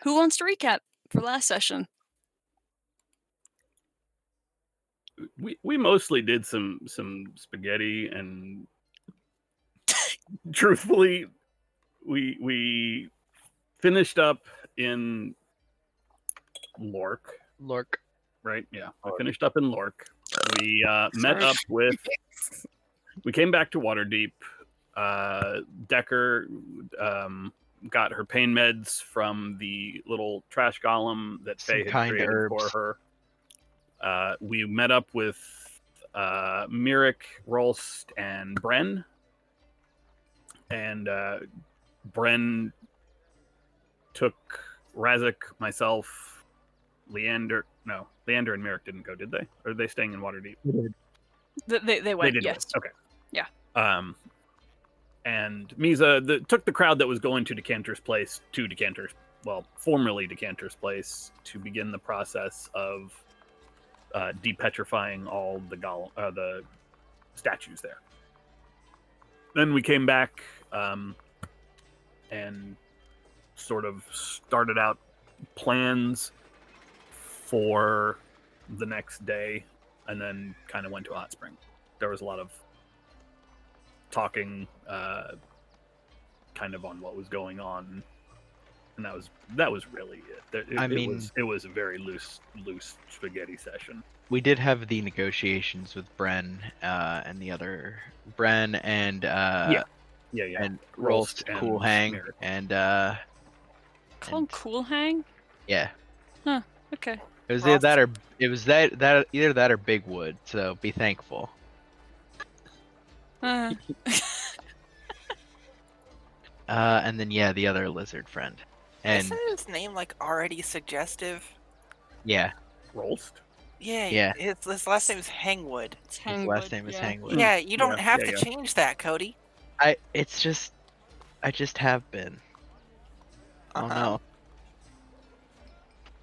Who wants to recap for last session? We mostly did some spaghetti, and truthfully, we finished up in Lork, Lork. right? Yeah, I finished up in Lork. We met up with. We came back to Waterdeep. Decker got her pain meds from the little trash golem that Some Faye had kind created herbs. for her. We met up with Mirik, Rolst, and Bren. And Bren took Razik, myself, Leander. No, Leander and Mirik didn't go, did they? Or are they staying in Waterdeep? They went, They did. yes. Okay. Yeah. And Misa took the crowd that was going to Decanter's place to Decanter's, well, formerly Decanter's place, to begin the process of depetrifying all the statues there. Then we came back and sort of started out plans for the next day, and then kind of went to a hot spring. There was a lot of talking kind of on what was going on, and that was really it. It was a very loose spaghetti session. We did have the negotiations with Bren and the other Bren and yeah, and Rolst Rolst, Cool Hang, Mirik. and Call him Cool Hang? yeah. Huh, okay. It was either that or either that or Big Wood. So be thankful. And then the other lizard friend. And Isn't his name like already suggestive? yeah, Rolst. Yeah. His last name is Hangwood. It's his Hangwood, last name is yeah. Hangwood. Yeah, you don't have to yeah. change that, Cody. I just have been. Oh no.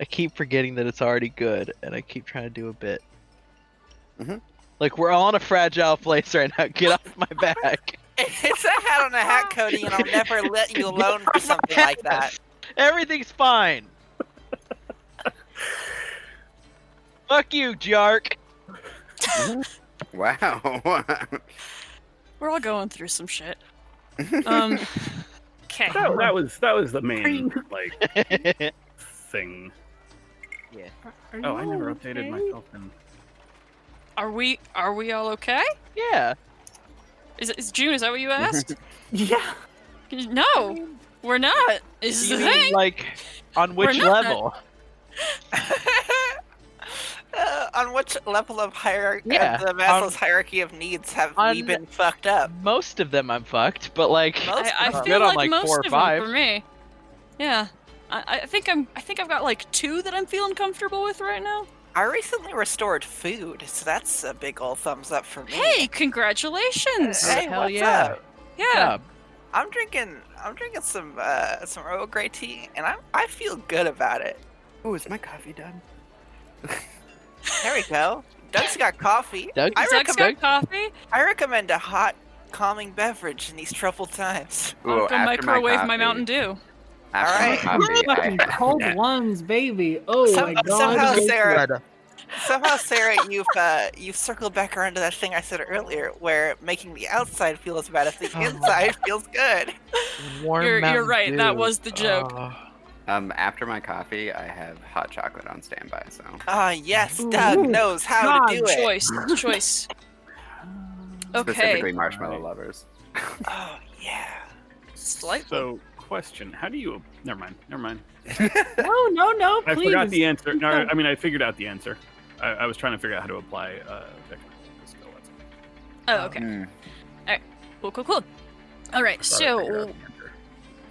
I keep forgetting that it's already good, and I keep trying to do a bit. Like, we're all in a fragile place right now. Get off my back. It's a hat on a hat, Cody, and I'll never let you alone for something like that. Everything's fine. Fuck you, Jark. Wow. We're all going through some shit. Okay. That was the main like thing. Yeah. Oh, I never updated myself in. Are we all okay? Yeah. Is June, is that what you asked? Yeah. No, we're not. Is You the mean, thing? like, on which We're not. level? On which level of hierarchy, Yeah, the Maslow's hierarchy of needs have we on- been fucked up? Most of them I'm fucked, but like I I'm feel good on like like most 4 or of 5. them for me. Yeah. I think I've got like 2 that I'm feeling comfortable with right now. I recently restored food, so that's a big old thumbs up for me. Hey, congratulations! Hey, hell what's yeah. up? Yeah. I'm drinking some Earl Grey tea, and I feel good about it. Oh, is my coffee done? There we go. Doug's got coffee. Doug, Doug's got coffee. I recommend a hot, calming beverage in these troubled times. I'll Ooh, go after microwave my coffee- Mountain Dew. After Alright. my You're coffee, fucking cold Yeah. ones, baby. Oh my god. Somehow, Sarah, you've circled back around to that thing I said earlier, where making the outside feel as bad as the inside feels good. Warm You're Mountain right, that Dew. was the joke. Oh. after my coffee, I have hot chocolate on standby. So Ah, yes, Doug Ooh, knows how God. to do it. Choice. Okay. specifically marshmallow lovers. Oh yeah. Delightful. So, question: how do you? Never mind. No, I please. forgot the answer. No, I mean I figured out the answer. I was trying to figure out how to apply. Oh, okay. Mm. Cool. All right. So,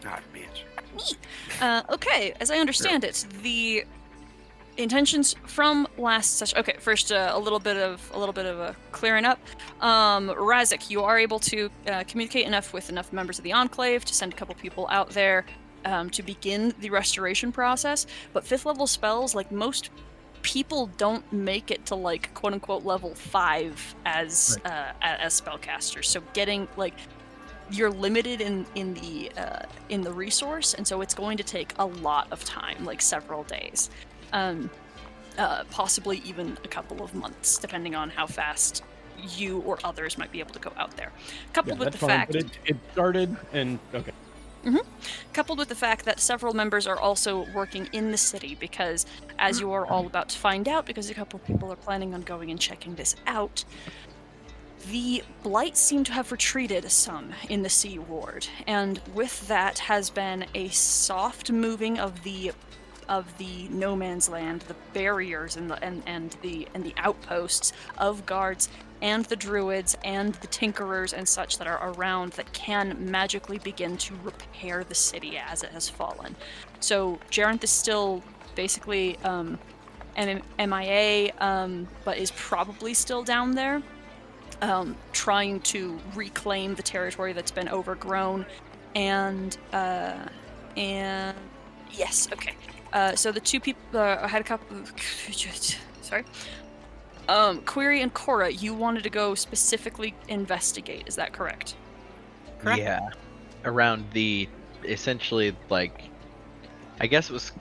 Ah, bitch. okay. As I understand it, the intentions from last session. Okay, first a little bit of a clearing up. Razik, you are able to communicate with enough members of the Enclave to send a couple people out there to begin the restoration process. But 5th level spells, like most people, don't make it to like quote unquote level 5 as spellcasters. So getting like you're limited in the resource, and so it's going to take a lot of time, like several days, possibly even a couple of months, depending on how fast you or others might be able to go out there. Coupled with that's the fine, fact, but it started and okay. coupled with the fact that several members are also working in the city, because as you are all about to find out, because a couple of people are planning on going and checking this out, the Blight seem to have retreated some in the Sea Ward, and with that has been a soft moving of the no man's land, the barriers and the outposts of guards and the druids and the tinkerers and such that are around that can magically begin to repair the city as it has fallen. So Jarenth is still basically MIA, but is probably still down there, trying to reclaim the territory that's been overgrown, and yes, okay. So the two people I had a couple. Sorry. Query and Cora, you wanted to go specifically investigate. Is that correct? Correct. Yeah. Around the essentially like, I guess it was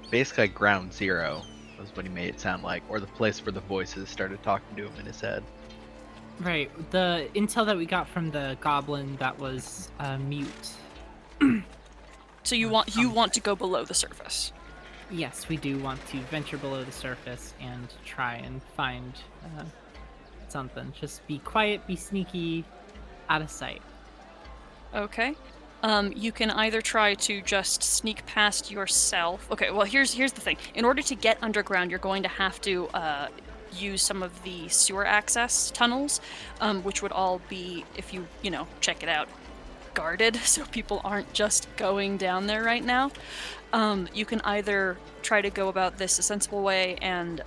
basically like ground zero was what he made it sound like, or the place where the voices started talking to him in his head. Right. The intel that we got from the goblin that was mute. So you want to go below the surface. Yes, we do want to venture below the surface and try and find something. Just be quiet, be sneaky, out of sight. Okay. You can either try to just sneak past yourself. Okay, well here's the thing. In order to get underground, you're going to have to use some of the sewer access tunnels, which would all be, if you check it out, guarded, so people aren't just going down there right now. You can either try to go about this a sensible way and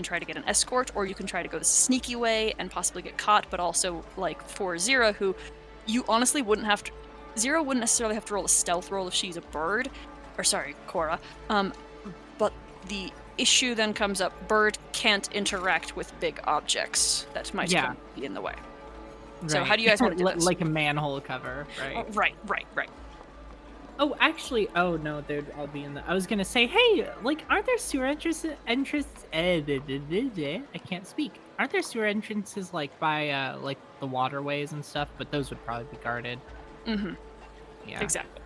try to get an escort, or you can try to go the sneaky way and possibly get caught, but also, like, for Zira, who you honestly wouldn't have to... Zira wouldn't necessarily have to roll a stealth roll if she's a bird. Or, sorry, Cora. But the issue then comes up, bird can't interact with big objects that might be in the way. So Right. how do you guys want to do this? Like a manhole cover, right? Right. Oh, actually, oh no, they'd all be in the... I was gonna say, hey, like, aren't there sewer entrances... I can't speak. Aren't there sewer entrances, like, by, like, the waterways and stuff? But those would probably be guarded. Mm-hmm. Yeah. Exactly.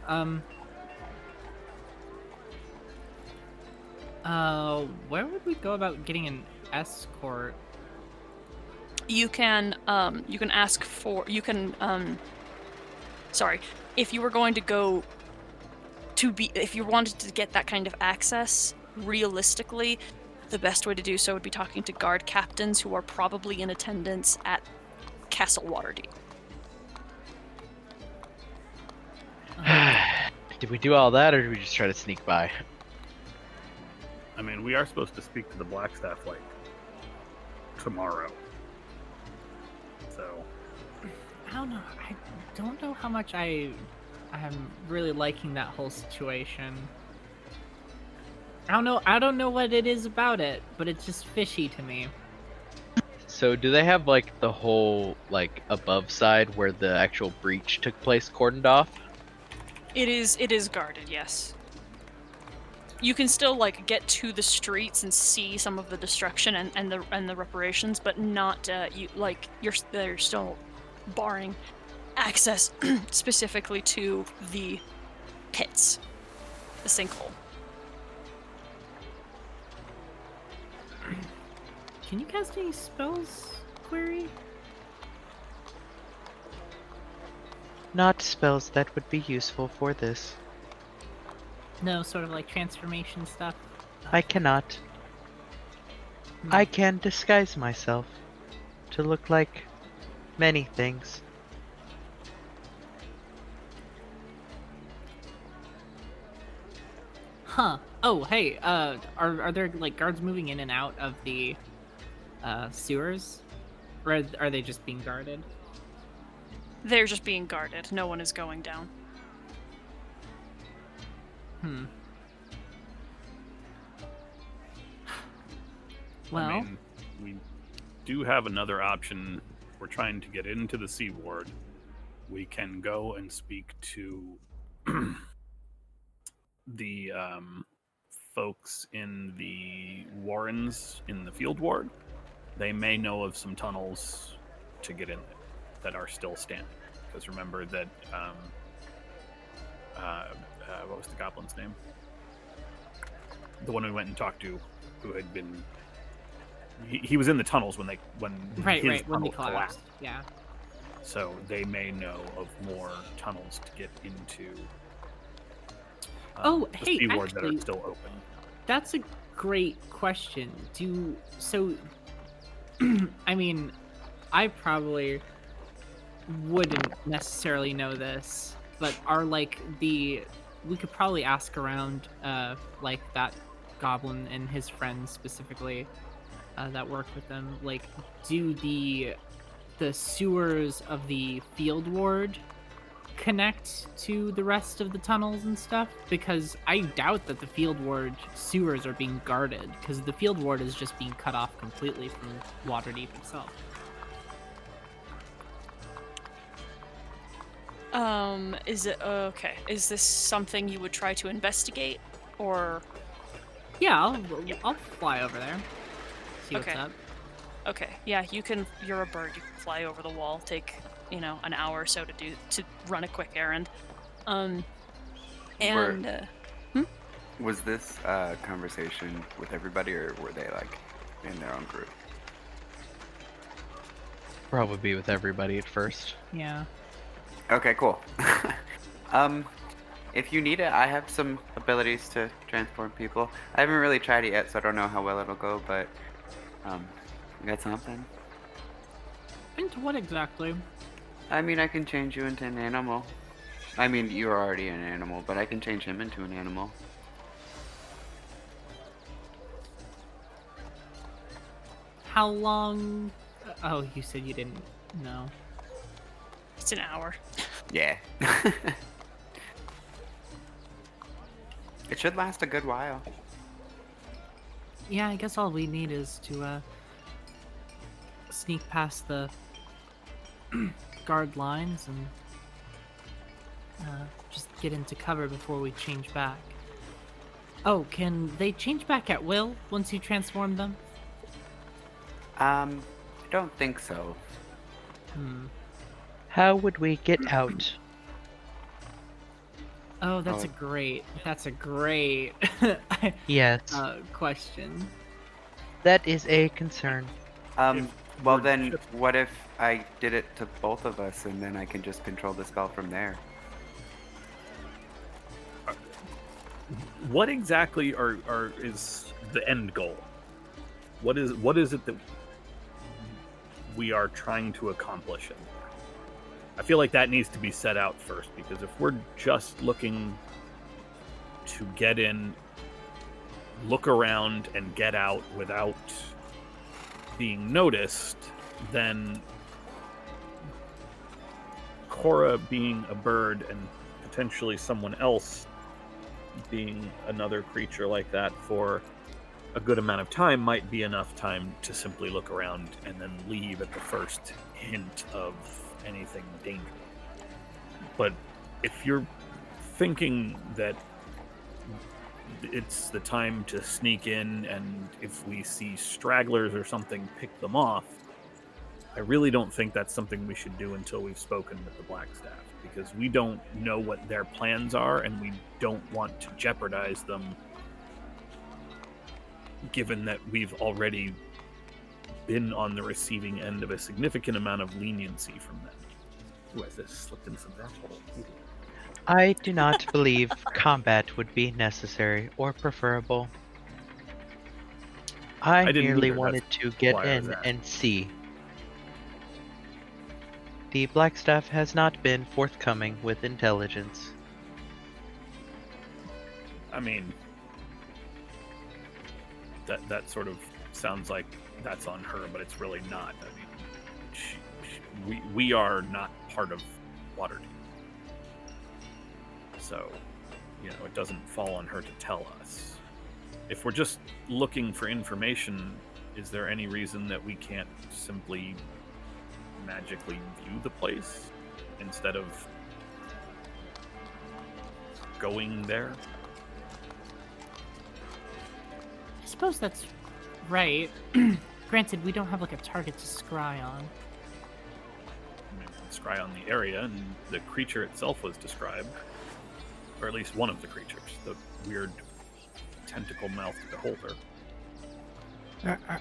Where would we go about getting an escort? You can ask for... Sorry. If you were going to go if you wanted to get that kind of access, realistically, the best way to do so would be talking to guard captains who are probably in attendance at Castle Waterdeep. Did we do all that, or did we just try to sneak by? I mean, we are supposed to speak to the Blackstaff, like, tomorrow. So... I don't know. I don't know how much I'm really liking that whole situation. I don't know what it is about it, but it's just fishy to me. So do they have like the whole like above side where the actual breach took place cordoned off? It is guarded, yes. You can still like get to the streets and see some of the destruction and the reparations, but not they're still barring access specifically to the pits, the sinkhole. Can you cast any spells, Query? Not spells that would be useful for this. No, sort of like transformation stuff. I cannot. I can disguise myself to look like many things. Huh. Oh, hey, are there like guards moving in and out of the sewers? Or are they just being guarded? They're just being guarded. No one is going down. Well, I mean, we do have another option. We're trying to get into the Sea Ward. we can go and speak to the folks in the Warrens in the Field Ward. They may know of some tunnels to get in there that are still standing. Because remember that, what was the goblin's name? The one we went and talked to, who had been. He was in the tunnels when his when tunnel they collapsed. Yeah. So they may know of more tunnels to get into. Oh, the hey, Sea Ward that actually- are still open. That's a great question. I mean, I probably wouldn't necessarily know this, but we could probably ask around, like that goblin and his friends specifically, that work with them. Like, do the sewers of the Field Ward connect to the rest of the tunnels and stuff? Because I doubt that the Field Ward sewers are being guarded, because the Field Ward is just being cut off completely from Waterdeep itself. Is it okay? Is this something you would try to investigate, or? Yeah, I'll fly over there. See what's Okay. up. Okay, yeah, you can. You're a bird. You can fly over the wall. Take an hour or so to run a quick errand. Was this a conversation with everybody, or were they like in their own group? Probably be with everybody at first. Yeah. Okay, cool. If you need it, I have some abilities to transform people. I haven't really tried it yet, so I don't know how well it'll go, but you got something? Into what exactly? I mean, I can change you into an animal. I mean, you're already an animal, but I can change him into an animal. How long? Oh, you said you didn't know. It's an hour. Yeah. It should last a good while. Yeah, I guess all we need is to sneak past the guard lines and just get into cover before we change back. Oh, can they change back at will once you transform them? I don't think so. How would we get out? Oh, that's a great Yes, question. that is a concern. If Well we're then, just- what if I did it to both of us, and then I can just control the spell from there? What exactly is the end goal? What is it that we are trying to accomplish in there? I feel like that needs to be set out first, because if we're just looking to get in, look around, and get out without being noticed, then Cora being a bird and potentially someone else being another creature like that for a good amount of time might be enough time to simply look around and then leave at the first hint of anything dangerous. But if you're thinking that it's the time to sneak in, and if we see stragglers or something, pick them off, I really don't think that's something we should do until we've spoken with the Blackstaff, because we don't know what their plans are, and we don't want to jeopardize them, given that we've already been on the receiving end of a significant amount of leniency from them. Who has this slipped in some asshole? I do not believe combat would be necessary or preferable. I didn't merely either, wanted that's to get why I was in asking. and see. The Blackstaff has not been forthcoming with intelligence. I mean, that sort of sounds like that's on her, but it's really not. I mean, we are not part of Waterdeep, so it doesn't fall on her to tell us. If we're just looking for information, is there any reason that we can't simply magically view the place? instead of going there? I suppose that's right. Granted, we don't have like a target to scry on. I mean, scry on the area, and the creature itself was described, or at least one of the creatures, the weird tentacle-mouthed beholder.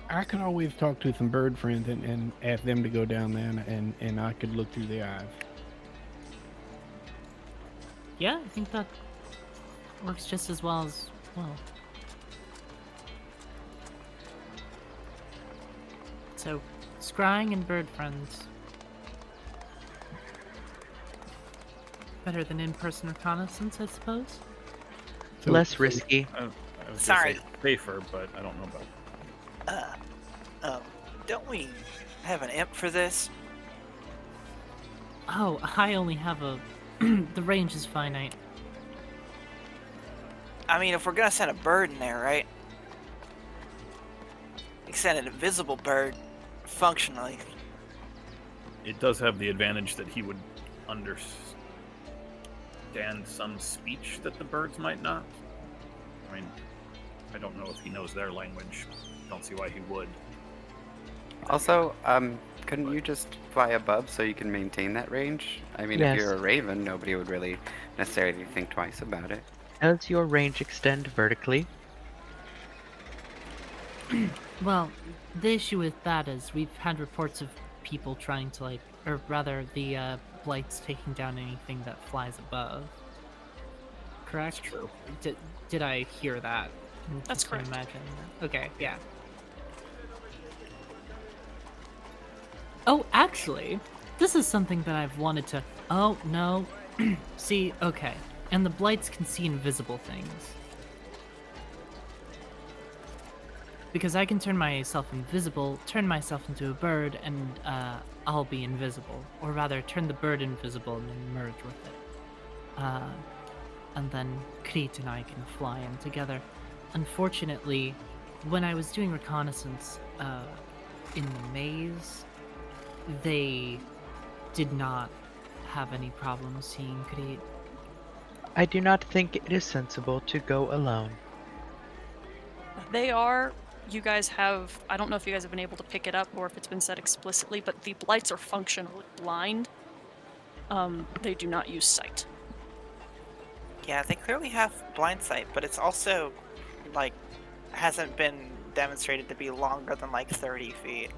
I could always talk to some bird friends and ask them to go down there, and I could look through their eyes. Yeah, I think that works just as well as well. So, scrying and bird friends. Better than in-person reconnaissance, I suppose. So- Less risky. I was Sorry. gonna say safer, but I don't know about. Don't we have an imp for this? Oh, I only have a... the range is finite. I mean, if we're gonna send a bird in there, right? We can send an invisible bird, functionally. It does have the advantage that he would understand some speech that the birds might not. I mean, I don't know if he knows their language. Don't see why he would. Also, couldn't you just fly above so you can maintain that range? I mean, Yes. if you're a raven, nobody would really necessarily think twice about it. Does your range extend vertically? Well, the issue with that is we've had reports of people trying to like, or rather the blights taking down anything that flies above. Correct? That's true. Did I hear that? That's Just correct. Imagine. Okay, yeah. Oh, actually, this is something that I've wanted to... Oh, no. See, okay. And the blights can see invisible things. Because I can turn myself invisible, turn myself into a bird, and I'll be invisible. Or rather, turn the bird invisible and then merge with it. And then Kreet and I can fly in together. Unfortunately, when I was doing reconnaissance in the maze, they did not have any problem seeing Kreet. I do not think it is sensible to go alone. They are. You guys have. I don't know if you guys have been able to pick it up or if it's been said explicitly, but the blights are functionally blind. They do not use sight. Yeah, they clearly have blind sight, but it's also, like, hasn't been demonstrated to be longer than, like, 30 feet.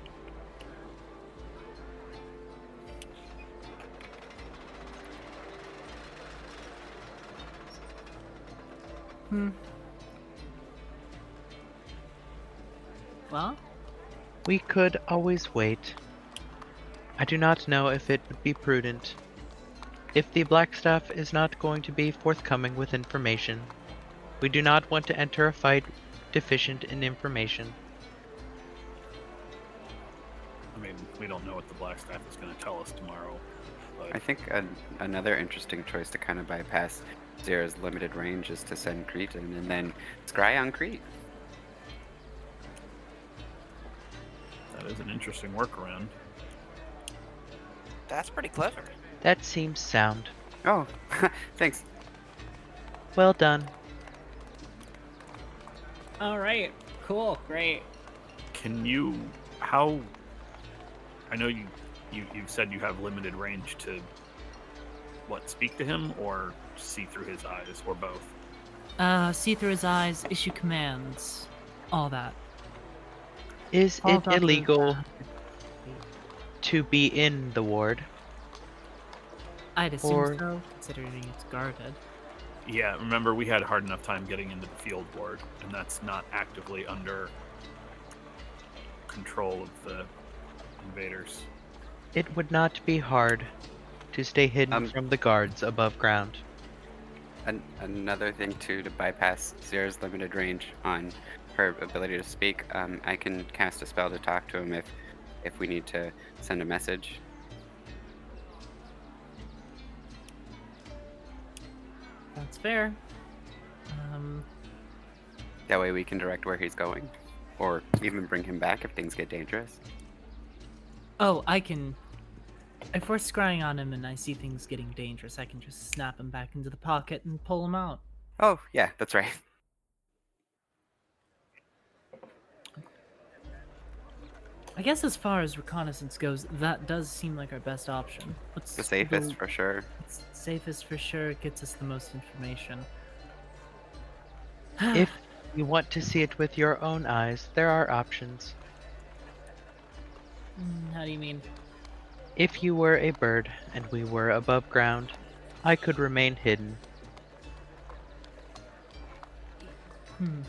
Well, We could always wait. I do not know if it would be prudent. If the Blackstaff is not going to be forthcoming with information, we do not want to enter a fight deficient in information. I mean, we don't know what the Blackstaff is going to tell us tomorrow. But I think another interesting choice to kind of bypass Zera's limited range is to send Kreet in and then scry on Kreet. that is an interesting workaround. That's pretty clever. That seems sound. Oh, thanks. Well done. All right. Cool. Great. Can you? How? I know you said you have limited range to. What? Speak to him or see through his eyes or both? see through his eyes, issue commands, all that. Is All it that illegal is, to be in the ward? I'd assume or- so, considering it's guarded. Yeah. Remember, we had a hard enough time getting into the field ward, and that's not actively under control of the invaders. It would not be hard to stay hidden from the guards above ground. Another thing too to bypass Zera's limited range on her ability to speak, I can cast a spell to talk to him if we need to send a message. That's fair. That way we can direct where he's going, or even bring him back if things get dangerous. Oh, I can If we're scrying on him and I see things getting dangerous, I can just snap him back into the pocket and pull him out. Oh, yeah, that's right. I guess as far as reconnaissance goes, that does seem like our best option. Let's The safest go- for sure. It's safest for sure. It gets us the most information. If you want to see it with your own eyes, there are options. How do you mean? If you were a bird and we were above ground, I could remain hidden. Hmm.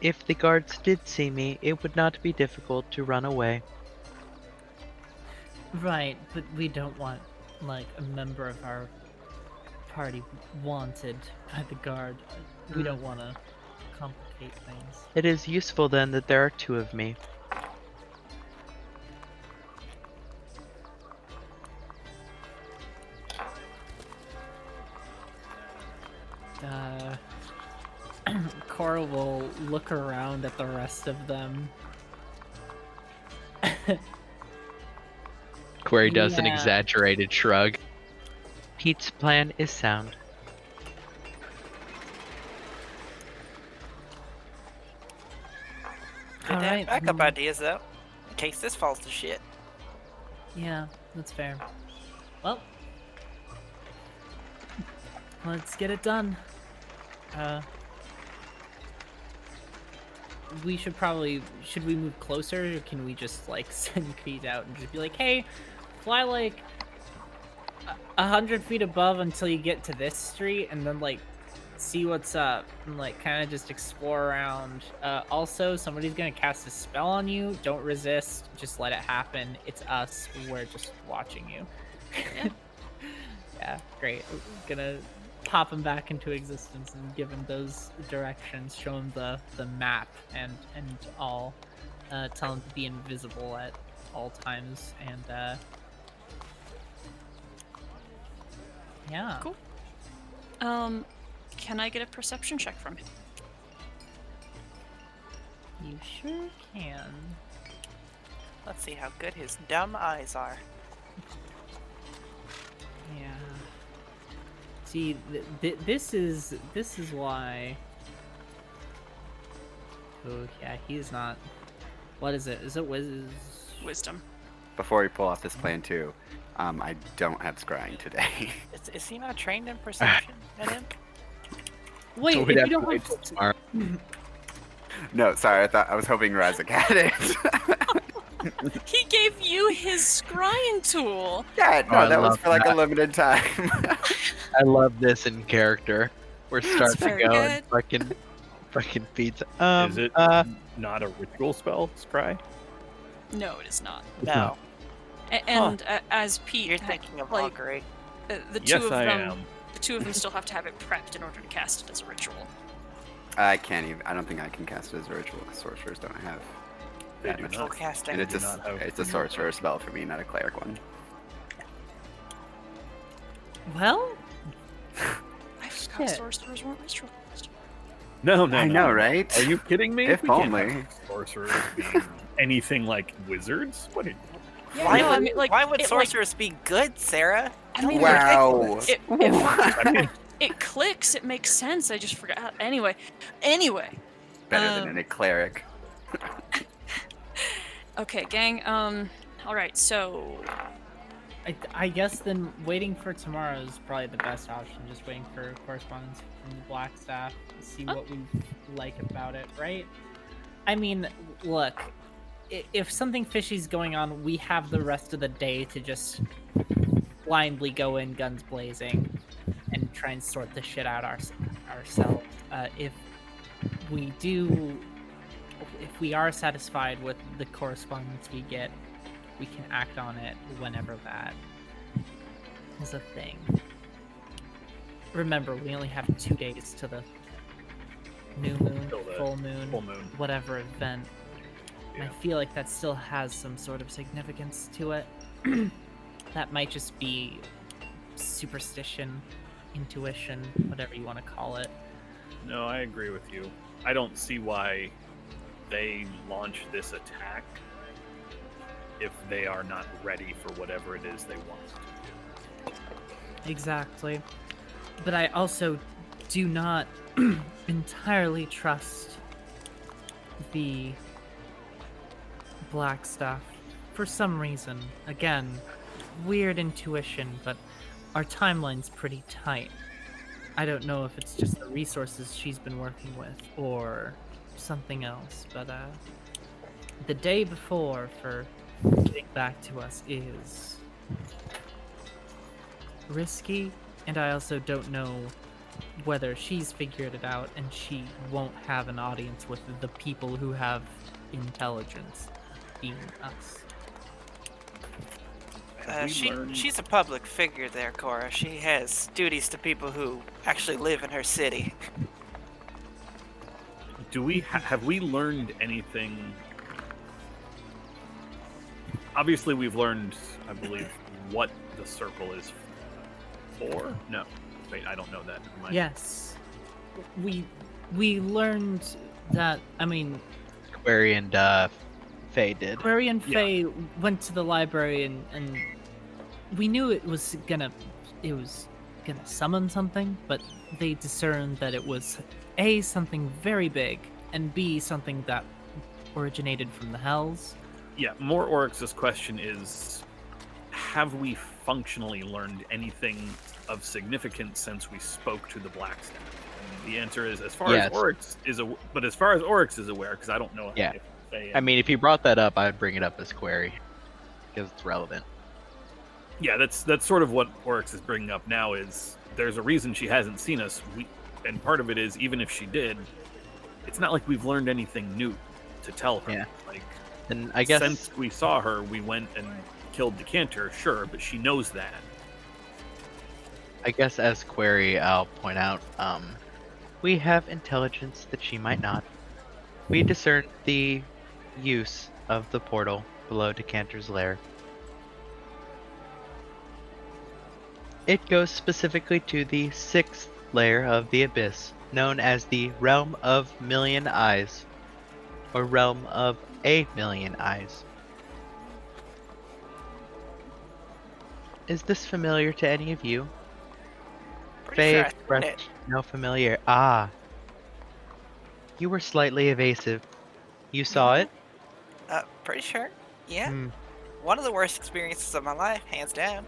If the guards did see me, it would not be difficult to run away. Right, but we don't want, like, a member of our party wanted by the guard. We don't want to complicate things. It is useful then that there are two of me. Cora will look around at the rest of them. Query does an Yeah. exaggerated shrug. Pete's plan is sound. Good to have Alright, backup hmm. ideas though, in case this falls to shit. Yeah, that's fair. Well, let's get it done. We should we move closer, or can we just, like, send Pete out and just be like, hey, fly, like, 100 feet above until you get to this street, and then, like, see what's up, and, like, kind of just explore around. Also, somebody's gonna cast a spell on you. Don't resist. Just let it happen. It's us. We're just watching you. Yeah, great. We're gonna pop him back into existence and give him those directions. Show him the map and all. Tell him to be invisible at all times. And yeah. Cool. Can I get a perception check from him? You sure can. Let's see how good his dumb eyes are. Yeah. See, this is why. Oh yeah, he's not. What is it? Is it Wisdom. Before we pull off this plan too, I don't have scrying today. Is he not trained in perception? Adam? Wait, So if we'd you have to don't wait have. till tomorrow. No, sorry, I was hoping Razak had it. He gave you his scrying tool. Yeah, no, I that was love for like a that. limited time. I love this in character. We're starting to very go and good. fucking feeds. Is it not a ritual spell, Scry? No, it is not. No, And as Pete, you're thinking of like, augury. the two Yes, of I them, am. the two of them still have to have it prepped in order to cast it as a ritual. I can't even. I don't think I can cast it as a ritual. Sorcerers don't have. They that do much- Ritual not. casting. And it's do not have- it's a sorcerer spell for me, not a cleric one. Well, I forgot Shit. sorcerers weren't rituals. No, no, I no. know, right? Are you kidding me? If We can't only. have sorcerers be anything like wizards? What? Yeah, Why no, would, I mean, like, why would it, sorcerers be good, Sarah? I mean, Wow. it clicks. It makes sense. I just forgot. Anyway, Better than Um, any cleric. okay, gang. All right. So I guess then waiting for tomorrow is probably the best option. Just waiting for correspondence from the Blackstaff, see what we like about it, right? I mean, look, if something fishy's going on, we have the rest of the day to just blindly go in guns blazing and try and sort the shit out ourselves. If we are satisfied with the correspondence we get, we can act on it whenever that is a thing. Remember, we only have 2 days to the new moon, Till the full moon, full moon. whatever event. And Yeah. I feel like that still has some sort of significance to it. That might just be superstition, intuition, whatever you want to call it. No, I agree with you. I don't see why they launch this attack if they are not ready for whatever it is they want to do. Exactly. But I also do not entirely trust the black stuff for some reason. Again, weird intuition, but our timeline's pretty tight. I don't know if it's just the resources she's been working with or something else, but the day before for getting back to us is risky, and I also don't know whether she's figured it out and she won't have an audience with the people who have intelligence, being us. Have we learned- She's a public figure there, Cora. She has duties to people who actually live in her city. Do we have we learned anything? Obviously, we've learned, I believe, what the circle is for. No, wait, I don't know that. Never mind. Yes. We learned that, I mean, Query and Faye did. Query and Yeah. Faye went to the library and we knew it was gonna summon something, but they discerned that it was A, something very big, and B, something that originated from the Hells. Yeah, more Oryx's question is, have we functionally learned anything of significance since we spoke to the Blackstaff? And the answer is, as far Yes. as Oryx is, but as far as Oryx is aware, because I don't know. Yeah. If Faye I mean, if you brought that up, I'd bring it up as Query because it's relevant. yeah, that's sort of what Oryx is bringing up now. Is there's a reason she hasn't seen us. And part of it is, even if she did, it's not like we've learned anything new to tell her. Yeah. Like, And I guess since we saw her, we went and killed Decanter, sure, but she knows that. as Query, I'll point out, we have intelligence that she might not. We discerned the use of the portal below Decanter's lair. It goes specifically to the 6th layer of the Abyss, known as the Realm of Million Eyes, or Realm of a Million Eyes. Is this familiar to any of you? Pretty Faye sure I've seen expressed it. no familiar. Ah. You were slightly evasive. You saw it? Pretty sure. Yeah. Hmm. One of the worst experiences of my life, hands down.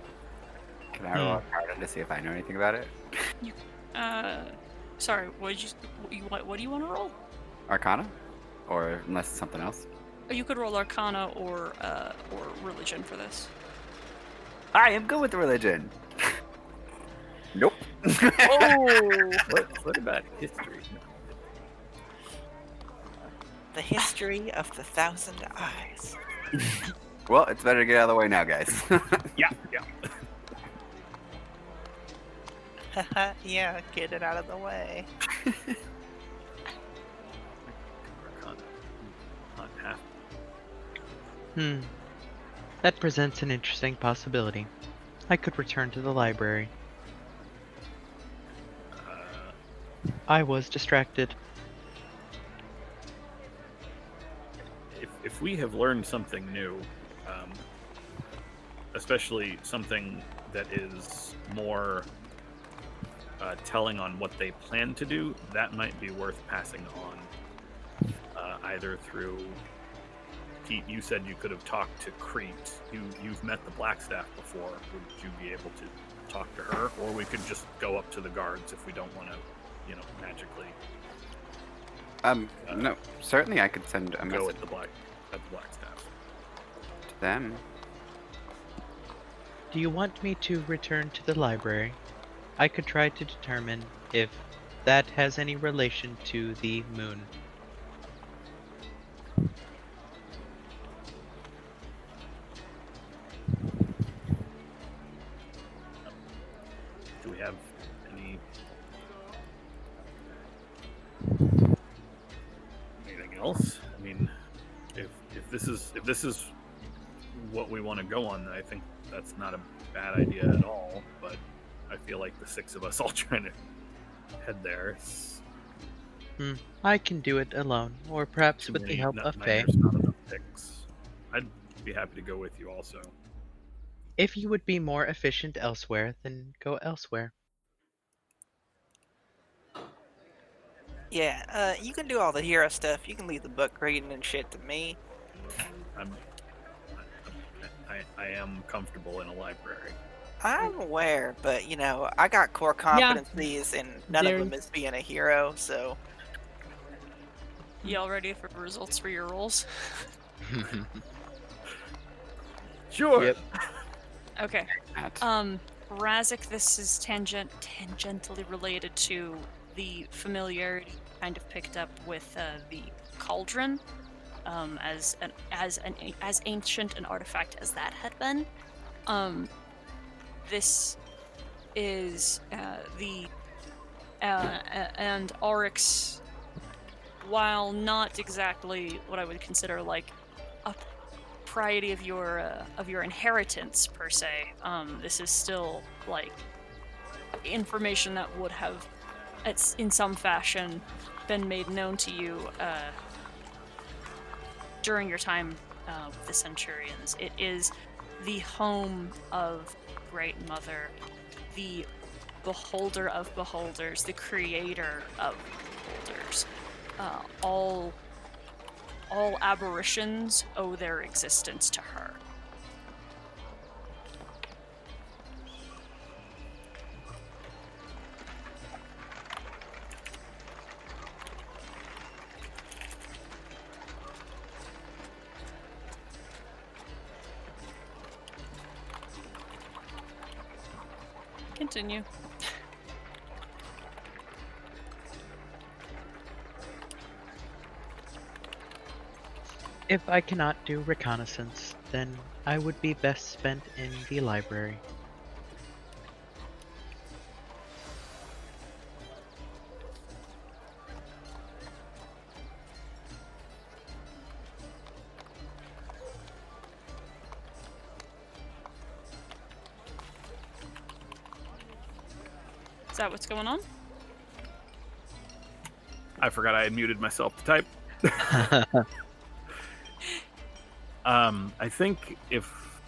Can I roll a card to see if I know anything about it? Sorry, what do you want to roll? Arcana? Or unless it's something else? You could roll Arcana or Religion for this. I am good with religion. Nope. Oh! What about history? The history of the 1,000 eyes. Well, it's better to get out of the way now, guys. Yeah. Yeah, get it out of the way. Not half. That presents an interesting possibility. I could return to the library. I was distracted. If we have learned something new, especially something that is more telling on what they plan to do, that might be worth passing on. Either through Pete, you said you could have talked to Crete. You've met the Blackstaff before. Would you be able to talk to her, or we could just go up to the guards if we don't want to, magically No, certainly I could send a go message at the Blackstaff. to them. Do you want me to return to the library? I could try to determine if that has any relation to the moon. Do we have anything else? I mean, if this is what we want to go on, I think that's not a bad idea at all. But I feel like the 6 of us all trying to head there. I can do it alone, or perhaps Too with the many help nut of Faye. miners, not enough picks. I'd be happy to go with you also. If you would be more efficient elsewhere, then go elsewhere. Yeah, you can do all the hero stuff. You can leave the book reading and shit to me. I am comfortable in a library. I'm aware, but you know, I got core competencies, and none of them is being a hero. So Y'all ready for results for your rolls? Sure. Yep. Okay. Matt. Razik, this is tangentially related to the familiarity you kind of picked up with the cauldron, as ancient an artifact as that had been. This is and Oryx, while not exactly what I would consider like a propriety of your inheritance per se, this is still like information that would have, in some fashion, been made known to you during your time with the Centurions. It is the home of Great Mother, the beholder of beholders, the creator of beholders. All aberrations owe their existence to her. Continue. If I cannot do reconnaissance, then I would be best spent in the library. Is that what's going on? I forgot I had muted myself to type. I think if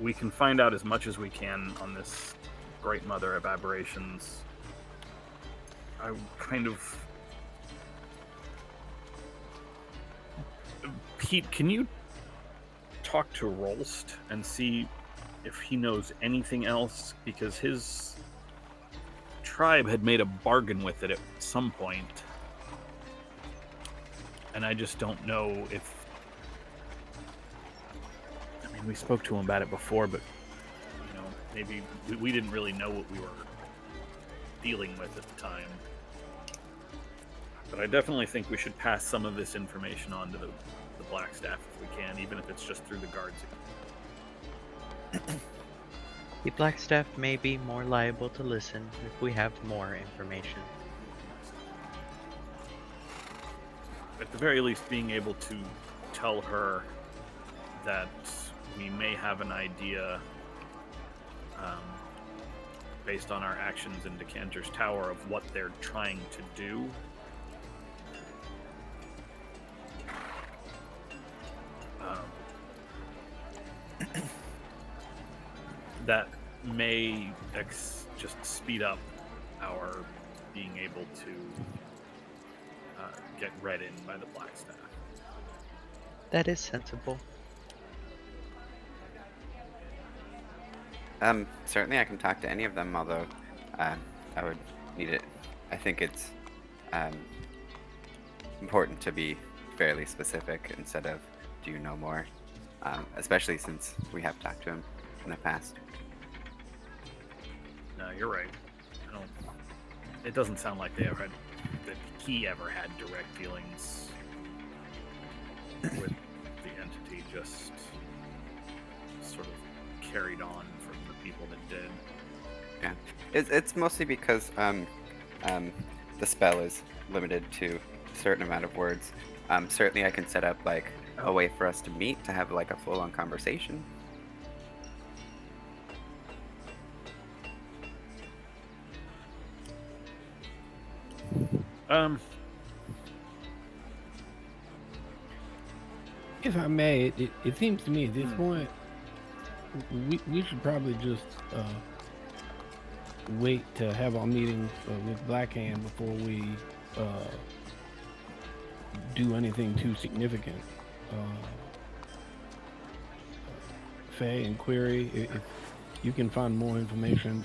we can find out as much as we can on this Great Mother of Aberrations, I kind of... Pete, can you talk to Rolst and see if he knows anything else? Because his tribe had made a bargain with it at some point, and I just don't know if... I mean, we spoke to him about it before, but, you know, maybe we didn't really know what we were dealing with at the time. But I definitely think we should pass some of this information on to the Blackstaff if we can, even if it's just through the guards. The Blackstaff may be more liable to listen if we have more information. At the very least, being able to tell her that we may have an idea, based on our actions in Decanter's Tower, of what they're trying to do. That may just speed up our being able to get read in by the Blackstaff. That is sensible. Certainly I can talk to any of them, although I would need it. I think it's important to be fairly specific instead of do you know more, especially since we have talked to him in the past. No, you're right. It doesn't sound like that he ever had direct dealings with the entity, just sort of carried on from the people that did. Yeah, it's mostly because the spell is limited to a certain amount of words. Certainly I can set up like a way for us to meet to have like a full-on conversation. If I may, it seems to me at this point, we should probably just wait to have our meeting with Blackhand before we do anything too significant. Faye and Query, if you can find more information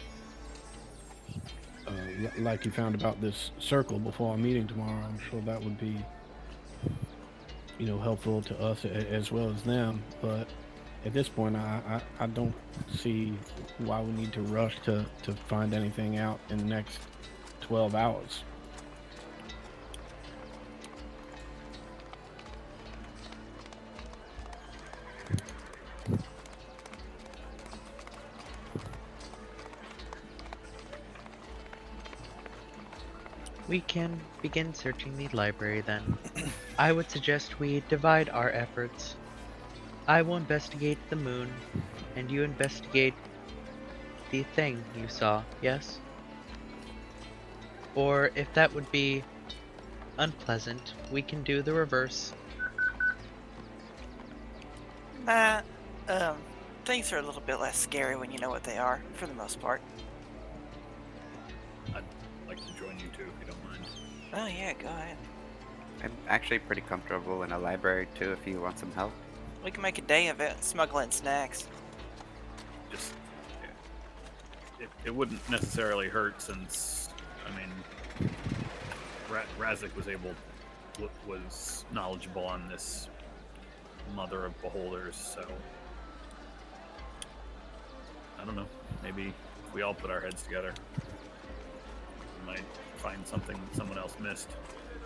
like you found about this circle before our meeting tomorrow, I'm sure that would be, helpful to us as well as them. But at this point, I don't see why we need to rush to find anything out in the next 12 hours. We can begin searching the library then. I would suggest we divide our efforts. I will investigate the moon, and you investigate the thing you saw, yes? Or if that would be unpleasant, we can do the reverse. Things are a little bit less scary when you know what they are, for the most part. I'd like to join you too, if you don't mind. Oh yeah, go ahead. I'm actually pretty comfortable in a library too if you want some help. We can make a day of it, smuggle in snacks. Just, it wouldn't necessarily hurt since, I mean, Razik was knowledgeable on this Mother of Beholders, so I don't know. Maybe if we all put our heads together, we might find something someone else missed.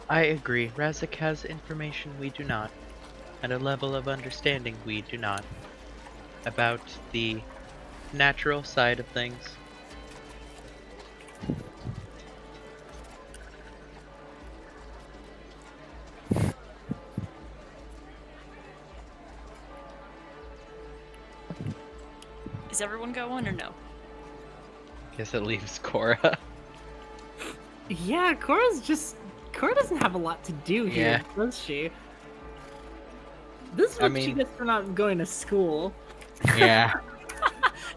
I agree. Razik has information we do not, and a level of understanding we do not, about the natural side of things. Is everyone going or no? Guess it leaves Cora. Yeah, Cora doesn't have a lot to do here, does she? This is what she mean- gets for not going to school. Yeah.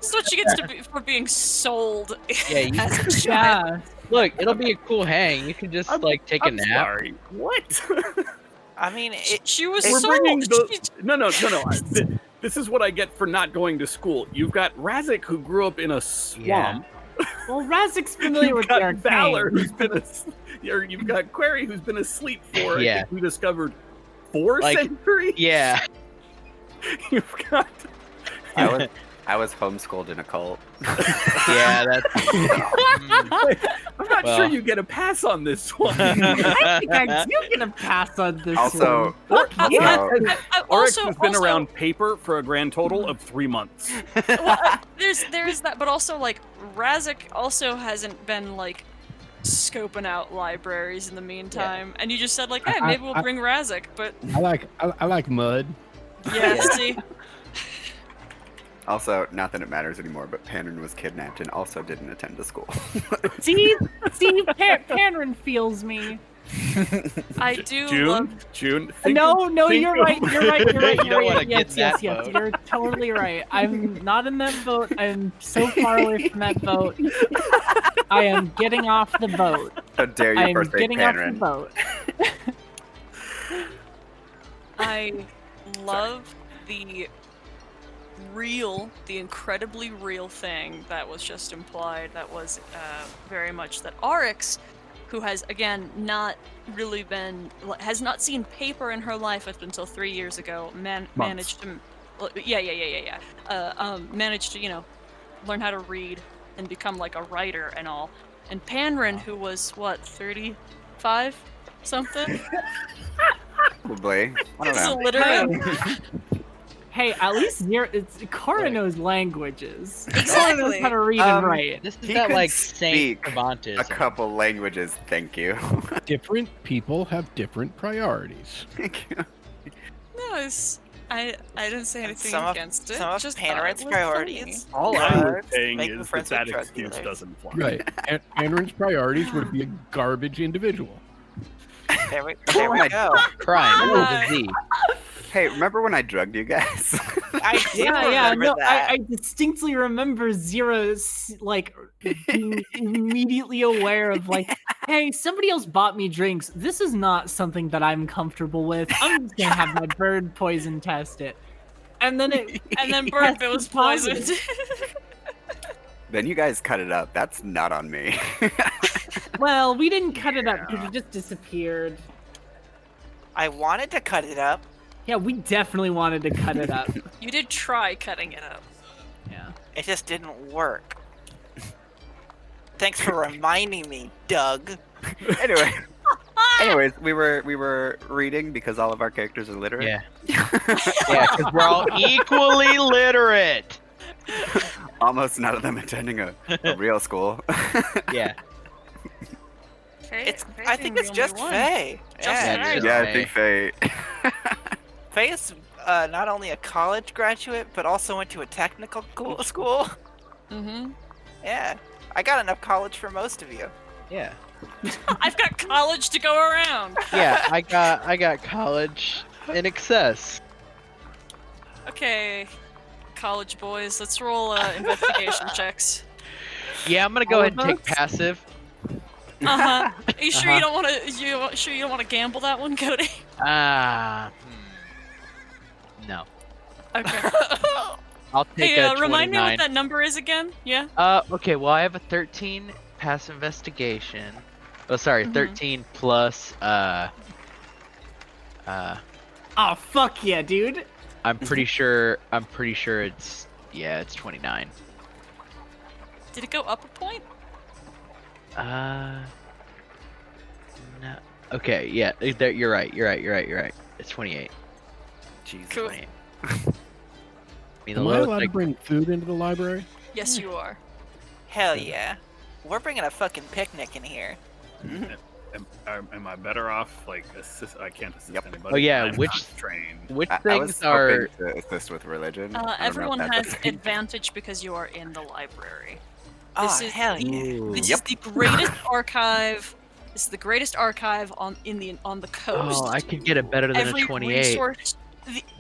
This is what she gets to be for being sold Yeah, you- as a child. Yeah. Look, it'll be a cool hang. You can just take a I'm nap. sorry. What? I mean, She was We're sold. bringing the She- no. This is what I get for not going to school. You've got Razik, who grew up in a swamp. Well, Razik's familiar You've with got the arcane. Valor, who's been you've got Query, who's been asleep for I Yeah. think we discovered 4 Like- centuries. Yeah. You've got I was homeschooled in a cult. Yeah, that's. I'm not sure Well. you get a pass on this one. I think I do get a pass on this Also, one. Fuck yeah. Oryx Also, has been around paper for a grand total of 3 months. there's that, but also like Razik also hasn't been like scoping out libraries in the meantime, and you just said like, hey, maybe we'll bring Razik, but I like mud. yeah, see, also, not that it matters anymore, but Panrin was kidnapped and also didn't attend to school. See, Panrin feels me. I do love. June. No, think you're right. You're right. You're right. You don't wanna Yes, get yes, that yes. vote. You're totally right. I'm not in that boat. I'm so far away from that boat. I am getting off the boat. How dare I you am forsake getting off the Panrin? boat. I love the incredibly real thing that was just implied. That was very much that Oryx, who has again not really has not seen paper in her life up until 3 years ago, managed to, managed to learn how to read and become like a writer and all. And Panrin, who was what 35 something, Probably. I don't is know. literally. Hey, at least Cora knows languages. Cora knows Exactly. how to read and write. This is He that could like Saint speak Cervantes. A couple languages, thank you. Different people have different priorities. Thank you. No, I didn't say anything Some of- against it. Some of just thought it Panrin's was priorities. All I was are saying making is friends that with drug excuse dealers. doesn't fly. Right. Aaron's priorities would be a garbage individual. There we Oh go. Crime with a Z. Hey, remember when I drugged you guys? I do Yeah, remember no, that. I distinctly remember that. I distinctly remember Zero being immediately aware of hey, somebody else bought me drinks. This is not something that I'm comfortable with. I'm just gonna have my bird poison test it, and then And then Bird tested was positive. poisoned. Then you guys cut it up. That's not on me. Well, we didn't cut it up because it just disappeared. I wanted to cut it up. Yeah, we definitely wanted to cut it up. You did try cutting it up. Yeah. It just didn't work. Thanks for reminding me, Doug. Anyways, we were reading because all of our characters are literate. Yeah. Yeah, because we're all equally literate. Almost none of them attending a real school. Yeah. I think it's just Faye. Just Yeah. Faye. Yeah, I think Faye. Faye is not only a college graduate, but also went to a technical school. Mm-hmm. Yeah. I got enough college for most of you. Yeah. I've got college to go around. Yeah, I got college in excess. Okay, college boys, let's roll investigation checks. Yeah, I'm gonna go All ahead of and take us? passive. Are you sure you don't want to? Sure you don't want to gamble that one, Cody? No. Okay. I'll take Hey, a 29. remind me what that number is again. Yeah. Okay, well I have a 13 pass investigation. Oh, sorry, 13 plus Oh fuck yeah, dude! I'm pretty sure it's 29. Did it go up a point? No. Okay, yeah, you're right. It's 28. Jesus. Cool. 28. I mean, the Am I lowest allowed to I- bring food into the library? Yes, you are. Hell yeah. We're bringing a fucking picnic in here. Am I better off? Like, assist? I can't assist Yep. anybody. Oh, yeah, I'm which- not trained. Which I was things are? hoping to assist with religion. I don't know if Everyone that's a has thing. advantage because you are in the library. Oh, This is hell yeah. Ooh. This is the greatest archive. This is the greatest archive on the coast. Oh, I could get it better than Every a 28. resource.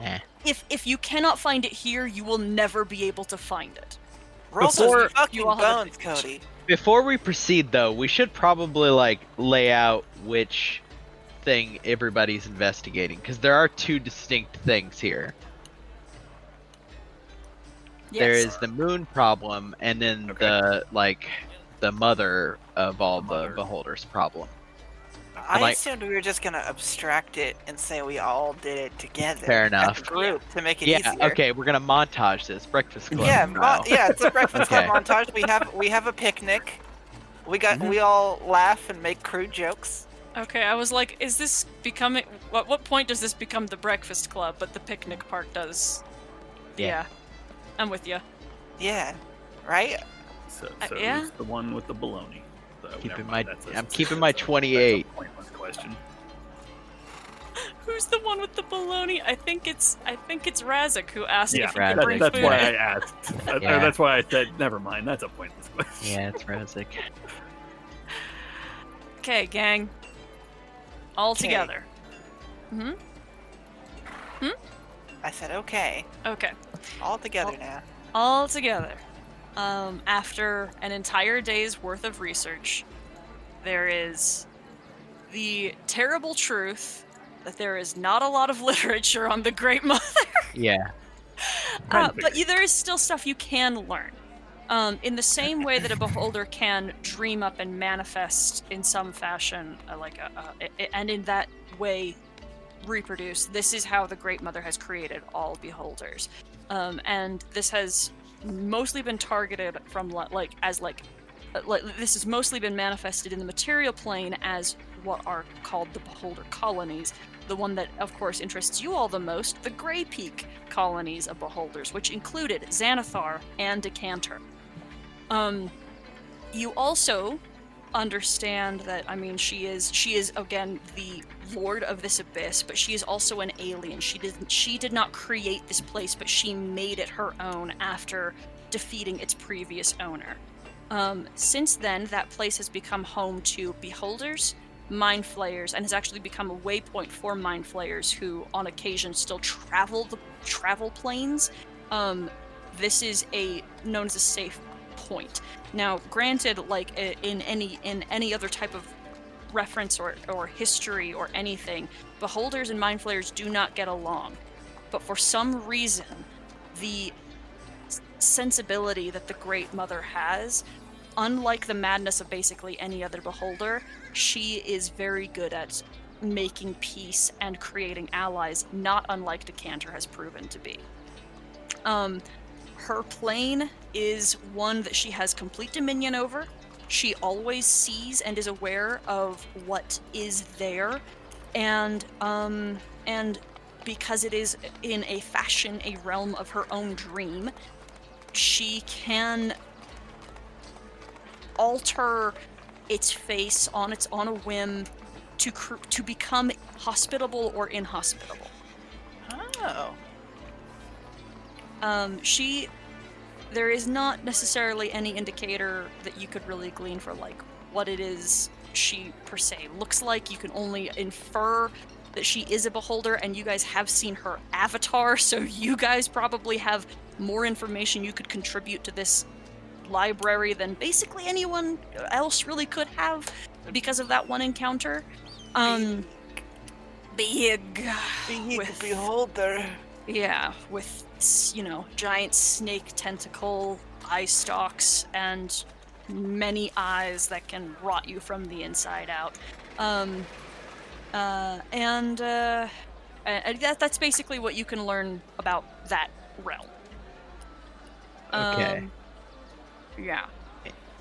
Eh. If you cannot find it here, you will never be able to find it. Roll Before those fucking you all have bones, advantage. Cody. Before we proceed, though, we should probably lay out which thing everybody's investigating, because there are two distinct things here. There Yes. is the moon problem, and then Okay. the mother of all The the mother. beholders problem. I like- assumed we were just gonna abstract it and say we all did it together. Fair as enough. a group to make it Yeah, easier. okay, we're gonna montage this Breakfast Club. Yeah, style. it's a breakfast club Okay. montage. We have a picnic. We Mm-hmm. all laugh and make crude jokes. Okay, I was like, is this becoming? What point does this become the Breakfast Club? But the picnic part does. Yeah. I'm with you. Yeah, right? So yeah? who's the one with the baloney? So, Keeping never my- mind, that's a- I'm keeping my 28. That's a pointless question. Who's the one with the baloney? I think it's Razik who asked Yeah, if you Razik. could bring that's food. why I asked. Yeah. That's why I said never mind. That's a pointless question. Yeah, it's Razik. Okay, gang. All Okay. together. Hmm. I said okay. Okay. All together now. All together. After an entire day's worth of research, there is the terrible truth that there is not a lot of literature on the Great Mother. Yeah. But there is still stuff you can learn. In the same way that a beholder can dream up and manifest in some fashion, and in that way reproduce. This is how the Great Mother has created all beholders, and this has mostly been targeted from this has mostly been manifested in the material plane as what are called the beholder colonies. The one that, of course, interests you all the most, the Grey Peak colonies of beholders, which included Xanathar and Decanter. You also understand that, I mean, she is again the lord of this abyss, but she is also an alien. She did not create this place, but she made it her own after defeating its previous owner. Since then, that place has become home to beholders, mind flayers and has actually become a waypoint for mind flayers who on occasion still travel the travel planes. This is known as a safe point. Now, granted, like in any other type of reference or history or anything, beholders and mind flayers do not get along. But for some reason, the sensibility that the Great Mother has, unlike the madness of basically any other beholder, she is very good at making peace and creating allies, not unlike Decanter has proven to be. Her plane is one that she has complete dominion over. She always sees and is aware of what is there, and because it is in a fashion, a realm of her own dream, she can alter its face on a whim to become hospitable or inhospitable. Oh. There is not necessarily any indicator that you could really glean for like what it is she per se looks like. You can only infer that she is a beholder, and you guys have seen her avatar, so you guys probably have more information you could contribute to this library than basically anyone else really could have because of that one encounter. Big with, beholder. yeah, with, you know, giant snake tentacle eye stalks and many eyes that can rot you from the inside out. That's basically what you can learn about that realm. Okay. Yeah.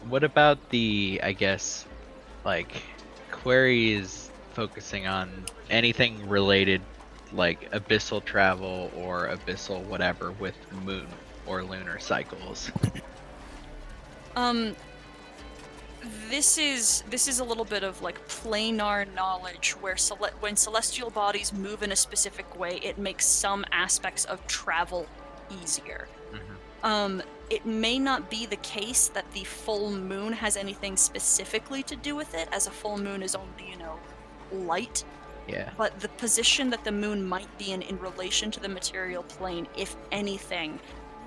What about the, I guess, like, Query is focusing on anything related, like abyssal travel or abyssal whatever with moon or lunar cycles. This is a little bit of like planar knowledge where when celestial bodies move in a specific way, it makes some aspects of travel easier. It may not be the case that the full moon has anything specifically to do with it, as a full moon is only, you know, light. Yeah. But the position that the moon might be in relation to the material plane, if anything,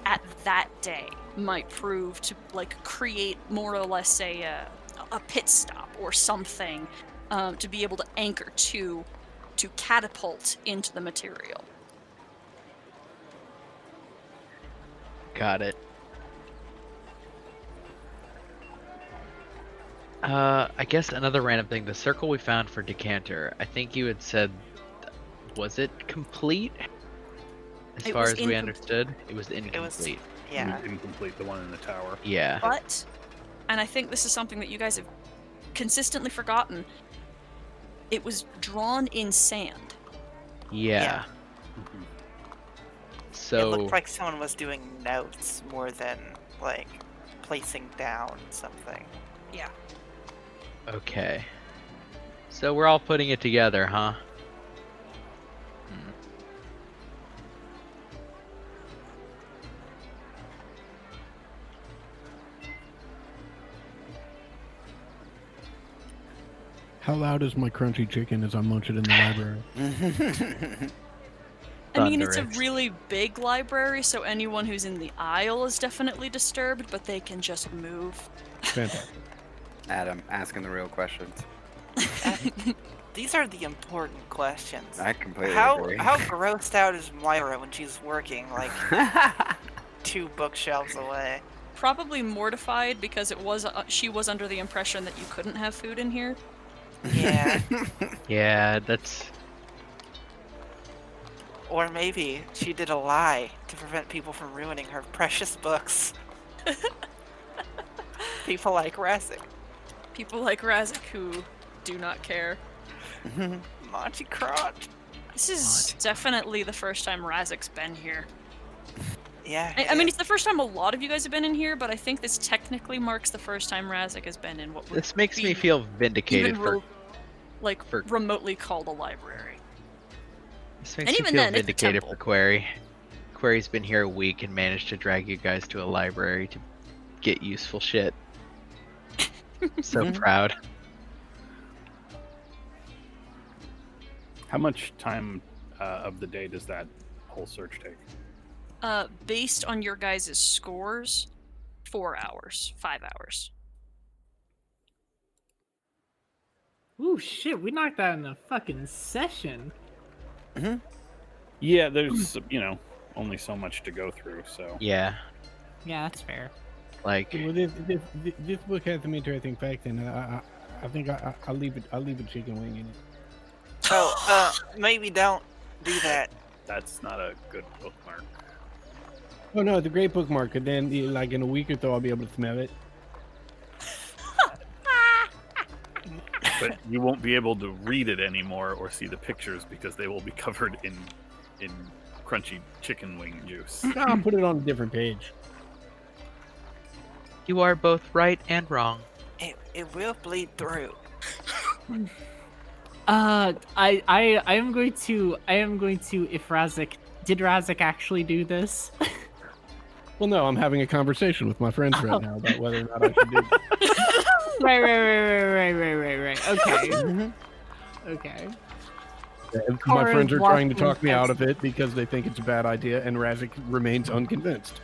at that day might prove to like create more or less a pit stop or something to be able to anchor to catapult into the material. Got it. I guess another random thing, the circle we found for Decanter, I think you had said, was it complete? As far as we understood, it was incomplete. Yeah. Incomplete, the one in the tower. Yeah. But, and I think this is something that you guys have consistently forgotten, it was drawn in sand. Yeah. So It looked like someone was doing notes more than like placing down something. Yeah. Okay. So we're all putting it together, huh? How loud is my crunchy chicken as I munch it in the library? I mean, it's a Thunderous. really big library, so anyone who's in the aisle is definitely disturbed, but they can just move. Fantastic. Adam, asking the real questions. These are the important questions. I completely How agree. grossed out is Moira when she's working like 2 bookshelves away? Probably mortified because she was under the impression that you couldn't have food in here. Yeah. Yeah, that's Or maybe she did a lie to prevent people from ruining her precious books. People like Razik. People like Razik who do not care. Monty Crotch. This is definitely the first time Razik's been here. Yeah. I mean, it's the first time a lot of you guys have been in here, but I think this technically marks the first time Razik has been in what would this makes me be feel vindicated even for remotely called a library. this makes and me even feel then, it's a vindicated for temple. Query. Query's been here a week and managed to drag you guys to a library to get useful shit. So proud. How much time of the day does that whole search take? Based on your guys' scores, 4 hours, 5 hours. Ooh, shit, we knocked that in a fucking session. Yeah, there's only so much to go through. So Yeah, Yeah, that's fair. like Well, this book has some interesting facts in it. I think I'll leave it. I'll leave a chicken wing in it. Oh, maybe don't do that. that's not a good bookmark. Oh no, it's a great bookmark. And then, like in a week or so, I'll be able to smell it. But you won't be able to read it anymore or see the pictures because they will be covered in crunchy chicken wing juice. I'll put it on a different page. you are both right and wrong. It will bleed through. I am going to if did Razik actually do this? Well, no, I'm having a conversation with my friends right now about whether or not I should do it. Right. Okay. Okay. My Cora friends are trying to walking talk me out past- of it because they think it's a bad idea, and Razik remains unconvinced.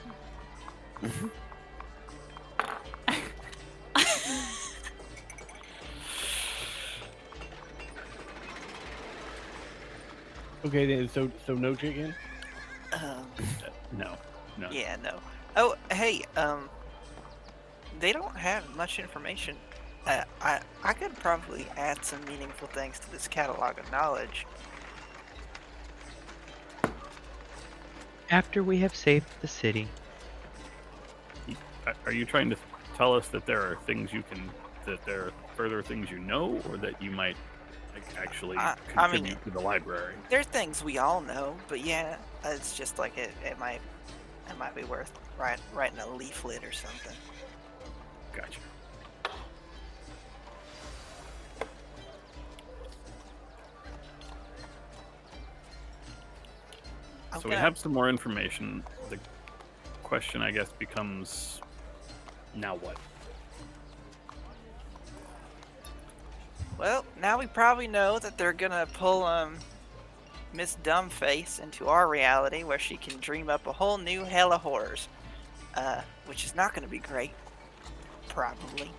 Okay, then, so no chicken. No. Yeah, no. Oh, hey, they don't have much information. I could probably add some meaningful things to this catalog of knowledge. After we have saved the city, Are you trying to tell us that there are things that there are further things you know, or that you might actually I contribute mean- to the library? There are things we all know, but yeah, it's just like it might be worth writing a leaflet or something. Gotcha. So we Okay. have some more information. The question, I guess, becomes, now what? Well, now we probably know that they're gonna pull Miss Dumbface into our reality where she can dream up a whole new hell of horrors. Which is not gonna be great. Probably.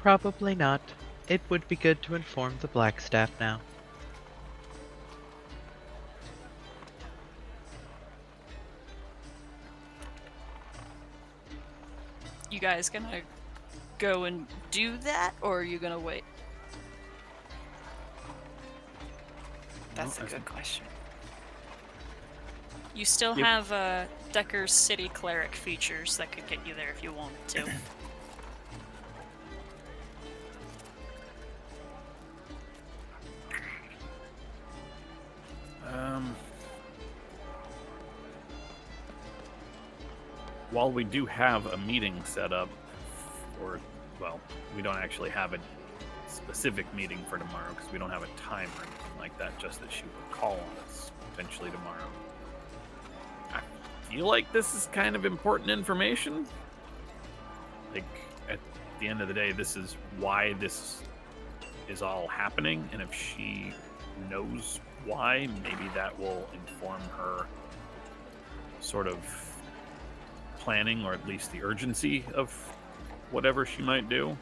probably not. It would be good to inform the Blackstaff now. You guys gonna go and do that, or are you gonna wait? That's a Well, I good question. You still Yep. have Decker's City Cleric features that could get you there if you wanted to. While we do have a meeting set up, or, well, we don't actually have a specific meeting for tomorrow because we don't have a time or anything like that, just that she will call on us potentially tomorrow. I feel like this is kind of important information. Like, at the end of the day, this is why this is all happening, and if she knows why, maybe that will inform her sort of planning, or at least the urgency of whatever she might do.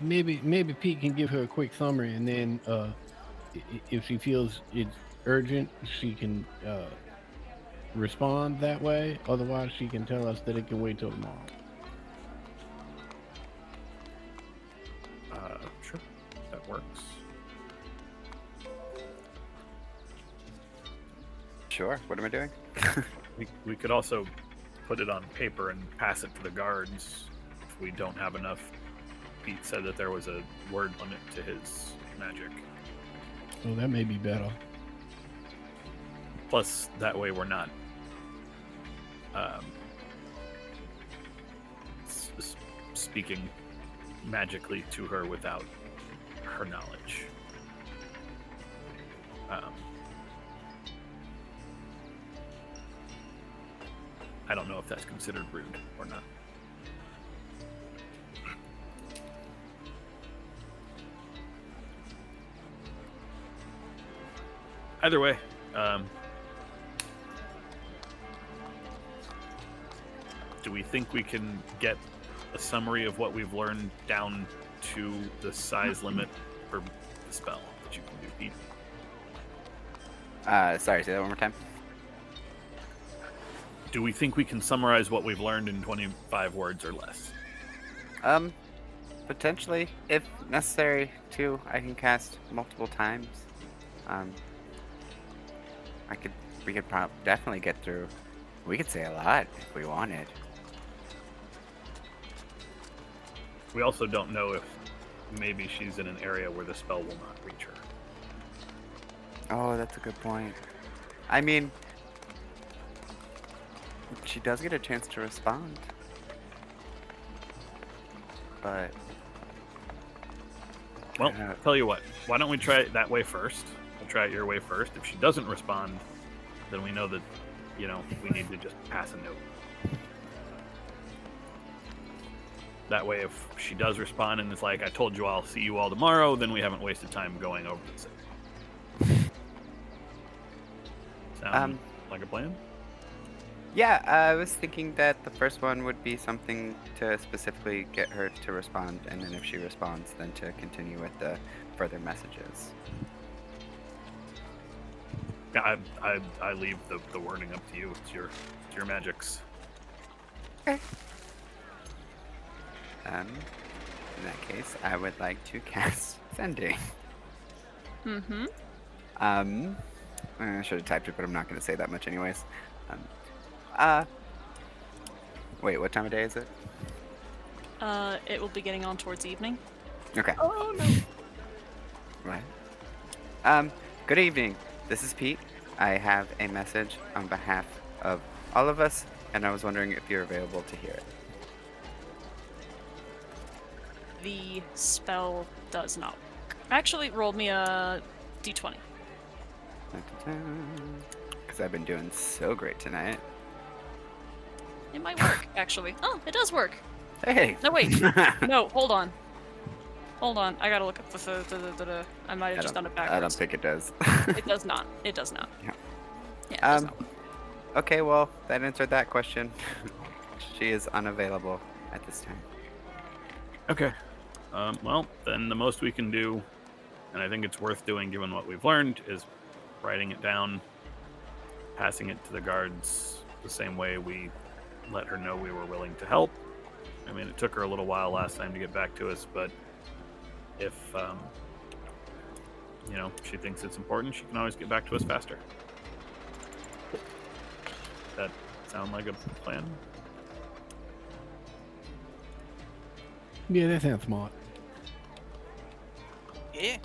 Maybe Pete can give her a quick summary, and then if she feels it's urgent, she can respond that way. Otherwise, she can tell us that it can wait till tomorrow. Sure, that works. Sure. What am I doing? We could also put it on paper and pass it to the guards if we don't have enough. Pete said that there was a word limit to his magic. So that may be better. Plus, that way we're not speaking magically to her without her knowledge. I don't know if that's considered rude or not. Either way, do we think we can get a summary of what we've learned down to the size limit for the spell that you can do, Pete? Sorry, say that one more time. Do we think we can summarize what we've learned in 25 words or less? Potentially, if necessary, too. I can cast multiple times. We could definitely get through. We could say a lot if we wanted. We also don't know if maybe she's in an area where the spell will not reach her. Oh, that's a good point. I mean, she does get a chance to respond. But... Well, tell you what. Why don't we try it that way first? We'll try it your way first. If she doesn't respond, then we know that, we need to just pass a note. That way, if she does respond and it's like, I told you I'll see you all tomorrow, then we haven't wasted time going over the city. Sound like a plan? Yeah, I was thinking that the first one would be something to specifically get her to respond, and then if she responds, then to continue with the further messages. Yeah, I leave the wording up to you. It's your magics. Okay. In that case, I would like to cast Sending. Mm-hmm. I should have typed it, but I'm not going to say that much anyways. Wait, what time of day is it? It will be getting on towards evening. Okay. Oh no. Right. Good evening. This is Pete. I have a message on behalf of all of us, and I was wondering if you're available to hear it. The spell does not work. Actually, roll me a d20. Because I've been doing so great tonight. It might work, actually. Oh, it does work. Hey! No, wait. No, hold on. Hold on. I gotta look up the... I might have just done it backwards. I don't think it does. It does not. It does not. Yeah. Yeah, it does not. Okay, well, that answered that question. She is unavailable at this time. Okay. Well, then the most we can do, and I think it's worth doing given what we've learned, is writing it down, passing it to the guards the same way we let her know we were willing to help. I mean, it took her a little while last time to get back to us, but if, she thinks it's important, she can always get back to us faster. That sound like a plan? Yeah, that sounds smart. Yeah.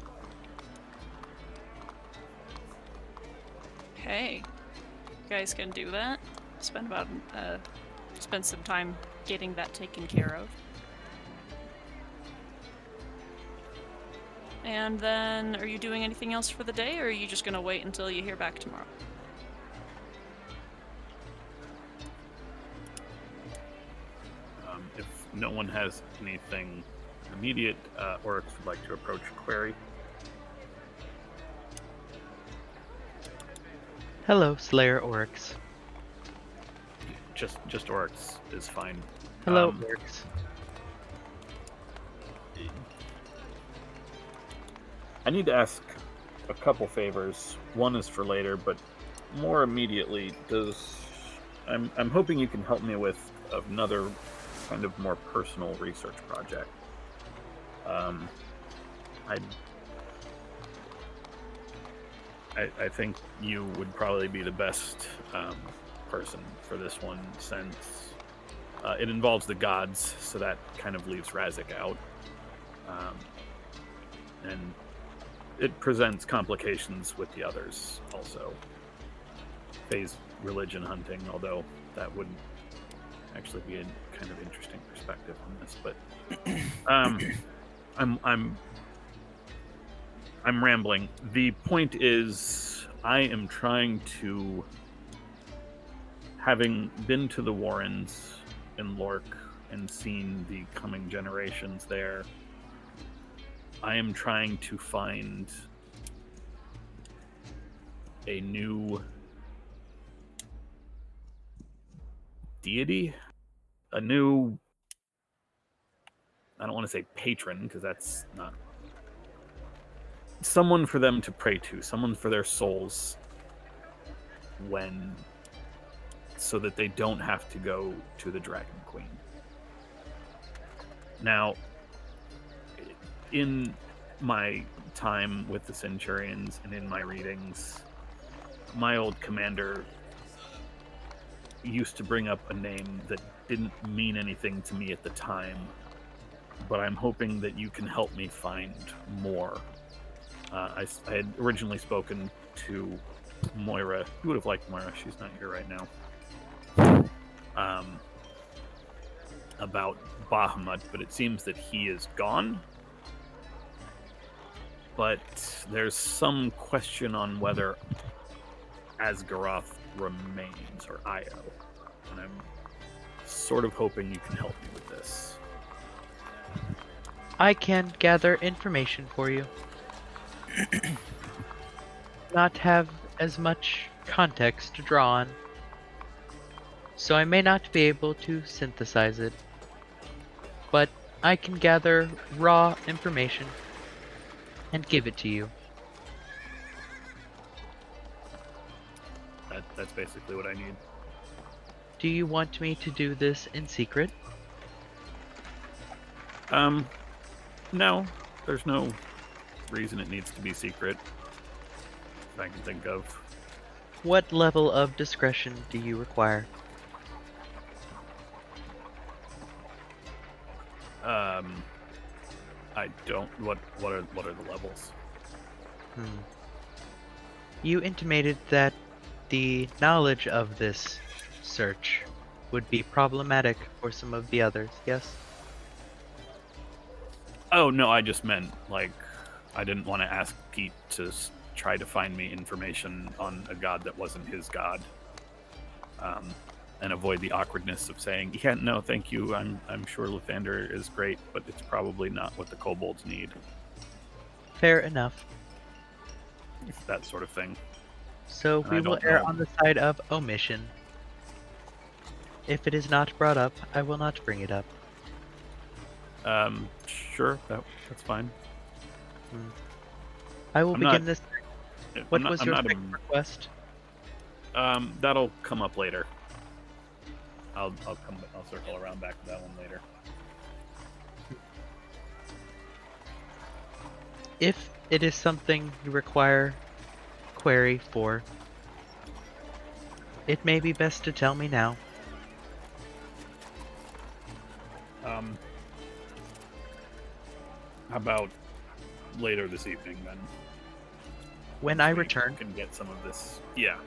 Okay. You guys can do that. Spend some time getting that taken care of. And then, are you doing anything else for the day, or are you just gonna wait until you hear back tomorrow? If no one has anything immediate, Oryx would like to approach Query. Hello, Slayer Oryx. Just Oryx is fine. Hello, Oryx. I need to ask a couple favors. One is for later, but more immediately, I'm hoping you can help me with another kind of more personal research project. I think you would probably be the best person for this one, since it involves the gods, so that kind of leaves Razik out. And it presents complications with the others also. Phase religion hunting, although that would actually be a kind of interesting perspective on this, but I'm rambling. The point is, I am trying to, having been to the Warrens in Lork and seen the coming generations there, I am trying to find a new deity, a new, I don't want to say patron, because that's not, someone for them to pray to, someone for their souls, so that they don't have to go to the Dragon Queen. Now, in my time with the Centurions and in my readings, my old commander used to bring up a name that didn't mean anything to me at the time, but I'm hoping that you can help me find more. I had originally spoken to Moira. You would have liked Moira. She's not here right now. About Bahamut, but it seems that he is gone. But there's some question on whether Asgaroth remains, or Io. And I'm sort of hoping you can help me with this. I can gather information for you. Not have as much context to draw on, so I may not be able to synthesize it, but I can gather raw information and give it to you. That's basically what I need. Do you want me to do this in secret? No. There's no reason it needs to be secret, if I can think of. What level of discretion do you require? I don't. What are the levels? You intimated that the knowledge of this search would be problematic for some of the others, yes? Oh, no, I just meant, like, I didn't want to ask Pete to try to find me information on a god that wasn't his god. And avoid the awkwardness of saying, yeah, no, thank you, I'm sure Lathander is great, but it's probably not what the kobolds need. Fair enough. That sort of thing. So And we I will don't err know. on the side of omission. If it is not brought up, I will not bring it up. Sure, that's fine. I will I'm begin not- this. I'm What not- was I'm your not a- second request? That'll come up later. I'll circle around back to that one later. If it is something you require query for, it may be best to tell me now. How about later this evening then? When I We return, can get some of this. Yeah,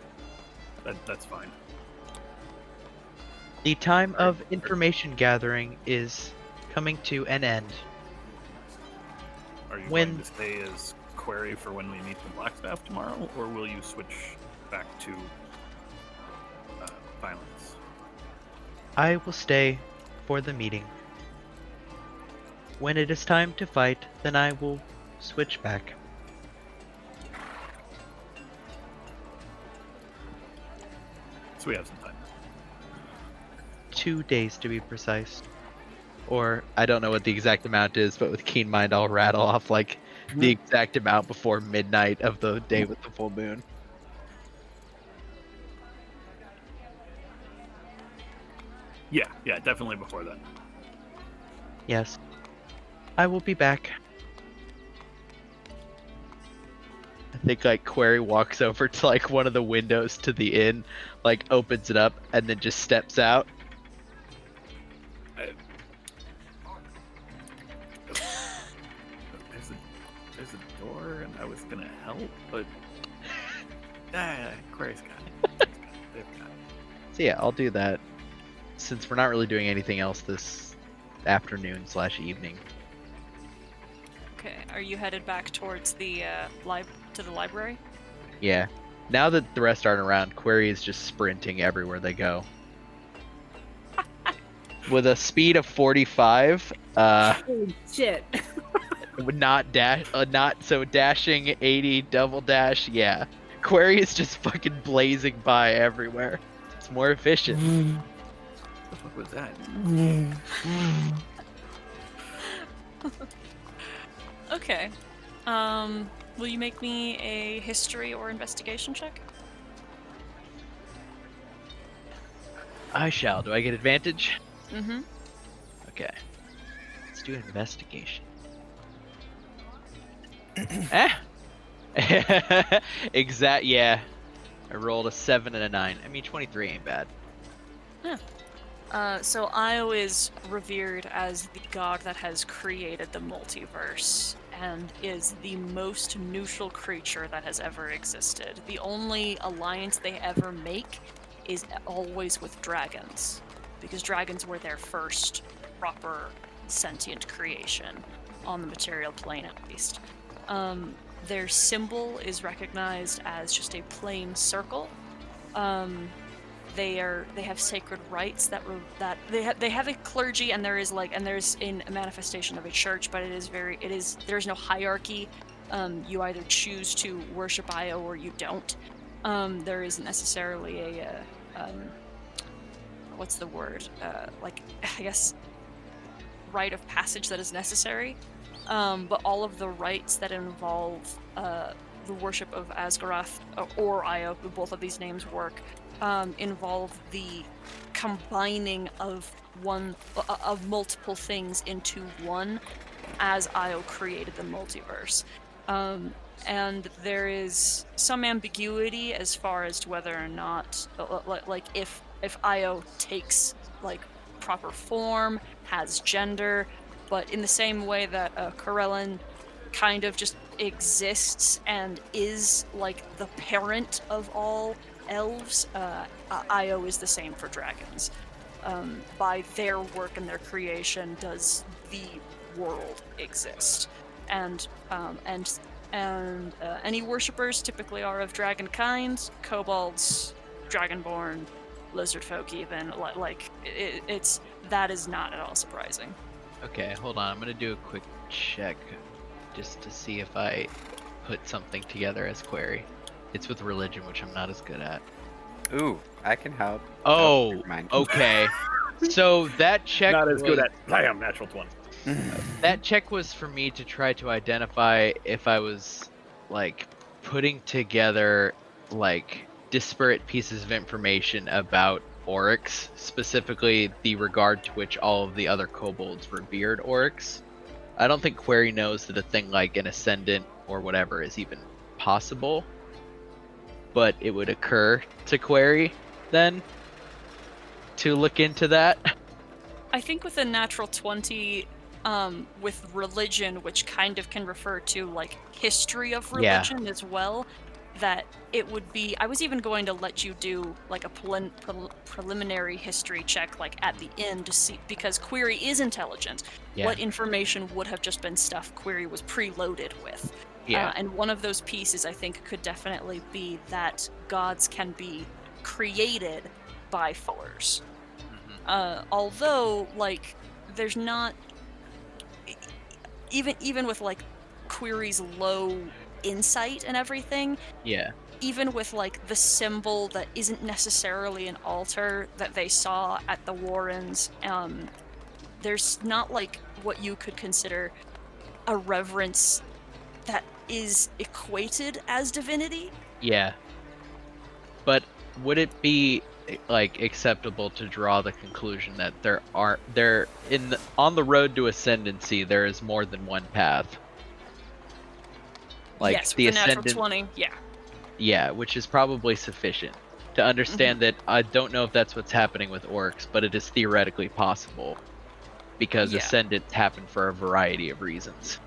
that's fine. the time of information gathering is coming to an end. Are you When- going to stay as query for when we meet the Blackstaff tomorrow, or will you switch back to violence? I will stay for the meeting. When it is time to fight, then I will switch back. So we have some time. 2 days to be precise. Or, I don't know what the exact amount is, but with Keen Mind I'll rattle off like the exact amount before midnight of the day with the full moon. Yeah, definitely before then. Yes. I will be back. I think like Query walks over to like one of the windows to the inn, like opens it up and then just steps out. There's a door, and I was gonna help, but Query's got it. They've got it. So yeah, I'll do that. Since we're not really doing anything else this afternoon/evening. Okay, are you headed back towards the to the library? Yeah. Now that the rest aren't around, Query is just sprinting everywhere they go. With a speed of 45, Holy shit. not dashing 80 double dash, yeah. Query is just fucking blazing by everywhere. It's more efficient. What the fuck was that? Okay. Will you make me a history or investigation check? I shall. Do I get advantage? Mm-hmm. Okay. Let's do investigation. Eh? Exact. Yeah. I rolled a 7 and a 9. I mean, 23 ain't bad. So Io is revered as the god that has created the multiverse and is the most neutral creature that has ever existed. The only alliance they ever make is always with dragons, because dragons were their first proper sentient creation on the material plane, at least. Their symbol is recognized as just a plain circle. They have sacred rites that they have a clergy, and there's a manifestation of a church, but there's no hierarchy. You either choose to worship Io or you don't. There isn't necessarily a what's the word? I guess rite of passage that is necessary. But all of the rites that involve the worship of Asgarath or Io, both of these names work, involve the combining of multiple things into one, as Io created the multiverse. And there is some ambiguity as far as to whether or not, if Io takes proper form, has gender, but in the same way that Corellin kind of just exists and is the parent of all elves, Io is the same for dragons. By their work and their creation does the world exist, and any worshippers typically are of dragon kind, kobolds, dragonborn, lizard folk, even that is not at all surprising. Okay, hold on. I'm gonna do a quick check just to see if I put something together as query. It's with religion, which I'm not as good at. Ooh, I can help. Oh, never mind. okay. So that check Not as good was- at. Bam, natural 20. that check was for me to try to identify if I was putting together disparate pieces of information about Oryx, specifically the regard to which all of the other kobolds revered Oryx. I don't think Query knows that a thing like an Ascendant or whatever is even possible, but it would occur to Query then to look into that. I think with a natural 20, with religion, which kind of can refer to history of religion as well, that it would be. I was even going to let you do a preliminary history check at the end to see, because Query is intelligent. Yeah. What information would have just been stuff Query was preloaded with. Yeah. And one of those pieces I think could definitely be that gods can be created by force. Although there's not even with Query's low insight and everything, Yeah. even with the symbol that isn't necessarily an altar that they saw at the Warrens, there's not what you could consider a reverence that is equated as divinity. Yeah. But would it be acceptable to draw the conclusion that on the road to ascendancy there is more than one path? Yes, the with the natural ascendant, 20, yeah. yeah, which is probably sufficient to understand that I don't know if that's what's happening with orcs, but it is theoretically possible because Yeah. ascendants happen for a variety of reasons.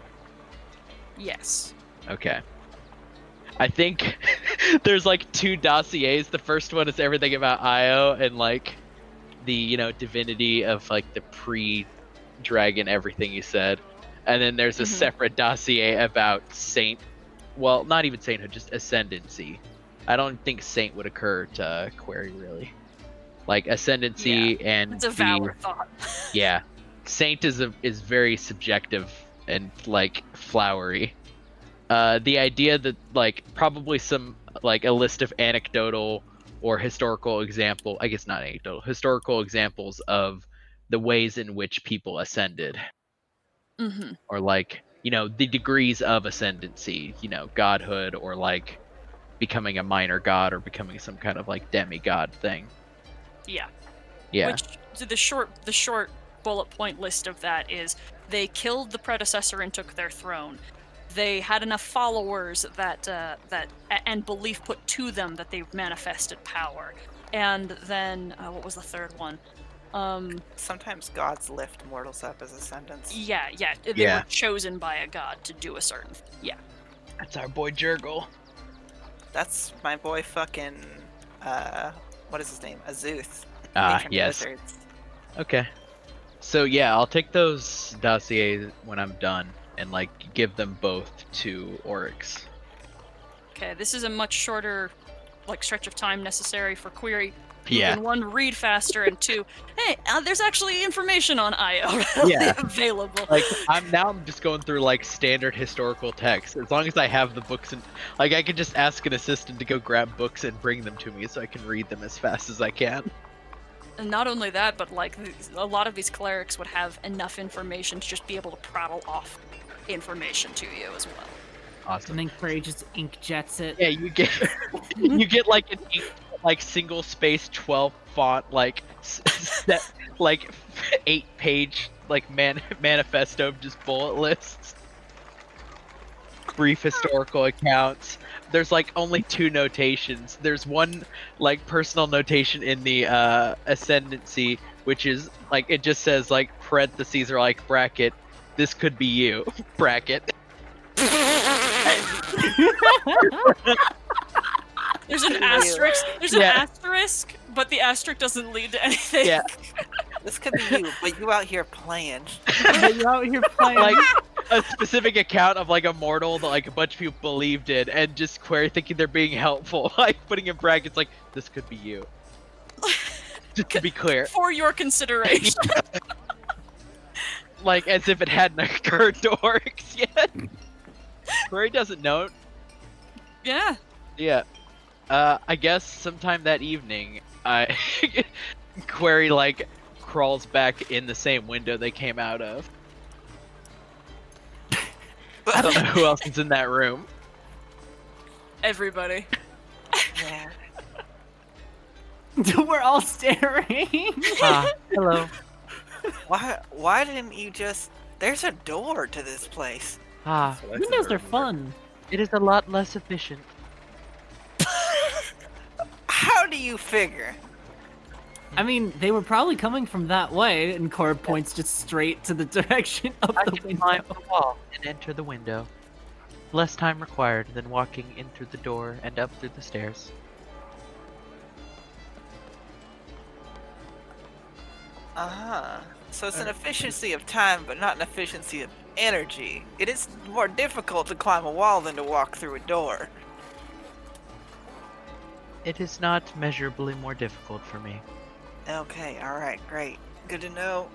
Yes. Okay. I think there's two dossiers. The first one is everything about Io and the divinity of the pre-dragon everything you said, and then there's a separate dossier about well, not even sainthood, just ascendancy. I don't think saint would occur to Query really. Ascendancy and It's a valid thought. yeah, saint is very subjective and flowery. The idea that probably some like a list of anecdotal or historical example. I guess not anecdotal, historical examples of the ways in which people ascended, Mm-hmm. or like the degrees of ascendancy. Godhood, or like becoming a minor god, or becoming some kind of like demigod thing. Yeah. Yeah. Which the short bullet point list of that is they killed the predecessor and took their throne. They had enough followers that and belief put to them that they manifested power. And then what was the third one? Sometimes gods lift mortals up as ascendants. Yeah. They Yeah. were chosen by a god to do a certain. Yeah. That's our boy Jurgle. That's my boy fucking what is his name? Azuth. Ah, Patron of yes. Wizards. Okay. So yeah, I'll take those dossiers when I'm done and like give them both to Oryx. Okay. This is a much shorter, like, stretch of time necessary for query. Yeah. And one, read faster, and two, hey, there's actually information on IO readily Yeah. available. Like I'm just going through like standard historical text. As long as I have the books, and like I can just ask an assistant to go grab books and bring them to me so I can read them as fast as I can. And not only that, but like a lot of these clerics would have enough information to just be able to prattle off information to you as well. Awesome. And then Query just ink jets it. Yeah, you get like an like single space 12 font like set like 8-page like manifesto of just bullet lists. Brief historical accounts. There's like only 2 notations. There's one like personal notation in the ascendancy, which is like it just says like parentheses or like bracket, this could be you, bracket. There's an asterisk. There's an asterisk, but the asterisk doesn't lead to anything. Yeah. This could be you, but you out here playing. You out here playing. Like a specific account of like a mortal that like a bunch of people believed in, and just Query thinking they're being helpful, like putting in brackets like this could be you. Just to be clear, For your consideration. like as if it hadn't occurred to Oryx yet. Query doesn't know. Yeah. Yeah. I guess sometime that evening, Query like crawls back in the same window they came out of. I don't know who else is in that room. Everybody. Yeah. We're all staring. Hello. Why didn't you just? There's a door to this place. Windows are fun. It is a lot less efficient. How do you figure? I mean, they were probably coming from that way, and Cora points just straight to the direction of I the can window. climb the wall and enter the window. Less time required than walking in through the door and up through the stairs. So it's an efficiency of time, but not an efficiency of energy. It is more difficult to climb a wall than to walk through a door. It is not measurably more difficult for me. Okay, alright, great. Good to know,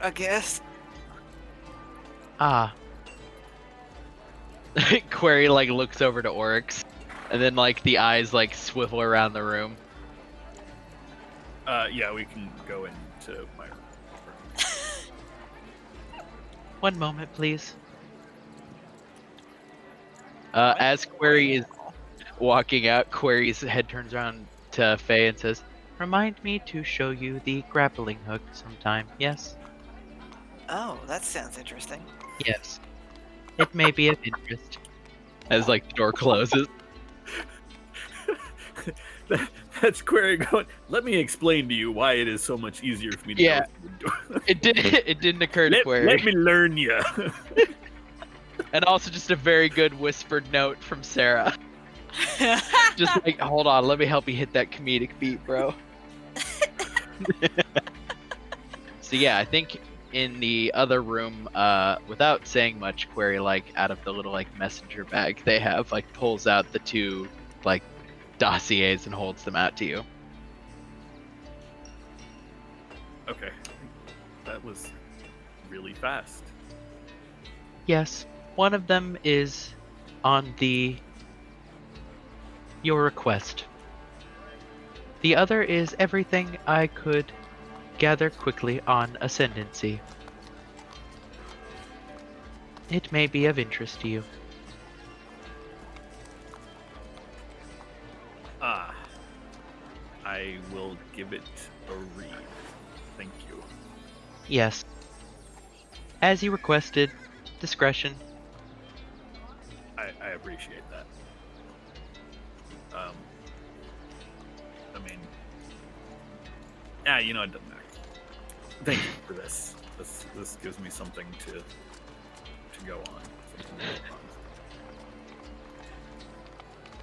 I guess. Query like looks over to Oryx, and then like the eyes like swivel around the room. Yeah, we can go into my room. One moment, please. As Query is walking out, Query's head turns around to Faye and says, "Remind me to show you the grappling hook sometime, yes?" Oh, that sounds interesting. Yes. It may be of interest. As like the door closes. That's Query going, let me explain to you why it is so much easier for me to Yeah. go through the door. It didn't occur to let, Query. let me learn you. And also just a very good whispered note from Sarah. Just like, hold on, let me help you hit that comedic beat, bro. So yeah, I think in the other room, without saying much, Query like out of the little like messenger bag they have, like pulls out the 2 like dossiers and holds them out to you. Okay. That was really fast. Yes, one of them is on the your request. The other is everything I could gather quickly on Ascendancy. It may be of interest to you. Ah. I will give it a read. Thank you. Yes. As you requested, discretion. I appreciate that. I mean, you know, it doesn't matter. Thank you for this. This gives me something to go on. Something to work on.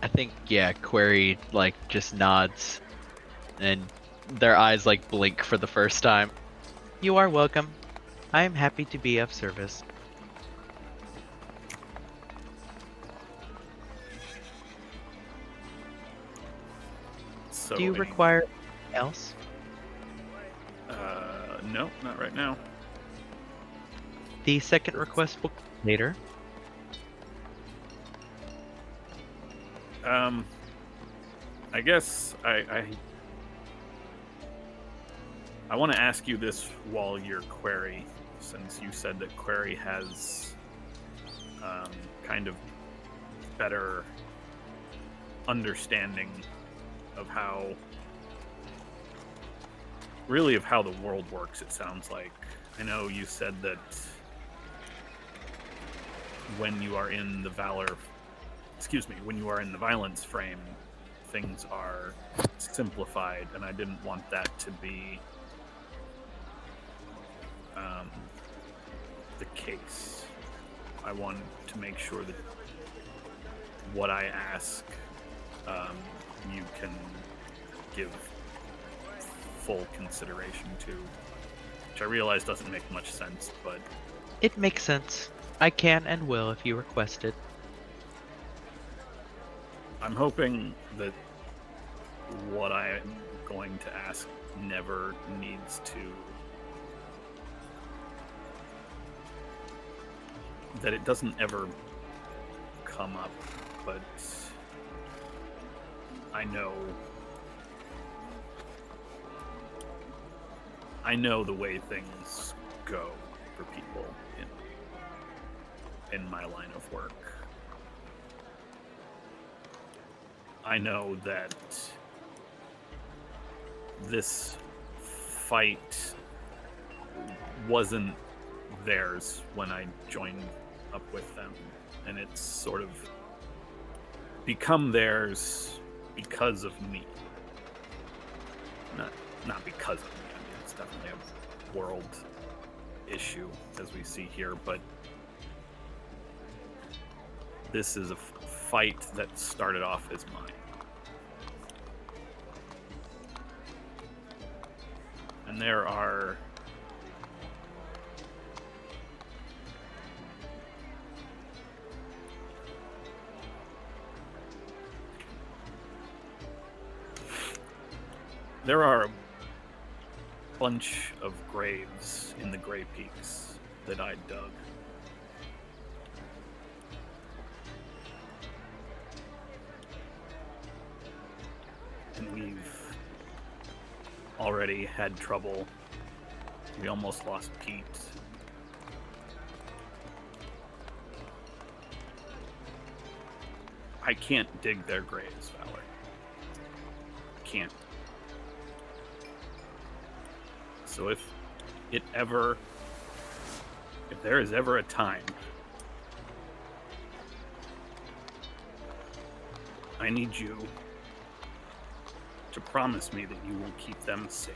I think, yeah, Query, like, just nods. And their eyes, like, blink for the first time. You are welcome. I am happy to be of service. So Do you any- require anything else? No, not right now. The second request will come later. I guess I want to ask you this while you're Query, since you said that Query has kind of better understanding of how the world works, it sounds like. I know you said that when you are in the when you are in the violence frame, things are simplified, and I didn't want that to be the case. I wanted to make sure that what I ask, you can give full consideration to, which I realize doesn't make much sense, but It makes sense. I can and will if you request it. I'm hoping that what I am going to ask never needs to, that it doesn't ever come up, but I know the way things go for people in my line of work. I know that this fight wasn't theirs when I joined up with them, and it's sort of become theirs because of me. Not because of me. I mean, it's definitely a world issue, as we see here, but this is a fight that started off as mine. And there are a bunch of graves in the Grey Peaks that I dug. And we've already had trouble. We almost lost Pete. I can't dig their graves, Valor. Can't. So if there is ever a time I need you to promise me that you will keep them safe.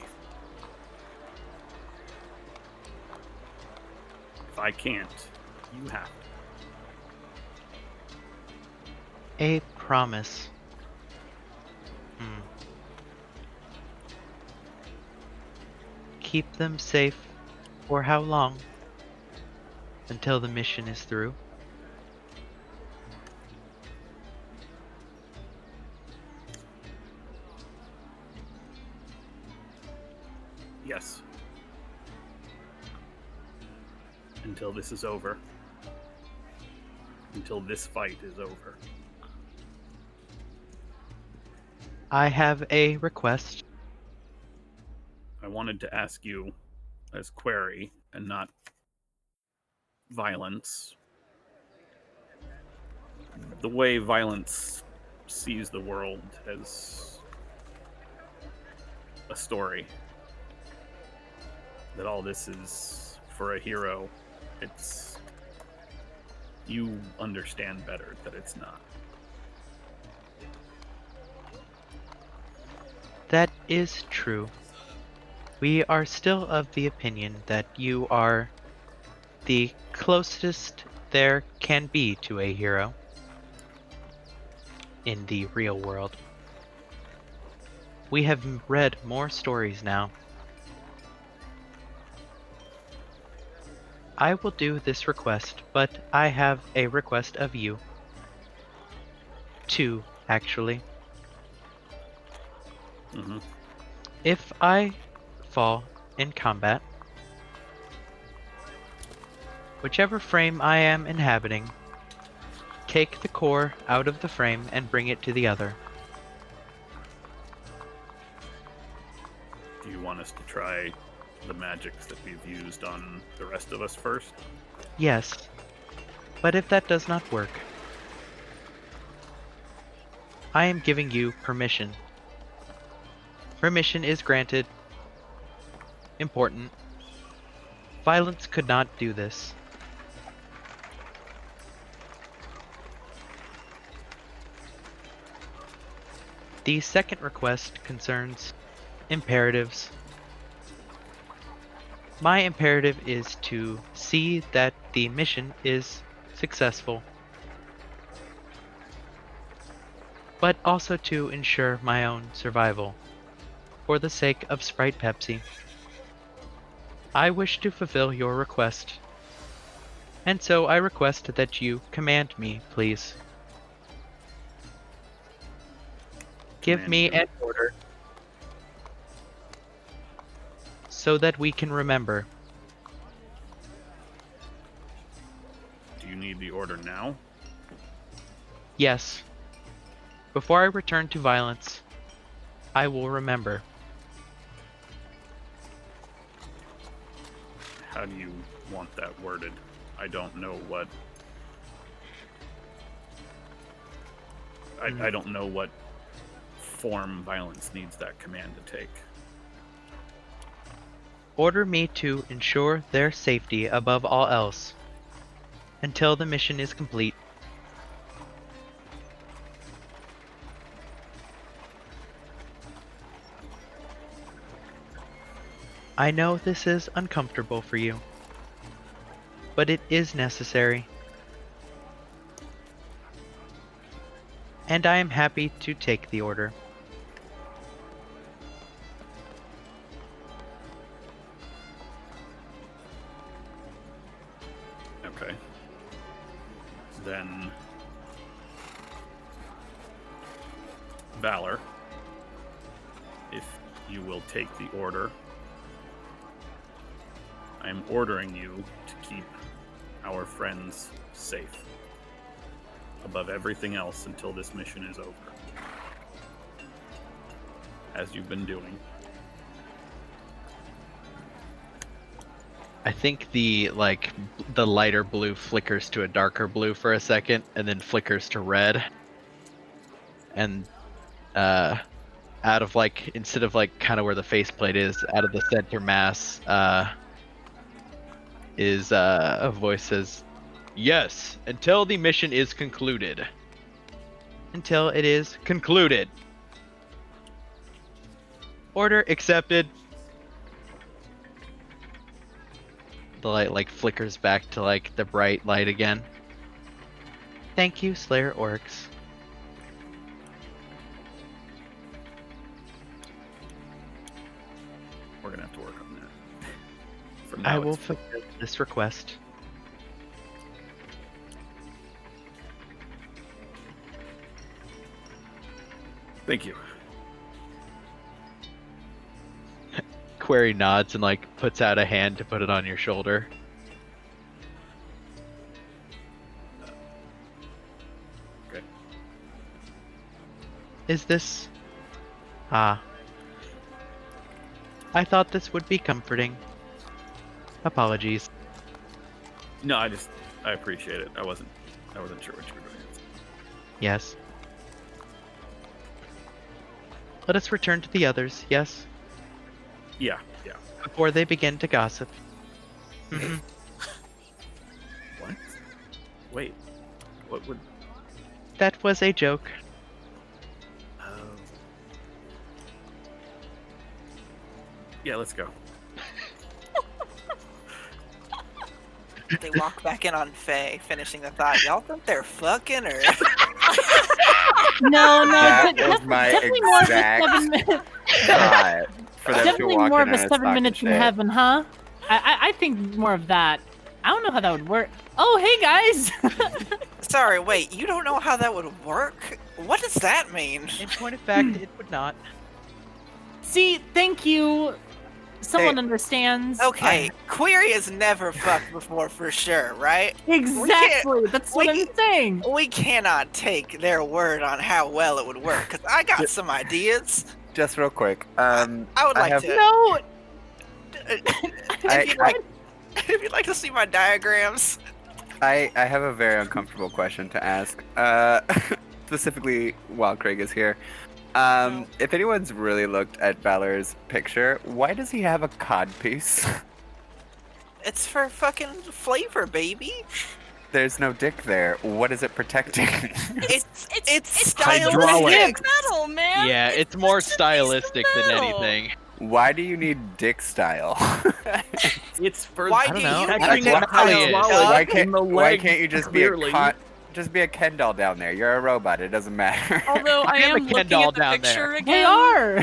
If I can't, you have to. A promise. Keep them safe for how long? Until the mission is through? Yes. Until this is over. Until this fight is over. I have a request. I wanted to ask you as query and not violence. The way violence sees the world as a story. That all this is for a hero. It's... You understand better that it's not. That is true. We are still of the opinion that you are the closest there can be to a hero in the real world. We have read more stories now. I will do this request, but I have a request of you. 2, actually. Mm-hmm. If I fall in combat, whichever frame I am inhabiting, take the core out of the frame and bring it to the other. Do you want us to try the magics that we've used on the rest of us first? Yes, but if that does not work, I am giving you permission. Permission is granted. Important. Violence could not do this. The second request concerns imperatives. My imperative is to see that the mission is successful, but also to ensure my own survival, for the sake of Sprite Pepsi. I wish to fulfill your request, and so I request that you command me, please. Give Command me you. an order, so that we can remember. Do you need the order now? Yes. Before I return to violence, I will remember. How do you want that worded? I don't know what... I don't know what form violence needs that command to take. Order me to ensure their safety above all else, until the mission is complete. I know this is uncomfortable for you, but it is necessary. And I am happy to take the order. Okay. Then... Valor. If you will take the order, I am ordering you to keep our friends safe. Above everything else until this mission is over. As you've been doing. I think the lighter blue flickers to a darker blue for a second, and then flickers to red. And out of instead of kind of where the faceplate is, out of the center mass, is a voice says, "Yes, until the mission is concluded." Until it is Concluded. Order accepted. The light flickers back to the bright light again. Thank you, Slayer Oryx. We're gonna have to work on that. For now, I will it's- fulfill this request. Thank you. Query nods and puts out a hand to put it on your shoulder. Okay. Is this Ah. I thought this would be comforting. Apologies. No, I appreciate it. I wasn't sure what you were doing. Yes. Let us return to the others, yes? Yeah. Before they begin to gossip. What? Wait. What would? That was a joke. Yeah, let's go. They walk back in on Faye, finishing the thought. Y'all think they're fucking or? No, That de- was my definitely more of a exact 7 minutes. thought for them to Definitely walk more in of a and 7 talk minutes in shit. heaven, huh? I think more of that. I don't know how that would work. Oh, hey guys! Sorry, wait. You don't know how that would work? What does that mean? In point of fact, it would not. See, thank you. Someone Hey. understands. Okay, Query has never fucked before for sure, right? Exactly. That's what we- I'm saying. We cannot take their word on how well it would work, because I got some ideas. Just real quick. I would I like have- to. No. If you'd like to see my diagrams. I have a very uncomfortable question to ask. Specifically while Craig is here. If anyone's really looked at Valor's picture, why does he have a codpiece? It's for fucking flavor, baby. There's no dick there. What is it protecting? It's hydraulic. stylistic. Metal, man. Yeah, it's more stylistic than anything. Why do you need dick style? It's for Why I do don't you know. catching need the to Probably know? is. why in can't the why leg, can't you just clearly. just be a Ken doll down there? You're a robot. It doesn't matter. Although I am a am Ken looking doll at the down picture there. again. They are.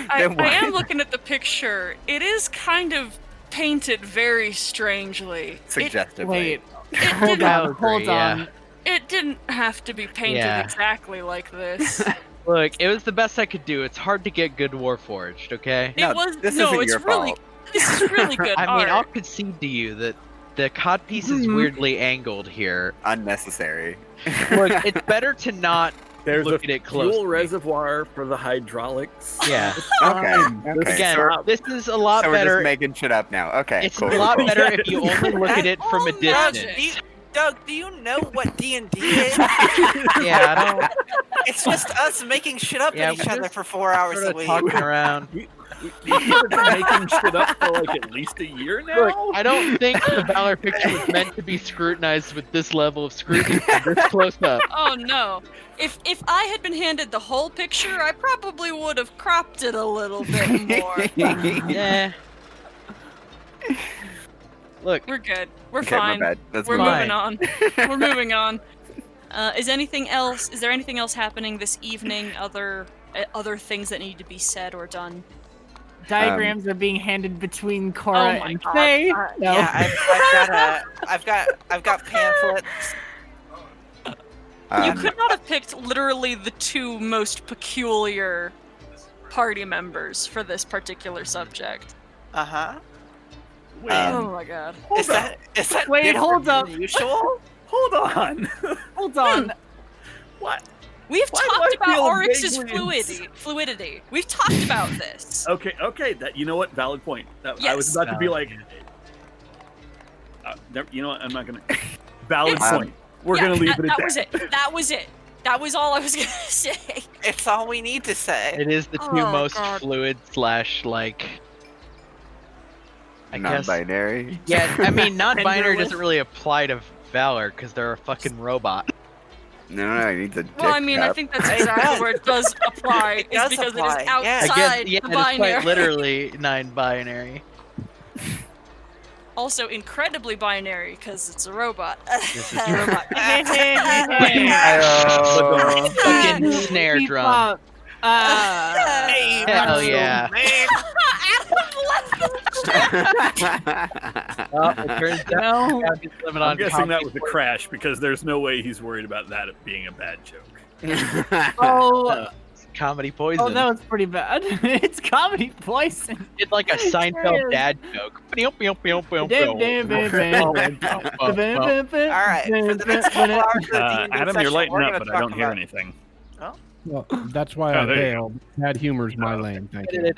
I Then why- am looking at the picture. It is kind of painted very strangely. Suggestively. Wait. It Hold didn't, on. Hold yeah. on. it didn't have to be painted Yeah. exactly like this. Look, it was the best I could do. It's hard to get good Warforged, okay? It No, was this no, isn't it's your really fault. this is really good I mean, I'll art. concede to you that the codpiece is weirdly angled here. Unnecessary. Look, it's better to not There's look a at it fuel closely. reservoir for the hydraulics. Yeah. Okay. Okay. Again, so, this is a lot so we're better. just making shit up now. Okay. It's cool. a lot cool. better if you only look at it from a all Doug, distance. do you know what D&D is? Yeah, I don't. It's just us making shit up Yeah, at each we're other just for 4 hours Sort a of week. talking around. You've been making shit up for like at least a year now. Look, I don't think the Valor picture was meant to be scrutinized with this level of scrutiny from this close up. Oh no. If I had been handed the whole picture, I probably would have cropped it a little bit more. Yeah. Look, We're good. We're Okay, fine. my bad. That's We're my fine. moving on. We're moving on. Is there anything else happening this evening? Other things that need to be said or done? Diagrams are being handed between Cora Oh my and God. Faye. No. Yeah, I've got pamphlets. You Um, could not have picked literally the two most peculiar party members for this particular subject. Uh-huh. Wait, Oh my god. Is that Wait, different hold than up. usual? hold on. Hold on. What? We've Why do talked I about feel Oryx's vaguely fluidity. We've talked about this. Okay. That you know what? Valid point. I was Yes. about to be like, you know what? I'm not gonna. Valid It's- point. We're Yeah, gonna leave it at that that. was it. That was it. That was all I was gonna say. It's all we need to say. it is the two Oh, most God. fluid / like. I guess. non-binary. Yeah, I mean, non-binary Genderless. doesn't really apply to Valor because they're a fucking robot. No, it needs a dick Well, I mean, I cup. think that's It exactly does. where it does apply. It does is because apply, it is yeah. I outside guess, yeah, the it's binary. quite literally non-binary. Also incredibly binary because it's a robot. This is true. Hi-oh. Fucking snare Keep drum. up. Hey, Hell Russell, yeah. man. Oh, it turns out No. Gabby's living I'm on guessing comedy that was a points. crash because there's no way he's worried about that being a bad joke. Oh, Comedy poison. oh, that was pretty bad. It's comedy poison. It's like a Seinfeld dad joke. All right, for the next couple hours of the D&D Adam, you're session, lighting we're up, gonna but I talk don't hear about- anything. Well, that's why Oh, I there you bailed. Bad humor's my lane. Thank you.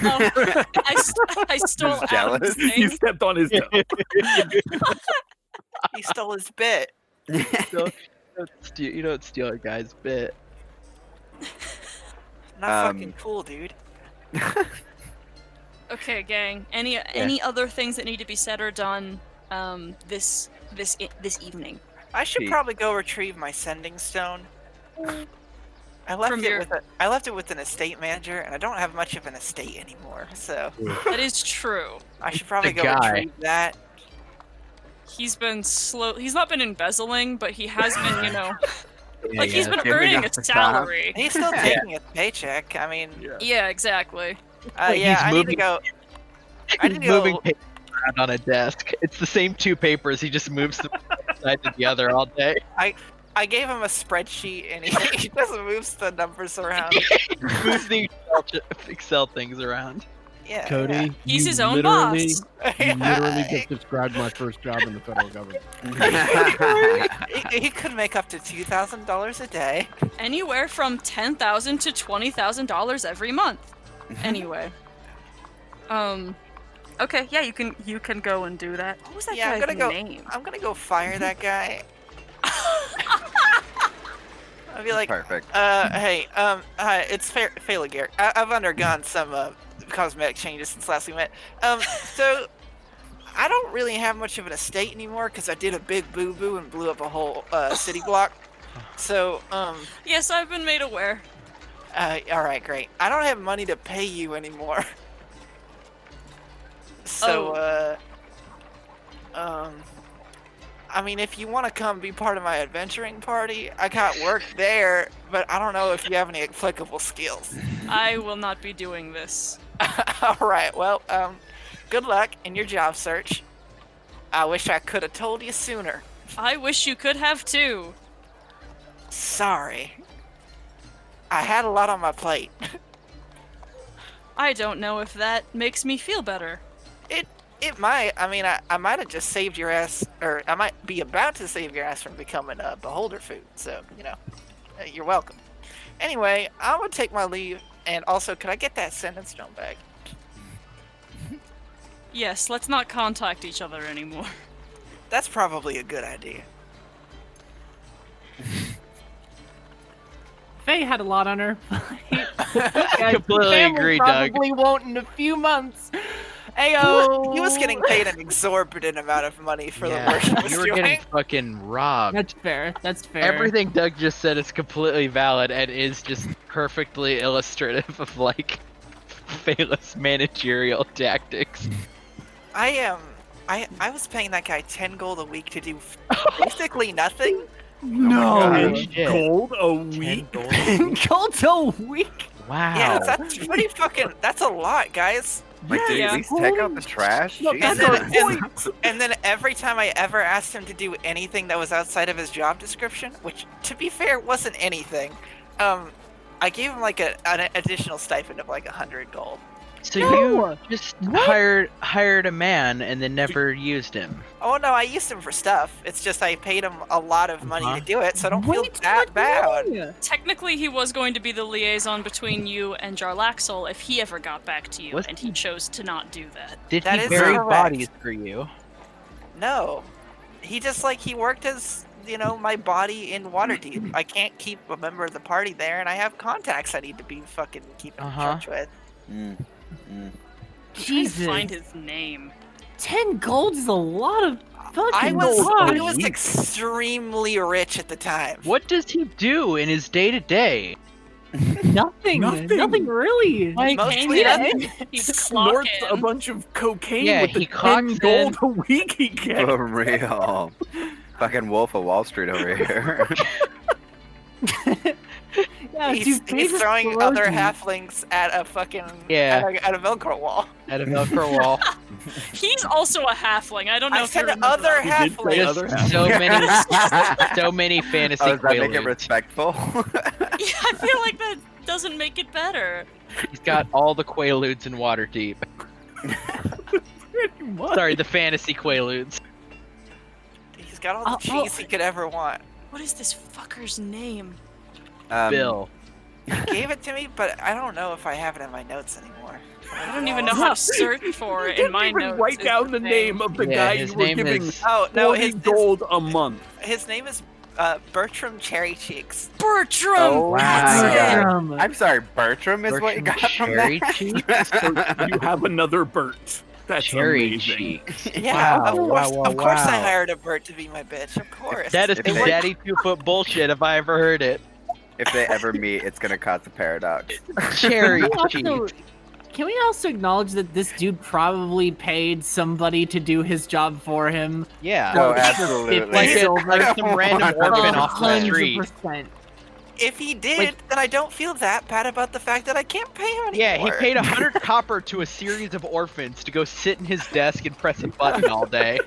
Oh, I stole Who's Adam's jealous? You thing. stepped on his toe. He stole his bit. You don't steal a guy's bit. Not fucking cool, dude. Okay, gang. Any other things that need to be said or done this evening? I should Pete. probably go retrieve my sending stone. I left From it your- with I left it with an estate manager, and I don't have much of an estate anymore. So That is true. I should probably The go guy. retrieve that. He's been slow. He's not been embezzling, but he has been, like he's been Giving earning a up the top. salary. He's still taking a paycheck. I mean, Yeah, exactly. yeah, I need to moving- go. I He's need to go. moving papers around on a desk. It's the same 2 papers. He just moves them from one side to the other all day. I gave him a spreadsheet, and he just moves the numbers around. Moves the Excel things around. Yeah. Cody, He's you his own literally, boss. You literally just described my first job in the federal government. He could make up to $2,000 a day. Anywhere from $10,000 to $20,000 every month. Anyway. Okay, yeah, you can go and do that. What was that Yeah, I'm guy's gonna go. name? I'm gonna go fire that guy. I'll be like, Perfect. hey, hi, it's Fela Garrett. I've undergone some cosmetic changes since last we met. So I don't really have much of an estate anymore because I did a big boo-boo and blew up a whole city block. So, Yes, I've been made aware. all right, great. I don't have money to pay you anymore. So, I mean, if you want to come be part of my adventuring party, I got work there, but I don't know if you have any applicable skills. I will not be doing this. All right, well, good luck in your job search. I wish I could have told you sooner. I wish you could have too. Sorry. I had a lot on my plate. I don't know if that makes me feel better. It might. I mean, I might have just saved your ass, or I might be about to save your ass from becoming a beholder food. So, you're welcome. Anyway, I'm gonna take my leave, and also, could I get that sentence stone back? Yes, let's not contact each other anymore. That's probably a good idea. Faye had a lot on her plate. Completely agree, Doug. Probably won't in a few months. Ayo. He was getting paid an exorbitant amount of money for the work he was you were doing. getting fucking robbed. That's fair. That's fair. Everything Doug just said is completely valid and is just perfectly illustrative of like Phaelus managerial tactics. I was paying that guy 10 gold a week to do basically nothing. Oh, Ten shit. gold a week. Gold a week. Wow. Yeah, that's pretty fucking. That's a lot, guys. Like, dude, Yeah. at least take out the trash. And Jesus. then, and then every time I ever asked him to do anything that was outside of his job description, which, to be fair, wasn't anything, I gave him like an additional stipend of like 100 gold. So you just hired a man and then never used him. Oh no, I used him for stuff. It's just I paid him a lot of money Uh-huh. to do it, so I don't Way feel too that much bad. money. Technically, he was going to be the liaison between you and Jarlaxle if he ever got back to you, Was and he chose to not do that. Did That he is bury correct. bodies for you? No, he just like he worked as my body in Waterdeep. I can't keep a member of the party there, and I have contacts I need to be fucking keeping in touch with. Mm, mm. Jesus. Find his name. 10 gold is a lot of fucking I was gold. extremely rich at the time. What does he do in his day to day? Nothing. Nothing. Nothing really. Mostly nothing. He'd clock Snorts a in. bunch of cocaine Yeah, with the he 10 clocks gold in. a week he gets. For real. Fucking Wolf of Wall Street over here. Yeah, He's dude, Faye just throwing throws other me. halflings at a fucking Yeah. at a Velcro wall. At a Velcro wall. He's also a halfling. I don't know I if you said remember other that. He did say halflings. other Just so many fantasy Oh, does that make it quaaludes. respectful? Yeah, I feel like that doesn't make it better. He's got all the quaaludes in Waterdeep. Pretty much. Sorry, the fantasy quaaludes. He's got all the cheese he could ever want. What is this fucker's name? Bill. He gave it to me, but I don't know if I have it in my notes anymore. I don't even know how to search for it in my Even notes. write is down the thing. name of the Yeah, guy his you were name giving is- Oh no, 40 his gold a month. name is Bertram Cherry Cheeks. Bertram! Oh Wow. my god. Bertram. I'm sorry, Bertram is what you Bertram got from Cherry that? Cheeks? So you have another Bert. That's Cherry amazing. cheeks. Yeah, Wow, of course, wow, of course I wow. hired a Bert to be my bitch. Of course. That is If some they- daddy 2-foot bullshit if I ever heard it. If they ever meet, it's gonna cause a paradox. Cherry Can we cheeks. also- Can we also acknowledge that this dude probably paid somebody to do his job for him? Yeah. Oh, For absolutely. 50 Like, silver? like some random orphan off the 100%. street. If he did, Like- then I don't feel that bad about the fact that I can't pay him anymore. Yeah, he paid 100 copper to a series of orphans to go sit in his desk and press a button all day.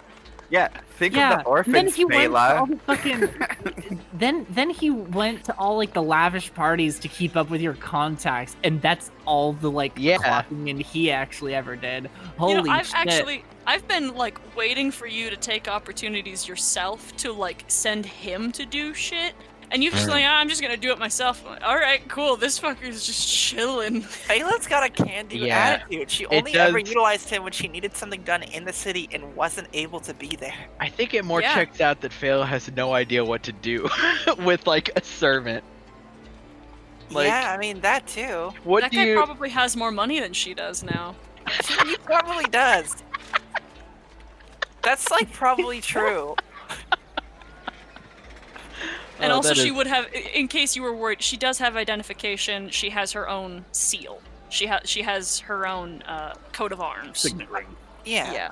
Yeah, think of Yeah, the then orphans, he went to all Fela. the fucking. then he went to all like the lavish parties to keep up with your contacts, and that's all the like Yeah. clocking in he actually ever did. Holy You know, shit! I've been like waiting for you to take opportunities yourself to like send him to do shit, and you've just like, I'm just gonna do it myself. I'm like, all right, cool. This fucker's just chilling. Fela's got a can-do Yeah, attitude. She it only ever does. utilized him when she needed something done in the city and wasn't able to be there. I think it more Yeah. checks out that Fail has no idea what to do with like a servant. Like, Yeah, I mean that too. what That do guy you? probably has more money than she does now. He probably does. That's like probably true. And Oh, also, that she is- would have, in case you were worried, she does have identification. She has her own seal. She has her own coat of arms. Signet ring. Yeah. Yeah.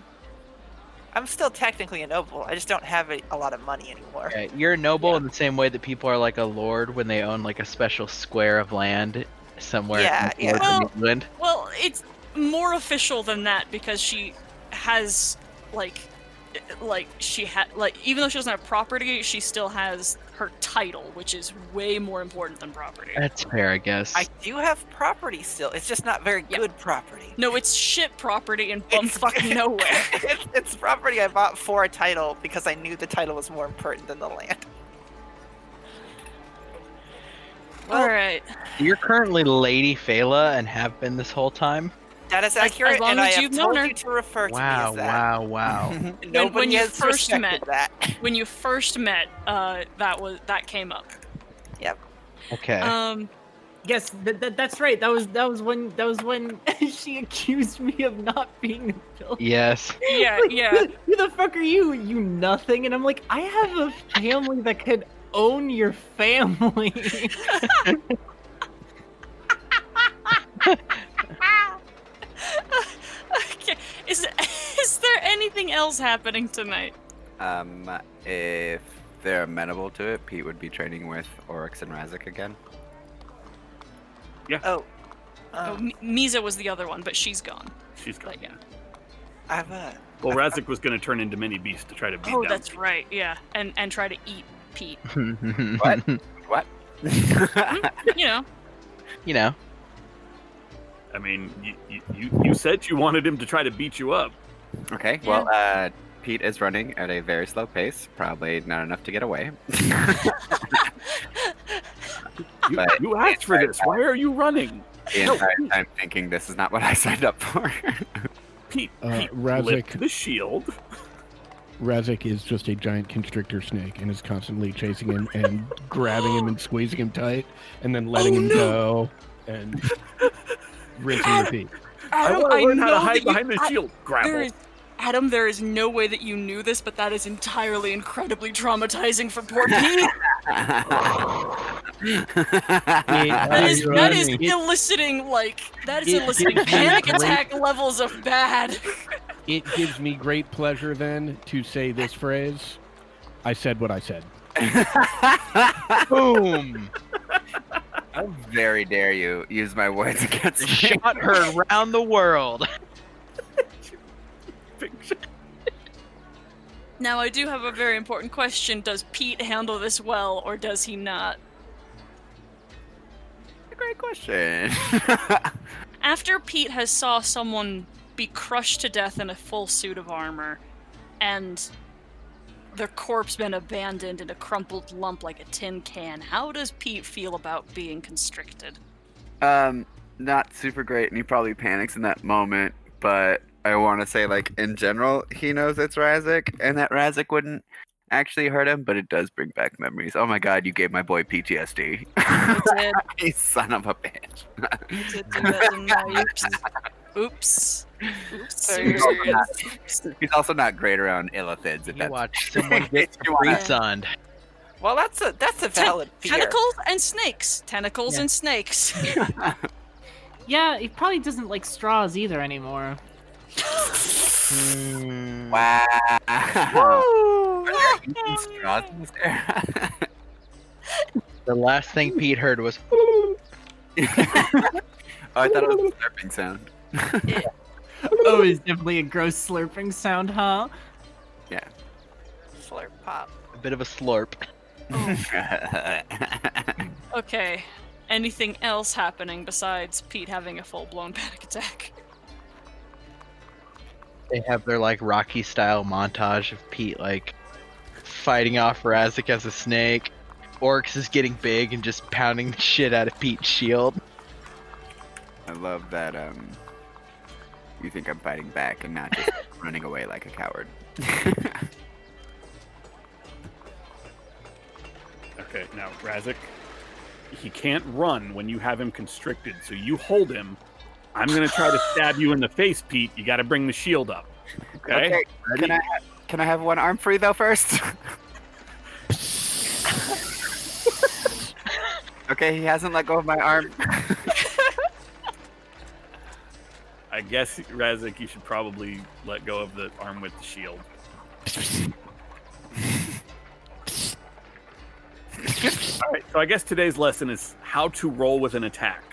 I'm still technically a noble. I just don't have a lot of money anymore. Yeah, you're a noble Yeah. in the same way that people are like a lord when they own like a special square of land somewhere Yeah, in yeah. northern Well- England. Well, it's more official than that because she has she had even though she doesn't have property, she still has her title, which is way more important than property. That's fair, I guess. I do have property still. It's just not very Yep. good property. No, it's shit property in It's- bumfuck nowhere. it's property I bought for a title because I knew the title was more important than the land. Well, All right. You're currently Lady Fela and have been this whole time. that is as accurate, long and as I have you've known told her. you to refer to me Wow, as that. wow. Nobody when you has first respected met. that. When you first met, that came up. Okay. Yes, that's right. That was when she accused me of not being a villain. yes. Yeah, Like, yeah. Who the fuck are you? You nothing. And I'm like, I have a family that could own your family. Okay. Is there anything else happening tonight? If they're amenable to it, Pete would be training with Oryx and Razik again. Oh, Oh, Misa was the other one, but she's gone. She's gone. But yeah. I've Well, Razik was going to turn into Mini Beast to try to beat Oh, down. that's right. Yeah, and try to eat Pete. What? What? You know. You know. I mean, you said you wanted him to try to beat you up. Okay, well, Pete is running at a very slow pace, probably not enough to get away. But You asked for this. Why are you running? the No, entire time thinking this is not what I signed up for. Pete, Pete Razik- lift the shield. Razik is just a giant constrictor snake and is constantly chasing him and grabbing him and squeezing him tight and then letting him go and rinse and repeat. I Adam, want to learn how to know hide that you- behind the shield. Grapple. Adam, there is no way that you knew this, but that is entirely incredibly traumatizing for poor Pete. That is eliciting gives panic me attack levels of bad. It gives me great pleasure then to say this phrase. I said what I said. Boom! How very dare you use my words against me. Shot her around the world. Now, I do have a very important question. Does Pete handle this well, or does he not? Great question. After Pete has saw someone be crushed to death in a full suit of armor, and the corpse been abandoned in a crumpled lump like a tin can. How does Pete feel about being constricted? Not super great, and he probably panics in that moment. But I want to say, like in general, he knows it's Razik, and that Razik wouldn't actually hurt him. But it does bring back memories. Oh my God, you gave my boy PTSD. I did. You son of a bitch. I did do that, didn't I? Oops. Oops. He's also not great around illithids. If You that's watch someone get You wanna- refund. Well, that's a valid fear. Tentacles and snakes. Tentacles Yeah. and snakes. Yeah, he probably doesn't like straws either anymore. Wow. Are there even straws in this era? The last thing Pete heard was, Oh, I thought it was a slurping sound. Oh, it's definitely a gross slurping sound, huh? Yeah. Slurp pop. a bit of a slurp. Okay. Anything else happening besides Pete having a full-blown panic attack? They have their like Rocky style montage of Pete like fighting off Razik as a snake. Oryx is getting big and just pounding the shit out of Pete's shield. I love that you think I'm fighting back and not just running away like a coward. Okay, now Razik, he can't run when you have him constricted, so you hold him. I'm gonna try to stab you in the face, Pete. You got to bring the shield up. Okay. Okay, Ready? can I have one arm free though first? Okay, he hasn't let go of my arm. I guess Razik, you should probably let go of the arm with the shield. All right, so I guess today's lesson is how to roll with an attack.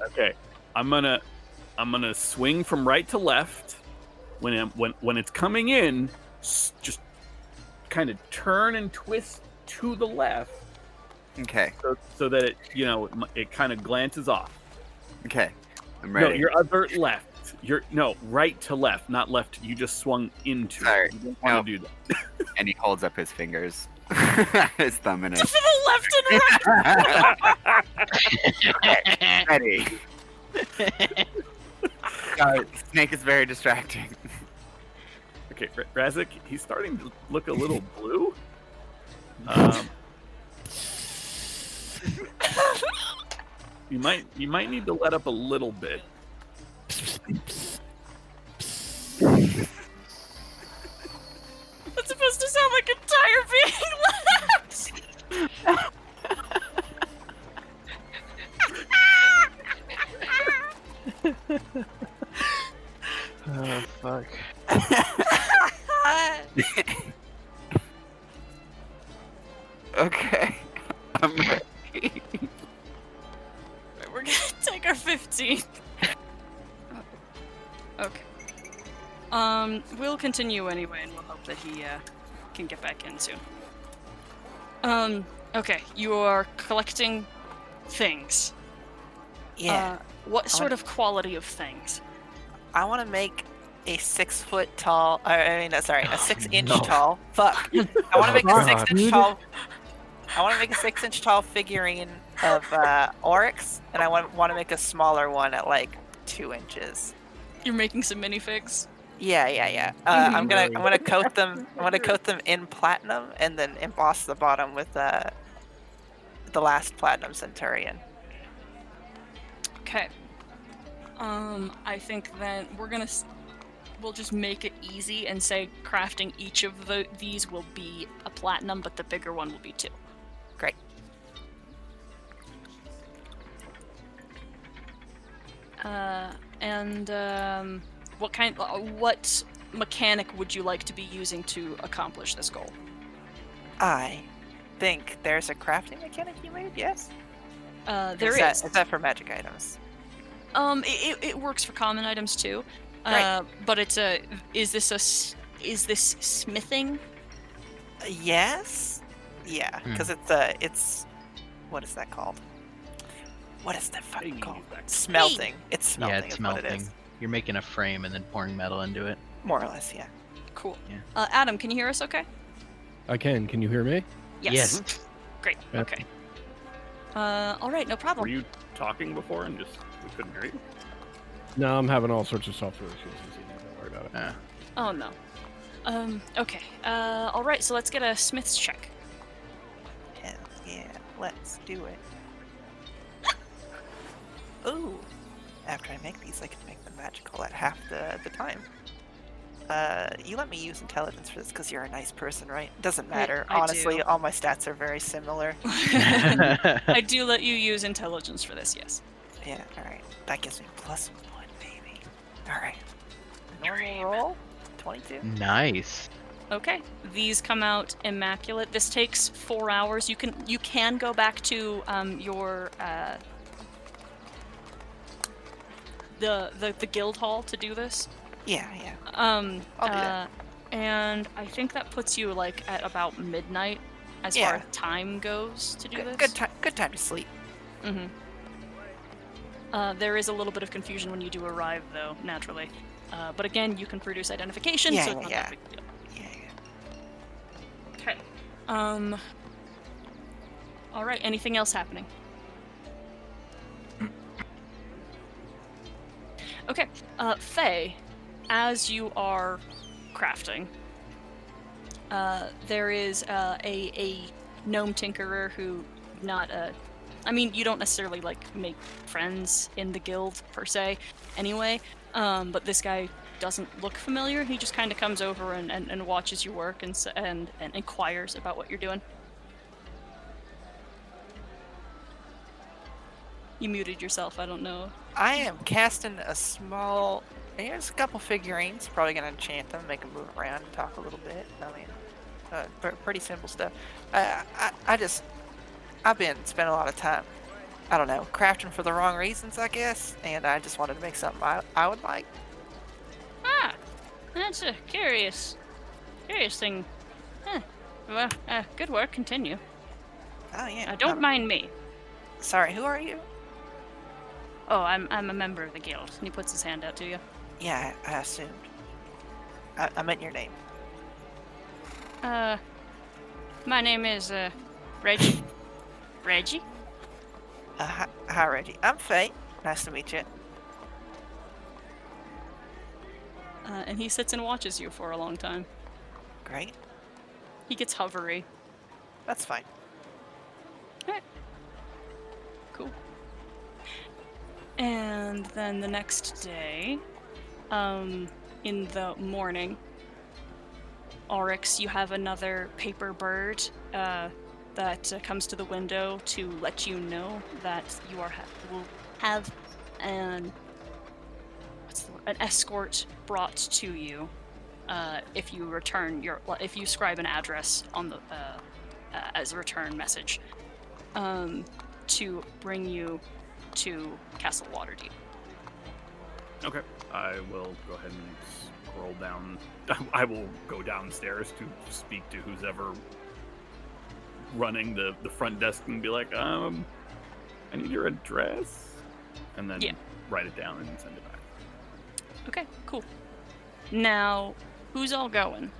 Okay, I'm gonna swing from right to left. When it's coming in, just kind of turn and twist to the left, Okay, so that it kind of glances off. okay, I'm No, ready. your other left. Right to left, not left. You just swung into. Sorry. You don't want to do that. And he holds up his fingers, his thumb and To his. the left and right! Ready. God, Snake is very distracting. Okay, Razik, he's starting to look a little blue. You might need to let up a little bit. That's supposed to sound like a tire being left! Oh fuck. Okay, I'm ready. We're gonna take our 15. Okay. We'll continue anyway, and we'll hope that he can get back in soon. Okay, you are collecting things. Yeah. What sort of quality of things? I want to make a 6 foot tall. A 6-inch no. tall. Fuck. I want to make a God. 6-inch tall. I want to make a 6-inch tall figurine of Oryx, and I want to make a smaller one at like 2 inches. You're making some minifigs? Yeah. I'm gonna coat them. I'm gonna coat them in platinum, and then emboss the bottom with the last platinum centurion. Okay. I think then we'll just make it easy and say crafting each of these will be a platinum, but the bigger one will be 2. Great. What mechanic would you like to be using to accomplish this goal? I think there's a crafting mechanic you made. Yes. There is. is. Is that for magic items? It works for common items too. Right. But is this smithing? Yes. Yeah, because it's what is that called? What is that fucking Hey, called? back. Smelting. It's smelting. Yeah, it's is what it melting. is. You're making a frame and then pouring metal into it. More or less, yeah. Cool. Yeah. Adam, can you hear us okay? I can. Can you hear me? Yes. Great. Yeah. Okay. All right, no Were problem. you talking before and just we couldn't hear you? No, I'm having all sorts of software issues this evening. Don't worry about it. Oh no. Okay. All right, so let's get a Smith's check. Hell yeah, let's do it. Ooh. After I make these, I can make them magical at half the time. You let me use intelligence for this because you're a nice person, right? Doesn't matter. I Honestly, do. all my stats are very similar. I do let you use intelligence for this, yes. Yeah, alright. That gives me +1, baby. Alright. Normal roll? 22? Nice. Okay. These come out immaculate. This takes 4 hours. You can go back to your the guild hall to do this. Yeah, yeah. I'll do that. And I think that puts you like at about midnight as Yeah. far as time goes to do this. Good time to sleep. Mm-hmm. There is a little bit of confusion when you do arrive, though, naturally. But again, you can produce identification, Yeah, so it's not yeah. that big a deal. Yeah, Okay. All right. Anything else happening? Okay. Faye, as you are crafting, there is a gnome tinkerer who I mean, you don't necessarily like make friends in the guild per se, anyway. But this guy doesn't look familiar. He just kind of comes over and watches you work and inquires about what you're doing. You muted yourself. I don't know. I am casting a small. Here's a couple figurines. Probably gonna enchant them, make them move around, and talk a little bit. I mean, pretty simple stuff. I've been spending a lot of time, I don't know, crafting for the wrong reasons, I guess, and I just wanted to make something I would like. Ah, that's a curious thing. Huh. Well, good work. Continue. Oh yeah. Don't mind me. Sorry, who are you? Oh, I'm a member of the guild. And he puts his hand out to you. Yeah, I assumed. I meant your name. My name is Reggie. Reggie? Hi, Reggie. I'm Faye. Nice to meet you. And he sits and watches you for a long time. Great. He gets hovery. That's fine. Alright. Cool. And then the next day, in the morning, Oryx, you have another paper bird that comes to the window to let you know that you will have an escort brought to you if you scribe an address on the as a return message to bring you to Castle Waterdeep. Okay. I will go ahead and scroll down. I will go downstairs to speak to who's ever running the front desk and be like, I need your address. And then write it down and send it back. Okay, cool. Now, who's all going?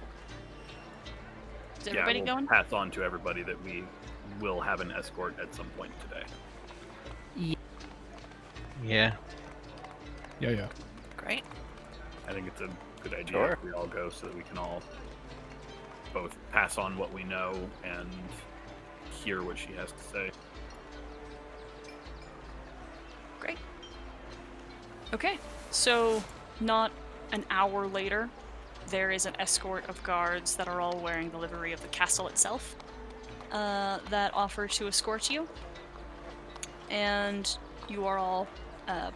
Is everybody yeah, we'll going? pass on to everybody that we will have an escort at some point today. Yeah. Yeah. Great. I think it's a good idea Sure. if we all go so that we can all both pass on what we know and hear what she has to say. Great. Okay, so not an hour later, there is an escort of guards that are all wearing the livery of the castle itself that offer to escort you. And you are all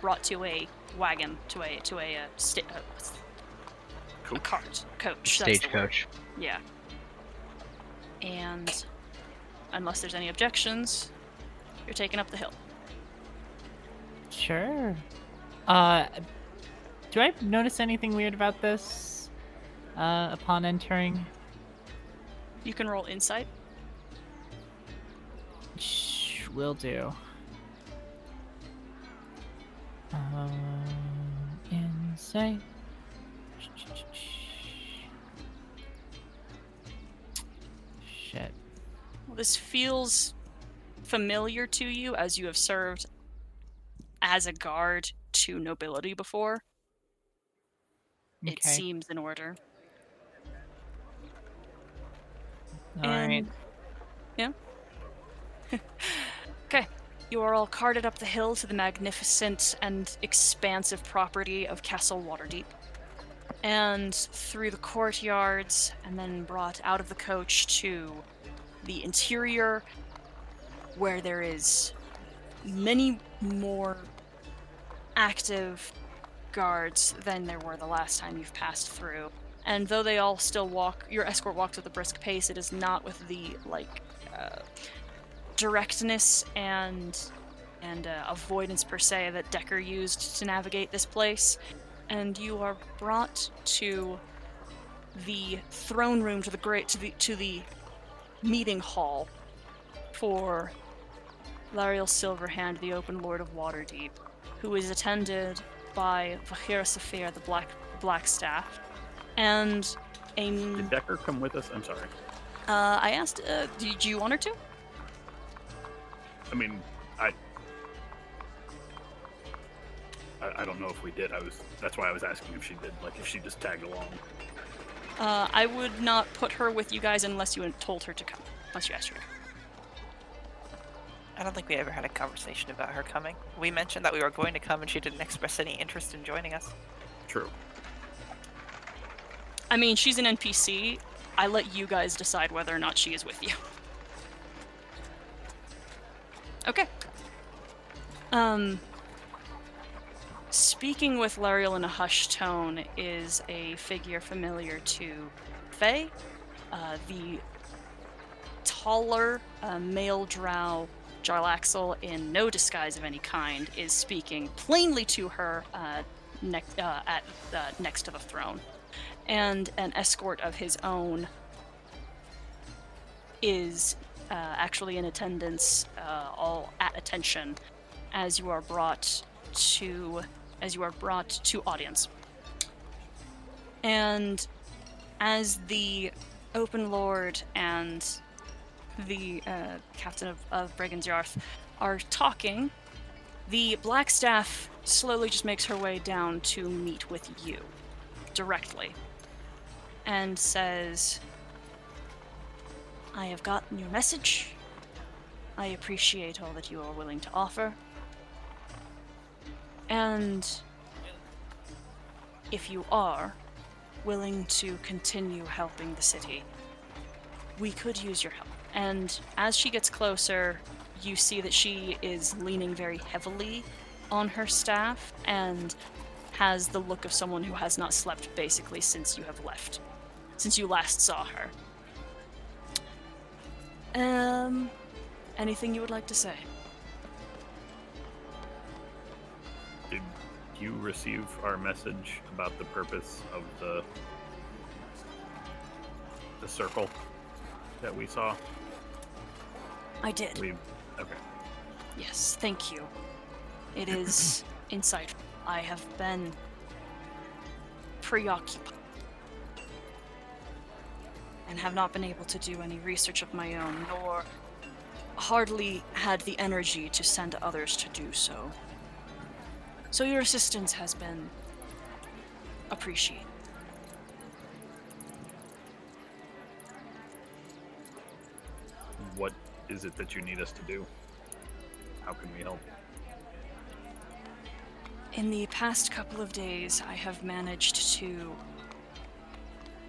brought to a wagon, to a coach. that's the word. Stagecoach. Yeah. And unless there's any objections, you're taken up the hill. Sure. Do I notice anything weird about this upon entering? You can roll insight. Will do. Insight. Shit. Well, this feels familiar to you as you have served as a guard to nobility before. It Okay. seems in order. All right. And- Yeah? Okay. You are all carted up the hill to the magnificent and expansive property of Castle Waterdeep. And through the courtyards, and then brought out of the coach to the interior, where there is many more active guards than there were the last time you've passed through. And though they all still walk, your escort walks with a brisk pace, it is not with the, directness and avoidance per se that Decker used to navigate this place. And you are brought to the throne room, to the meeting hall for Lariel Silverhand, the Open Lord of Waterdeep, who is attended by Vahira Saphir, the Black Staff, and Did Decker come with us? I'm sorry. I asked, do you want her to? I mean, I don't know if we did. That's why I was asking if she did. Like, if she just tagged along. I would not put her with you guys unless you had told her to come. Unless you asked her. I don't think we ever had a conversation about her coming. We mentioned that we were going to come and she didn't express any interest in joining us. True. I mean, she's an NPC. I let you guys decide whether or not she is with you. Okay. Speaking with Lariel in a hushed tone is a figure familiar to Faye. The taller male drow Jarlaxle, in no disguise of any kind, is speaking plainly to her next to the throne. And an escort of his own is actually in attendance, all at attention, as you are brought to audience. And as the Open Lord and the captain of Brigand's Yarth are talking, the Black Staff slowly just makes her way down to meet with you directly and says, I have gotten your message. I appreciate all that you are willing to offer. And if you are willing to continue helping the city, we could use your help. And as she gets closer, you see that she is leaning very heavily on her staff and has the look of someone who has not slept basically since you have left, since you last saw her. Anything you would like to say? Did you receive our message about the purpose of the circle that we saw? I did. Okay. Yes, thank you. It is insightful. I have been preoccupied and have not been able to do any research of my own, nor hardly had the energy to send others to do so. So your assistance has been appreciated. What is it that you need us to do? How can we help? In the past couple of days, I have managed to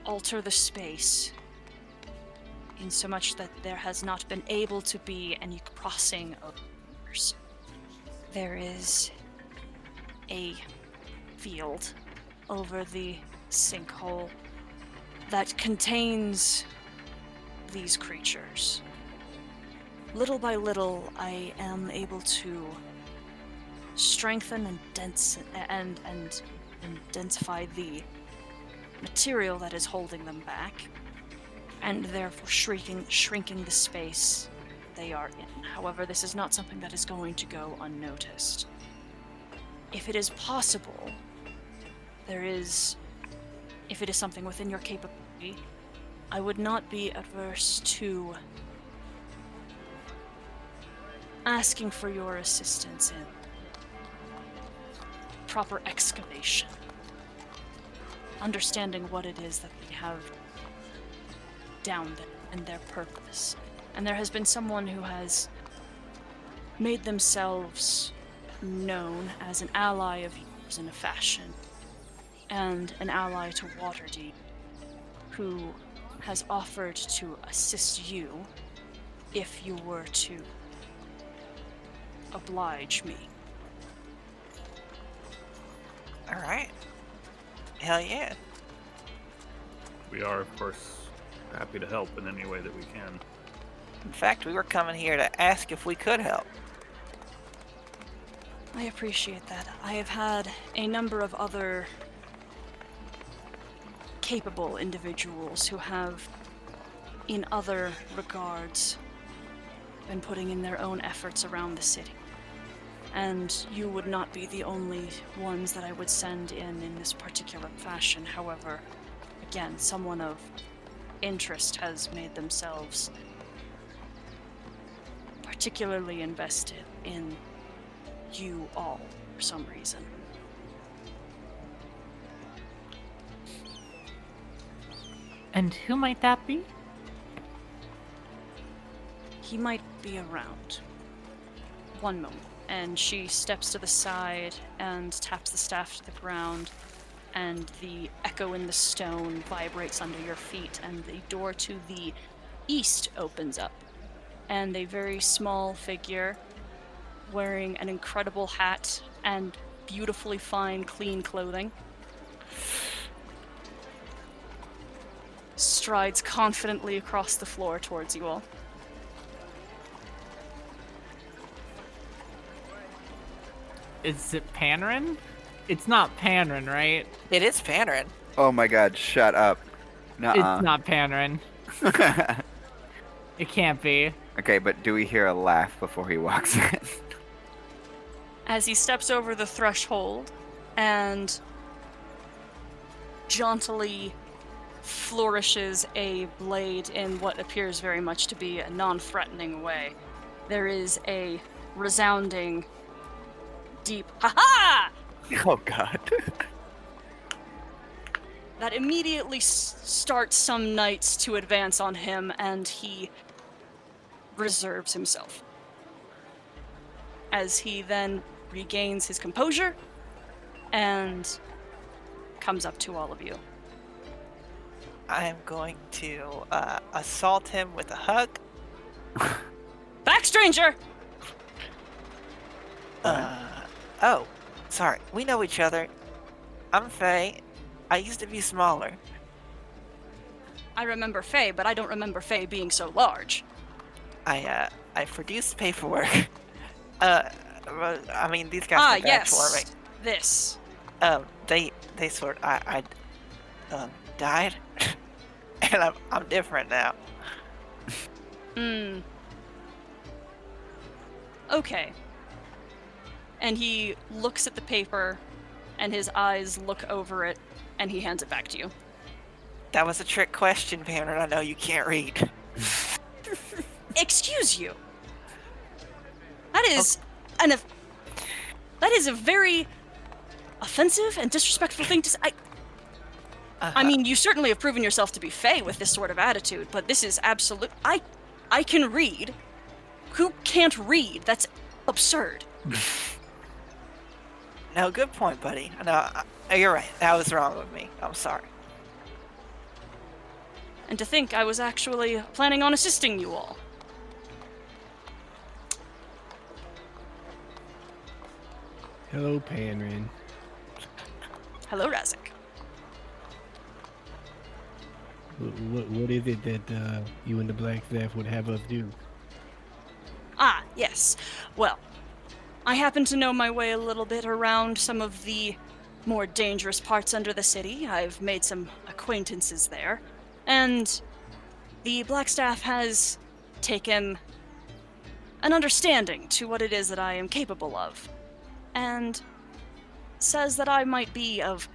alter the space in so much that there has not been able to be any crossing of rivers. There is a field over the sinkhole that contains these creatures. Little by little, I am able to strengthen and densify the material that is holding them back, and therefore shrinking the space they are in. However, this is not something that is going to go unnoticed. if it is possible, if it is something within your capability, I would not be averse to asking for your assistance in proper excavation. Understanding what it is that they have down there and their purpose. And there has been someone who has made themselves known as an ally of yours in a fashion, and an ally to Waterdeep, who has offered to assist you if you were to oblige me. Alright. Hell yeah. We are, of course, happy to help in any way that we can. In fact, we were coming here to ask if we could help. I appreciate that. I have had a number of other capable individuals who have, in other regards, been putting in their own efforts around the city. And you would not be the only ones that I would send in this particular fashion. However, again, someone of interest has made themselves particularly invested in you all for some reason. And who might that be? He might be around. One moment. And she steps to the side and taps the staff to the ground, and the echo in the stone vibrates under your feet, and the door to the east opens up. And a very small figure, wearing an incredible hat and beautifully fine, clean clothing, strides confidently across the floor towards you all. Is it Panarin? It's not Panarin, right? It is Panarin. Oh my god, shut up. Nuh-uh. It's not Panarin. It can't be. Okay, but do we hear a laugh before he walks in? As he steps over the threshold and jauntily flourishes a blade in what appears very much to be a non-threatening way, there is a resounding, deep "ha-ha!" Oh god. that immediately starts some knights to advance on him, and he reserves himself. As he then regains his composure and comes up to all of you. I am going to assault him with a hug. Back, stranger! Oh, sorry. We know each other. I'm Faye. I used to be smaller. I remember Faye, but I don't remember Faye being so large. I produced paperwork. I mean, these guys came back for me. This. They sort I died, and I'm different now. Okay. And he looks at the paper, and his eyes look over it, and he hands it back to you. That was a trick question, Panarin. I know you can't read. Excuse you. That is that is a very offensive and disrespectful thing to say. I mean, you certainly have proven yourself to be Faye with this sort of attitude, but this is absolute. I can read. Who can't read? That's absurd. No, good point, buddy. No, you're right. That was wrong with me. I'm sorry. And to think I was actually planning on assisting you all. Hello, Panarin. Hello, Razek. What is it that you and the Black Staff would have us do? Ah, yes. Well, I happen to know my way a little bit around some of the more dangerous parts under the city. I've made some acquaintances there. And the Black Staff has taken an understanding to what it is that I am capable of. And says that I might be of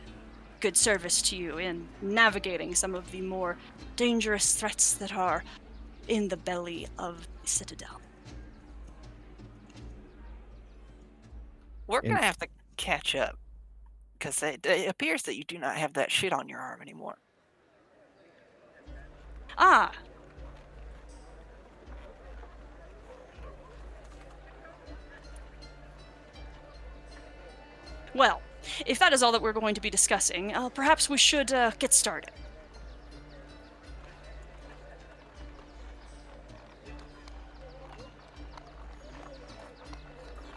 good service to you in navigating some of the more dangerous threats that are in the belly of the Citadel. We're gonna have to catch up, because it appears that you do not have that shit on your arm anymore. Ah! Well, if that is all that we're going to be discussing, perhaps we should get started.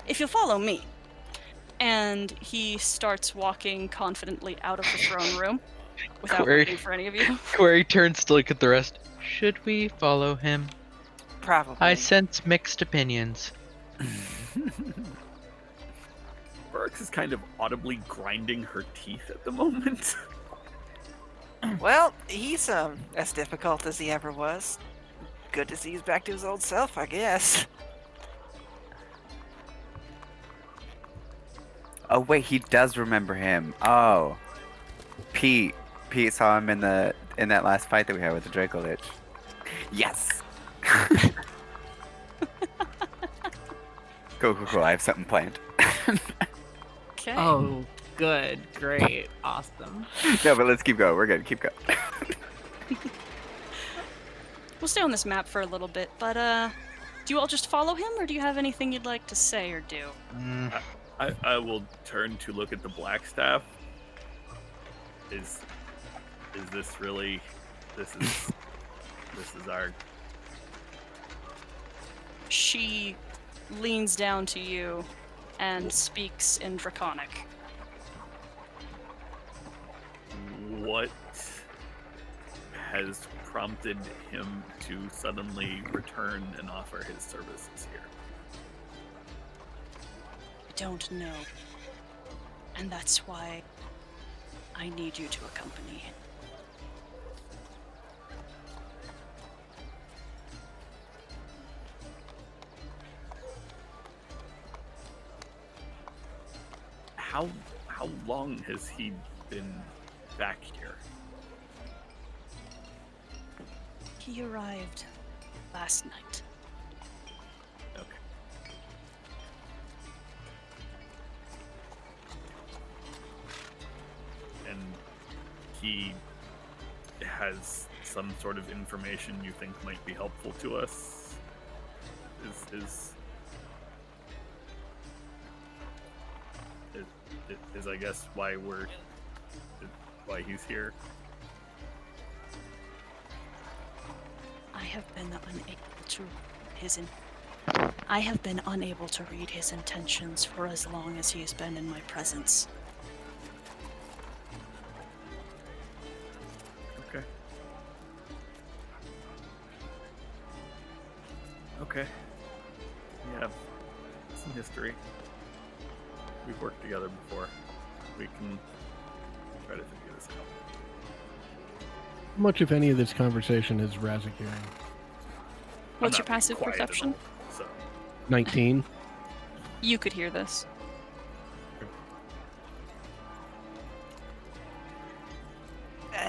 If you'll follow me. And he starts walking confidently out of the throne room without Query. waiting for any of you. Query turns to look at the rest. Should we follow him? Probably. I sense mixed opinions. Burks is kind of audibly grinding her teeth at the moment. Well, he's as difficult as he ever was. Good to see he's back to his old self, I guess. Oh wait, he does remember him. Oh, Pete saw him in that last fight that we had with the Draco Lich. Yes. Cool. I have something planned. Okay. Oh, good, great, awesome. No, but let's keep going. We're good. Keep going. We'll stay on this map for a little bit, but do you all just follow him, or do you have anything you'd like to say or do? I will turn to look at the Blackstaff. Is this really? This is our. She leans down to you and speaks in Draconic. What has prompted him to suddenly return and offer his services here? I don't know. And that's why I need you to accompany him. How long has he been back here? He arrived last night. Okay. And he has some sort of information you think might be helpful to us? Is I guess why he's here. I have been unable to read his intentions for as long as he has been in my presence. Okay. Okay. We have some history. We've worked together before. We can try to figure this out. How much, if any, of this conversation is Razik hearing? What's I'm your not passive quiet at perception? all, so 19. You could hear this.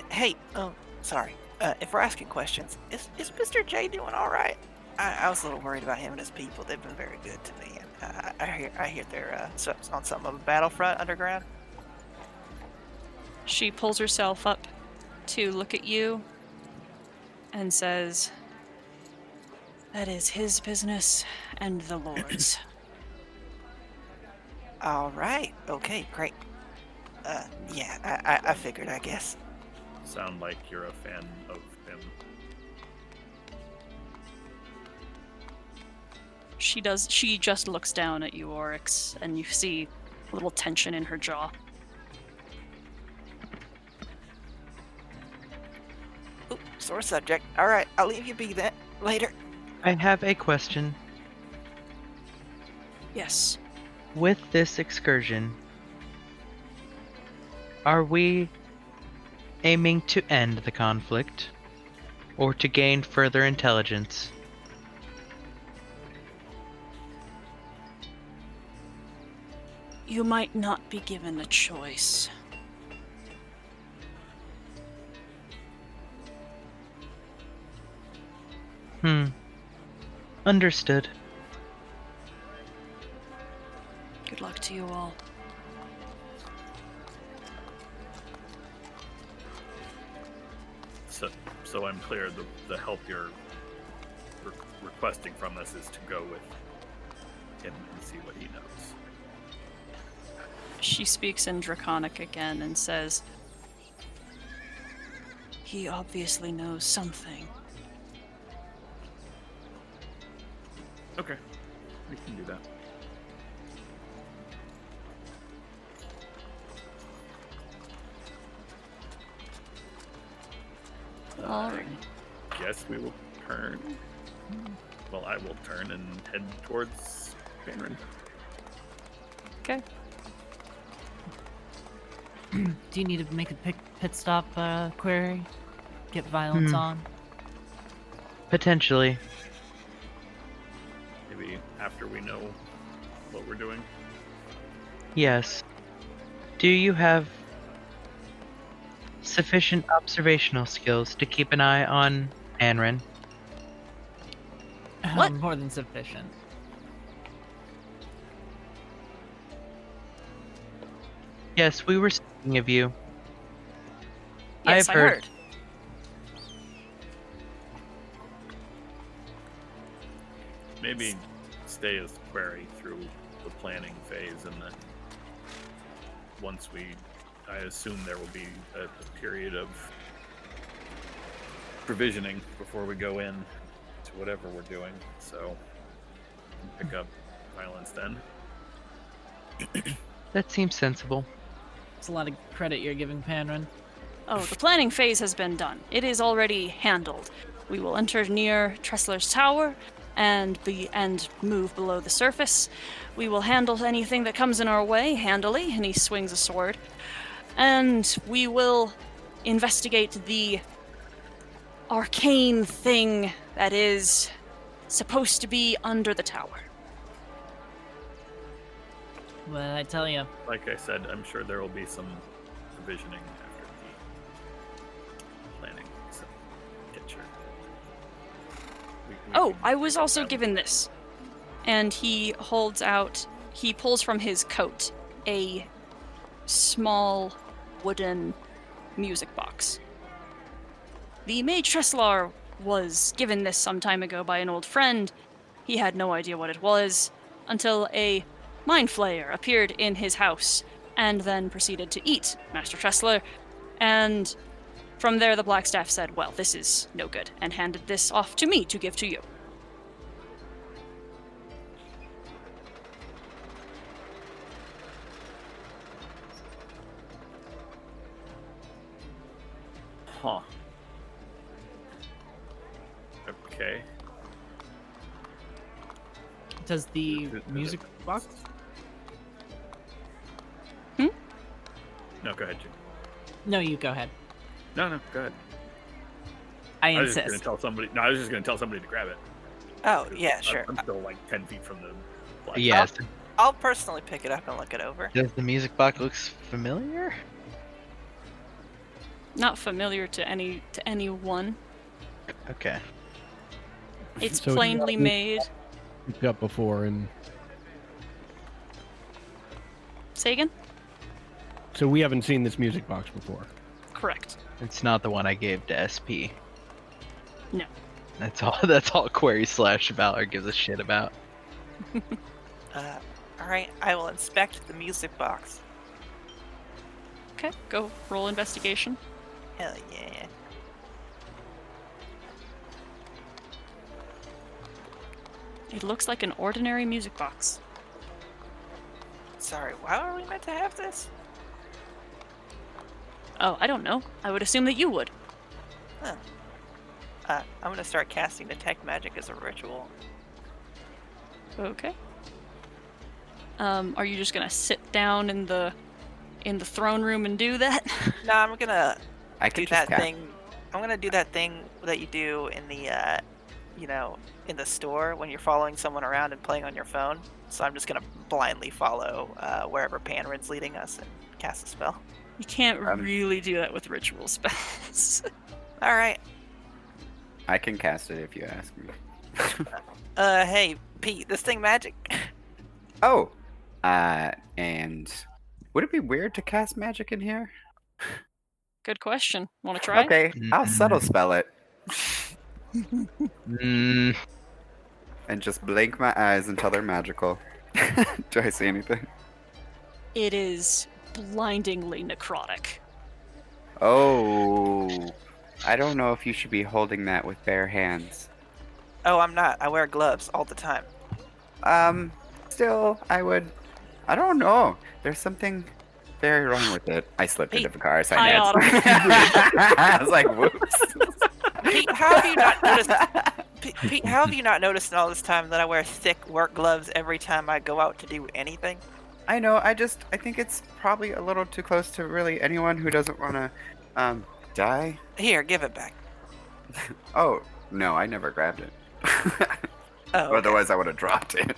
Hey, sorry. If we're asking questions, is Mr. J doing all right? I was a little worried about him and his people. They've been very good to me, and I hear they're on some of a battlefront underground. She pulls herself up to look at you and says, "That is his business and the Lord's." All right. Okay. Great. Yeah. I figured. I guess. sound like you're a fan of him. She does. She just looks down at you, Oryx, and you see a little tension in her jaw. Ooh, sore subject. All right, I'll leave you be then. Later. I have a question. Yes. With this excursion, are we aiming to end the conflict or to gain further intelligence? You might not be given a choice. Understood. Good luck to you all. So I'm clear, the help you're requesting from us is to go with him and see what he knows. She speaks in Draconic again and says, he obviously knows something. Okay, we can do that. Alright. Guess we will turn. Well, I will turn and head towards Banrin. Okay. Do you need to make a pit stop, Query? Get violence on? Potentially. Maybe after we know what we're doing. Yes. Do you have sufficient observational skills to keep an eye on Anrin? What? More than sufficient. Yes, we were speaking of you. Yes, I've I heard. heard. Maybe stay as Query through the planning phase, and then once I assume there will be a period of provisioning before we go in to whatever we're doing. So pick up violence then. That seems sensible. It's a lot of credit you're giving Panrin. Oh, the planning phase has been done. It is already handled. We will enter near Tressler's tower and move below the surface. We will handle anything that comes in our way handily, and he swings a sword. And we will investigate the arcane thing that is supposed to be under the tower. Well, I tell you, Like I said, I'm sure there will be some provisioning after the planning. So get your. Oh, can I was pick up also that given this. And he pulls from his coat a small wooden music box. The Mage Tresslar was given this some time ago by an old friend. He had no idea what it was until a Mind Flayer appeared in his house and then proceeded to eat Master Tressler. And from there, the Blackstaff said, well, this is no good, and handed this off to me to give to you. Huh. Okay. does the music box? No, go ahead, Jim. No, you go ahead. No, go ahead. I I was just insist. gonna tell somebody. No, I was just gonna tell somebody to grab it. Oh, yeah, sure. I'm still like 10 feet from the. black Yes. I'll personally pick it up and look it over. Does the music box looks familiar? Not familiar to anyone. Okay. It's So plainly made. Picked up before, and Say again? so we haven't seen this music box before. Correct. It's not the one I gave to SP. No. That's all. That's all. Query / Valor gives a shit about. Alright, I will inspect the music box. Okay, go roll investigation. Hell yeah. It looks like an ordinary music box. Sorry, why are we meant to have this? Oh, I don't know. I would assume that you would. Huh. I'm gonna start casting Detect Magic as a ritual. Okay. Are you just gonna sit down in the throne room and do that? No, I'm gonna I do can just that thing. I'm gonna do that thing that you do in the in the store when you're following someone around and playing on your phone. So I'm just gonna blindly follow wherever Panrin's leading us and cast a spell. You can't really do that with ritual spells. All right. I can cast it if you ask me. Hey, Pete, this thing magic? Oh, and would it be weird to cast magic in here? Good question. Want to try? Okay, I'll subtle spell it Mm, and just blink my eyes until they're magical. Do I see anything? It is blindingly necrotic. Oh, I don't know if you should be holding that with bare hands. Oh, I'm not. I wear gloves all the time. Still, I don't know. There's something very wrong with it. I slipped into the car. Hi, Autumn. I was like, whoops. Pete, how have you not noticed? Pete, how have you not noticed in all this time that I wear thick work gloves every time I go out to do anything? I know. I think it's probably a little too close to really anyone who doesn't want to, die. Here, give it back. Oh no, I never grabbed it. Oh, okay. Otherwise, I would have dropped it.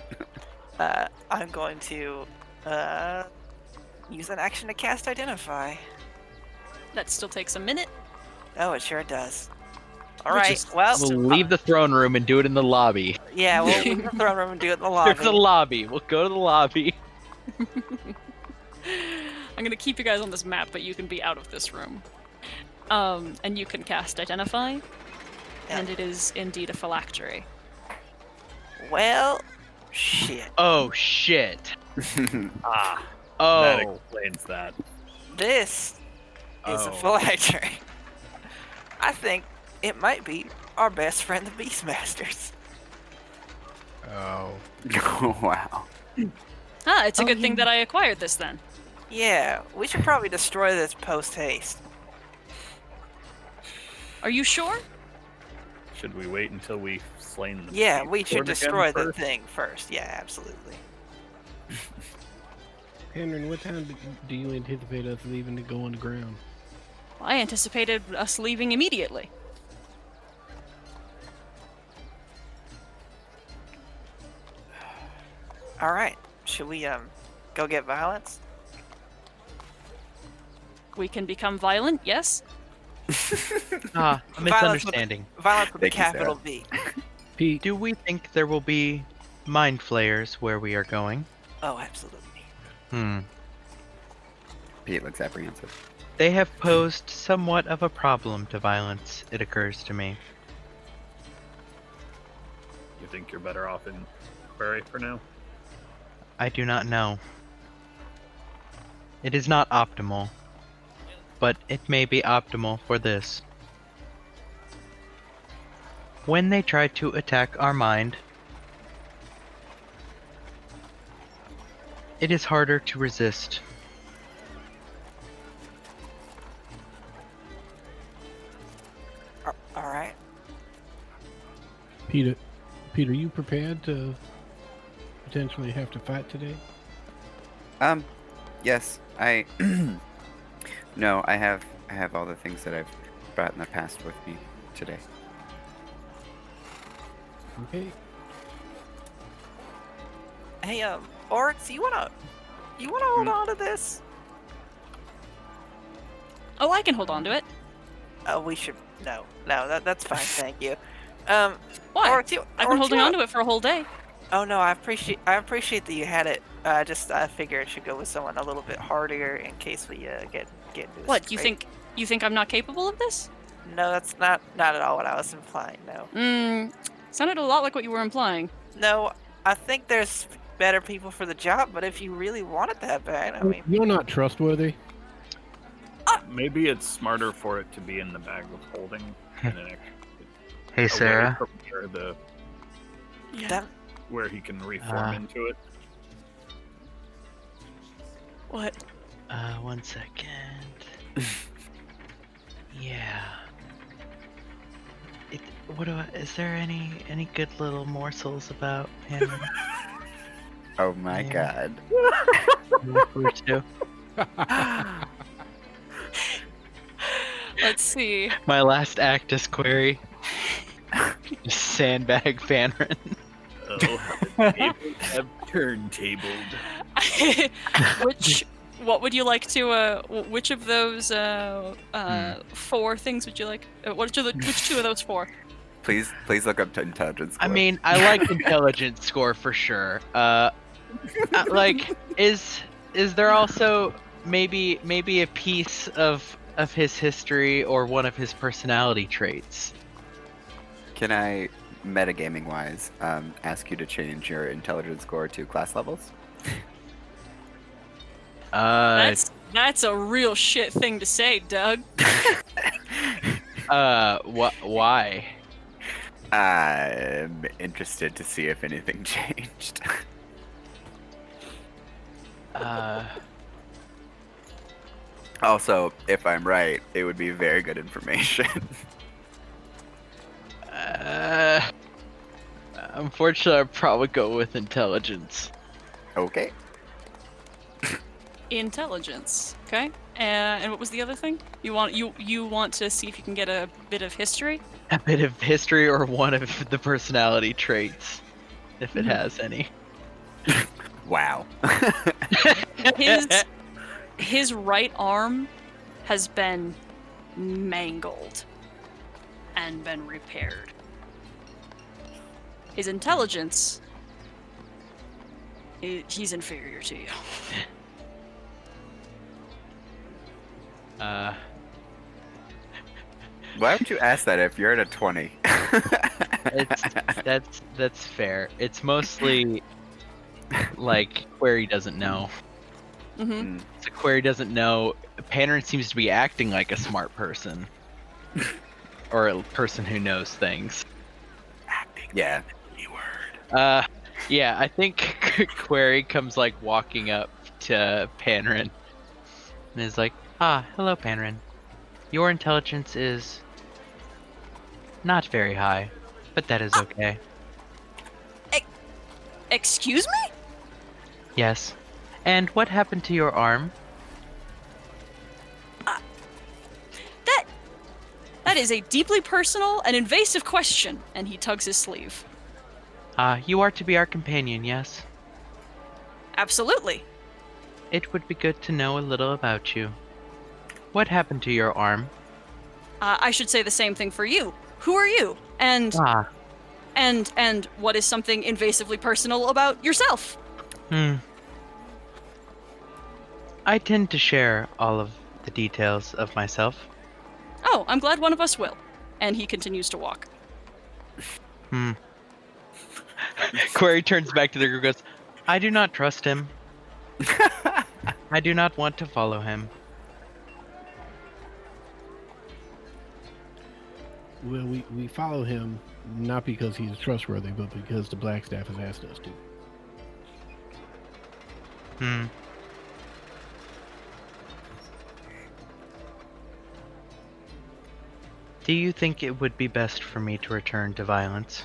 I'm going to use an action to cast Identify. That still takes a minute. Oh, it sure does. All Which right. is- Well, we'll leave the throne room and do it in the lobby. yeah, we'll leave the throne room and do it in the lobby. There's the lobby. We'll go to the lobby. I'm gonna keep you guys on this map, but you can be out of this room. And you can cast Identify, and it is indeed a phylactery. Well, shit. Oh shit. That Oh. explains that. This is a phylactery. I think it might be our best friend, the Beastmasters. Oh. Wow. Ah, it's a good thing that I acquired this then. Yeah, we should probably destroy this post haste. Are you sure? Should we wait until we've slain the Yeah, beast we should lord again destroy the first? thing first. Yeah, absolutely. Henry, what time do you anticipate us leaving to go underground? I anticipated us leaving immediately. All right, should we go get violence? We can become violent, yes? A Violence with- misunderstanding. Violence with a Thank you, Sarah. capital V. Pete, Do we think there will be mind flayers where we are going? Oh, absolutely. Pete looks apprehensive. They have posed somewhat of a problem to violence, it occurs to me. You think you're better off in Prairie for now? I do not know. It is not optimal, but it may be optimal for this. When they try to attack our mind, it is harder to resist. All right. Peter, are you prepared to potentially have to fight today? Yes, I. No, I have all the things that I've brought in the past with me today. Okay. Hey, Oryx, you wanna hold on to this? Oh, I can hold on to it. Oh, we should. No, that's fine. Thank you. Why? Oryx, I've been holding on to it for a whole day. Oh no, I appreciate that you had it. I figure it should go with someone a little bit harder in case we get into a What, you scrape. think I'm not capable of this? No, that's not at all what I was implying. No. Sounded a lot like what you were implying. No, I think there's better people for the job, but if you really want it that bad, I mean, You're not trustworthy. Maybe it's smarter for it to be in the bag of holding and an Hey a Sarah, way from that, where he can reform into it. What? 1 second. Yeah. Is there any good little morsels about him? Oh my Yeah. god. Or two? Let's see. My last Actus query. Just sandbag Fanrin. Oh, how the tables have turntabled. What would you like to? Which of those four things would you like? Which two of those four? Please look up to intelligence. I score. mean, I like intelligence score for sure. Like, is there also maybe a piece of his history or one of his personality traits? Can I, metagaming wise, ask you to change your intelligence score to class levels? That's a real shit thing to say, Doug. Why? I'm interested to see if anything changed. Also, if I'm right, it would be very good information. Unfortunately, I'd probably go with intelligence. Okay. Intelligence. Okay. And what was the other thing? You want to see if you can get a bit of history? A bit of history or one of the personality traits, if it has any. Wow. His right arm has been mangled and been repaired. His intelligence, he's inferior to you. Why would you ask that if you're at a 20? That's fair. It's mostly like Query doesn't know. Mm-hmm. So Query doesn't know. Panarin seems to be acting like a smart person, or a person who knows things. Acting. Yeah. Yeah. I think Query comes like walking up to Panarin and is like, hello, Panarin. Your intelligence is not very high, but that is okay. Excuse me? Yes. And what happened to your arm? That is a deeply personal and invasive question, and he tugs his sleeve. You are to be our companion, yes? Absolutely. It would be good to know a little about you. What happened to your arm? I should say the same thing for you. Who are you? And what is something invasively personal about yourself? I tend to share all of the details of myself. Oh, I'm glad one of us will. And he continues to walk. Query turns back to the group and goes, I do not trust him. I do not want to follow him. Well, we follow him not because he's trustworthy, but because the Blackstaff has asked us to. Do you think it would be best for me to return to violence?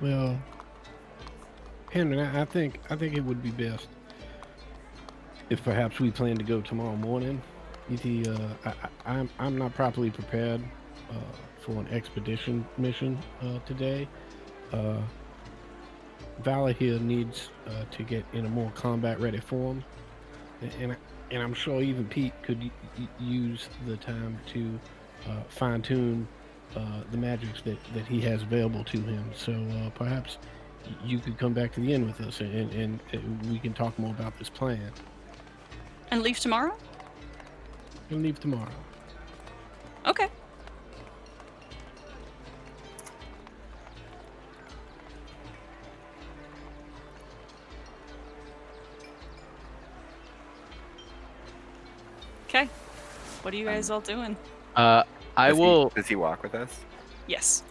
Well, Henry, I think it would be best if perhaps we plan to go tomorrow morning. I'm not properly prepared for an expedition mission today. Valor here needs to get in a more combat-ready form, and I'm sure even Pete could use the time to fine-tune the magics that he has available to him. So perhaps you could come back to the inn with us, and we can talk more about this plan. And leave tomorrow? We'll leave tomorrow. Okay. Okay. What are you guys all doing? Does he walk with us? Yes.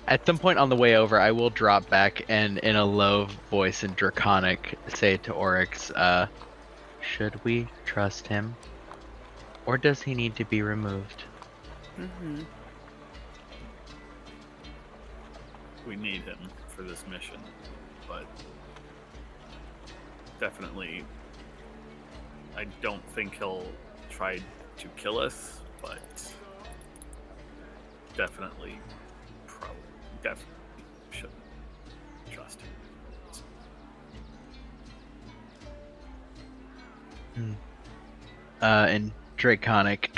At some point on the way over, I will drop back and in a low voice in Draconic say to Oryx, should we trust him? Or does he need to be removed? We need him for this mission, but definitely I don't think he'll try to kill us, but definitely shouldn't trust him. In Draconic,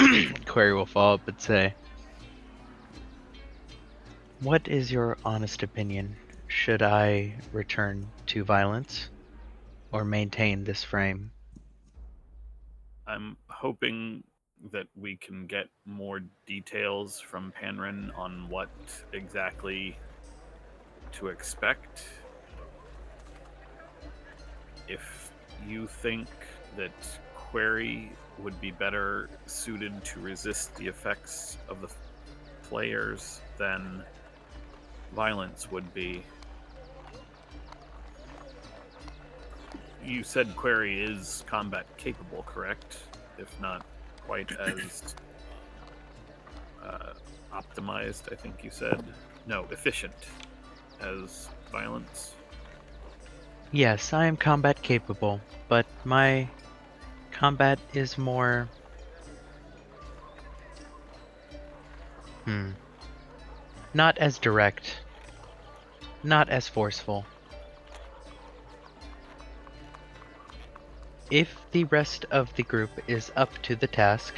Query will follow up and say, "What is your honest opinion? Should I return to violence or maintain this frame?" I'm hoping that we can get more details from Panrin on what exactly to expect. If you think that Query would be better suited to resist the effects of the players than violence would be. You said Query is combat capable, correct? If not quite as optimized, I think you said. No, efficient as violence. Yes, I am combat capable, but my combat is more... Not as direct. Not as forceful. If the rest of the group is up to the task,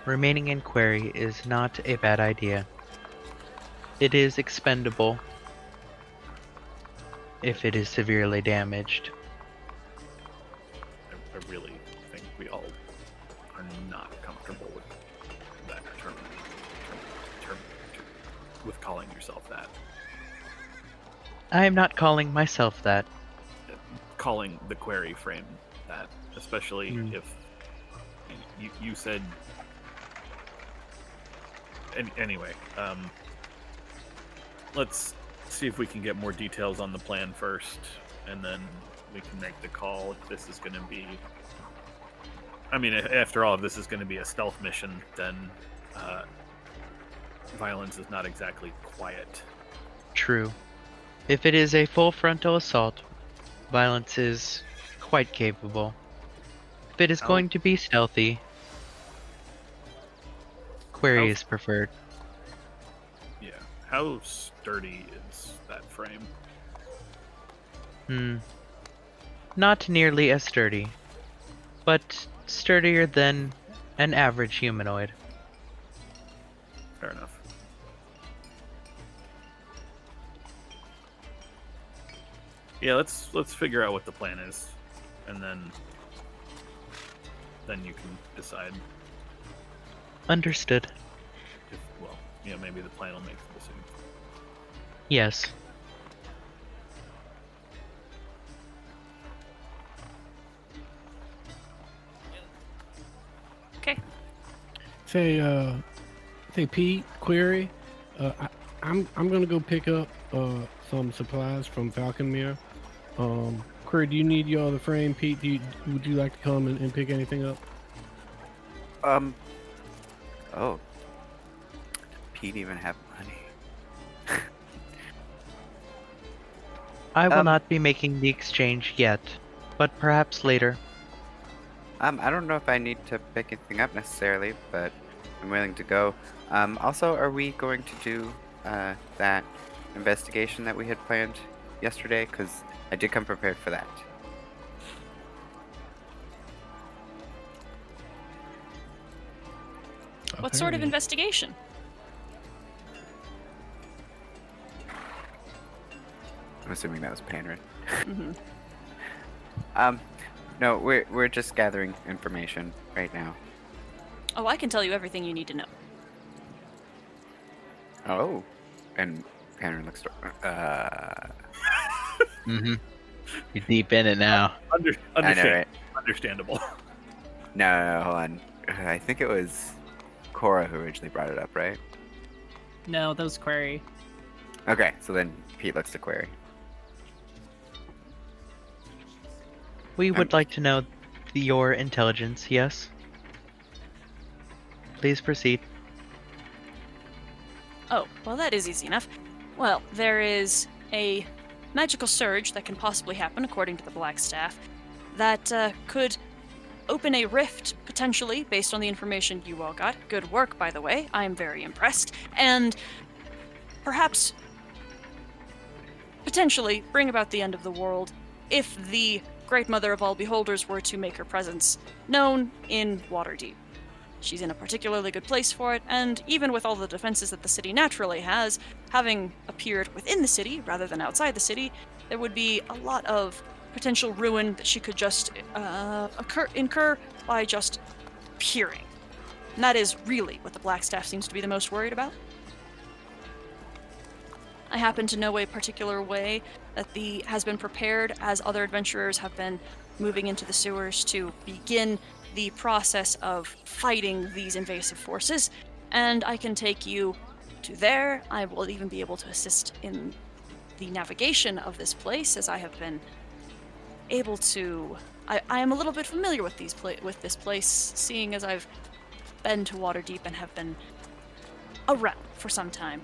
remaining in Query is not a bad idea. It is expendable if it is severely damaged. I really think we all are not comfortable with that term with calling yourself that. I am not calling myself that. Calling the Query frame that, especially if you said. Anyway, let's see if we can get more details on the plan first, and then we can make the call if this is going to be. I mean, after all, if this is going to be a stealth mission, then violence is not exactly quiet. True. If it is a full frontal assault, violence is quite capable. If it is going to be stealthy, Query is preferred. Yeah. How sturdy is that frame? Not nearly as sturdy, but sturdier than an average humanoid. Fair enough. Yeah, let's figure out what the plan is, and then you can decide. Understood. If, well, maybe the plan will make the decision. Yes. Okay. Say Pete, Query. I'm gonna go pick up some supplies from Falconmere. Query, do you need your other frame? Pete, would you like to come and pick anything up? Oh. Pete even have money? I will not be making the exchange yet, but perhaps later. I don't know if I need to pick anything up necessarily, but I'm willing to go. Also, are we going to do that investigation that we had planned yesterday? Because I did come prepared for that. What sort of investigation? I'm assuming that was Panrin. Mm-hmm. No, we're just gathering information right now. Oh, I can tell you everything you need to know. Oh, and Panrin looks. You're deep in it now. I know, right? Understandable. No, hold on. I think it was Cora who originally brought it up, right? No, that was Query. Okay, so then Pete looks to Query. We would like to know your intelligence, yes? Please proceed. Oh, well, that is easy enough. Well, there is a magical surge that can possibly happen, according to the Black Staff, that could open a rift, potentially, based on the information you all got. Good work, by the way. I am very impressed. And perhaps, potentially, bring about the end of the world if the Great Mother of all Beholders were to make her presence known in Waterdeep. She's in a particularly good place for it, and even with all the defenses that the city naturally has, having appeared within the city rather than outside the city, there would be a lot of potential ruin that she could just incur by just appearing. And that is really what the Blackstaff seems to be the most worried about. I happen to know a particular way that has been prepared as other adventurers have been moving into the sewers to begin the process of fighting these invasive forces, and I can take you to there. I will even be able to assist in the navigation of this place, as I have been able to. I am a little bit familiar with this place, seeing as I've been to Waterdeep and have been around for some time.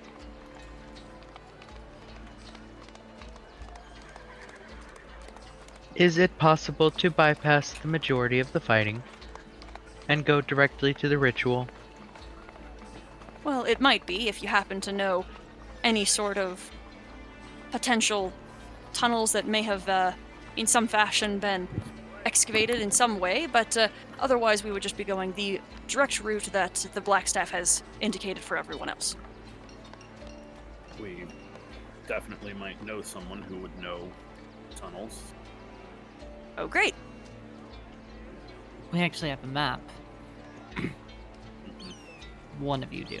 Is it possible to bypass the majority of the fighting and go directly to the ritual? Well, it might be, if you happen to know any sort of potential tunnels that may have, in some fashion, been excavated in some way, but otherwise we would just be going the direct route that the Blackstaff has indicated for everyone else. We definitely might know someone who would know tunnels. Oh, great. We actually have a map. One of you do.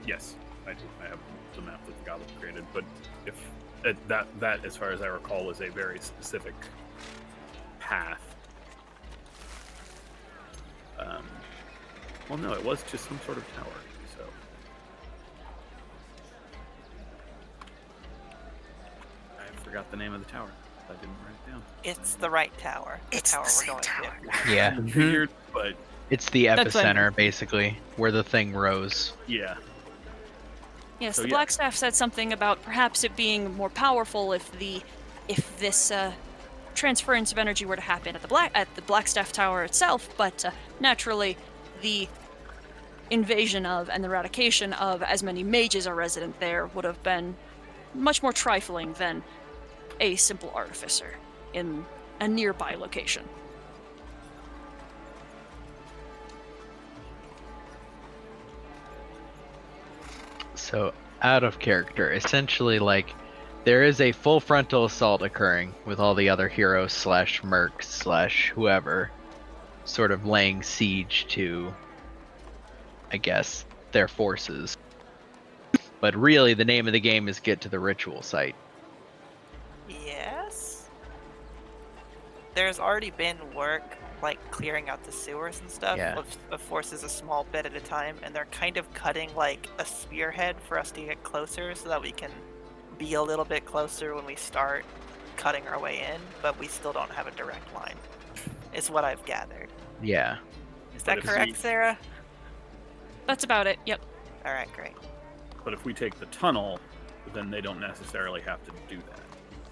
Yes, I do. I have the map that the goblin created, but if that, as far as I recall, is a very specific path. Well, no, it was just some sort of tower, so. I forgot the name of the tower. I didn't write it down. It's the right tower. It's tower the same going tower. to. Yeah. Figured, but It's the That's what I epicenter, basically, where the thing rose. yeah. Yes, So, the yeah. Blackstaff said something about perhaps it being more powerful if this transference of energy were to happen at the Blackstaff Tower itself, but naturally, the invasion of and the eradication of as many mages are resident there would have been much more trifling than a simple artificer in a nearby location. So, out of character, essentially, like, there is a full frontal assault occurring with all the other heroes slash mercs slash whoever sort of laying siege to, I guess, their forces. But really, the name of the game is get to the ritual site. Yes. There's already been work like clearing out the sewers and stuff Yeah. of forces a small bit at a time, and they're kind of cutting like a spearhead for us to get closer so that we can be a little bit closer when we start cutting our way in, but we still don't have a direct line. Is what I've gathered. Yeah. Is But that if correct, we- Sarah? That's about it, yep. All right, great. But if we take the tunnel, then they don't necessarily have to do that.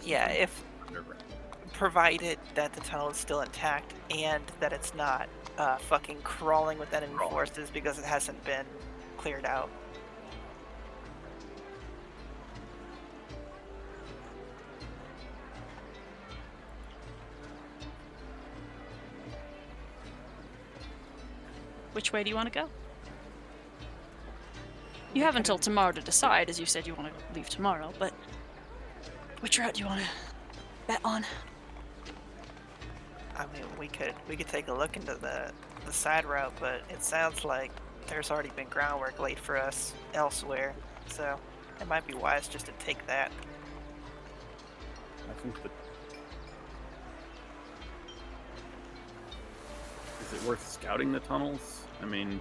Yeah, if Underground. provided that the tunnel is still intact and that it's not fucking crawling with enemy forces because it hasn't been cleared out. Which way do you want to go? You have until tomorrow to decide, as you said you want to leave tomorrow, but which route do you want to bet on? I mean, we could take a look into the side route, but it sounds like there's already been groundwork laid for us elsewhere, so it might be wise just to take that. I think that. Is it worth scouting the tunnels? I mean,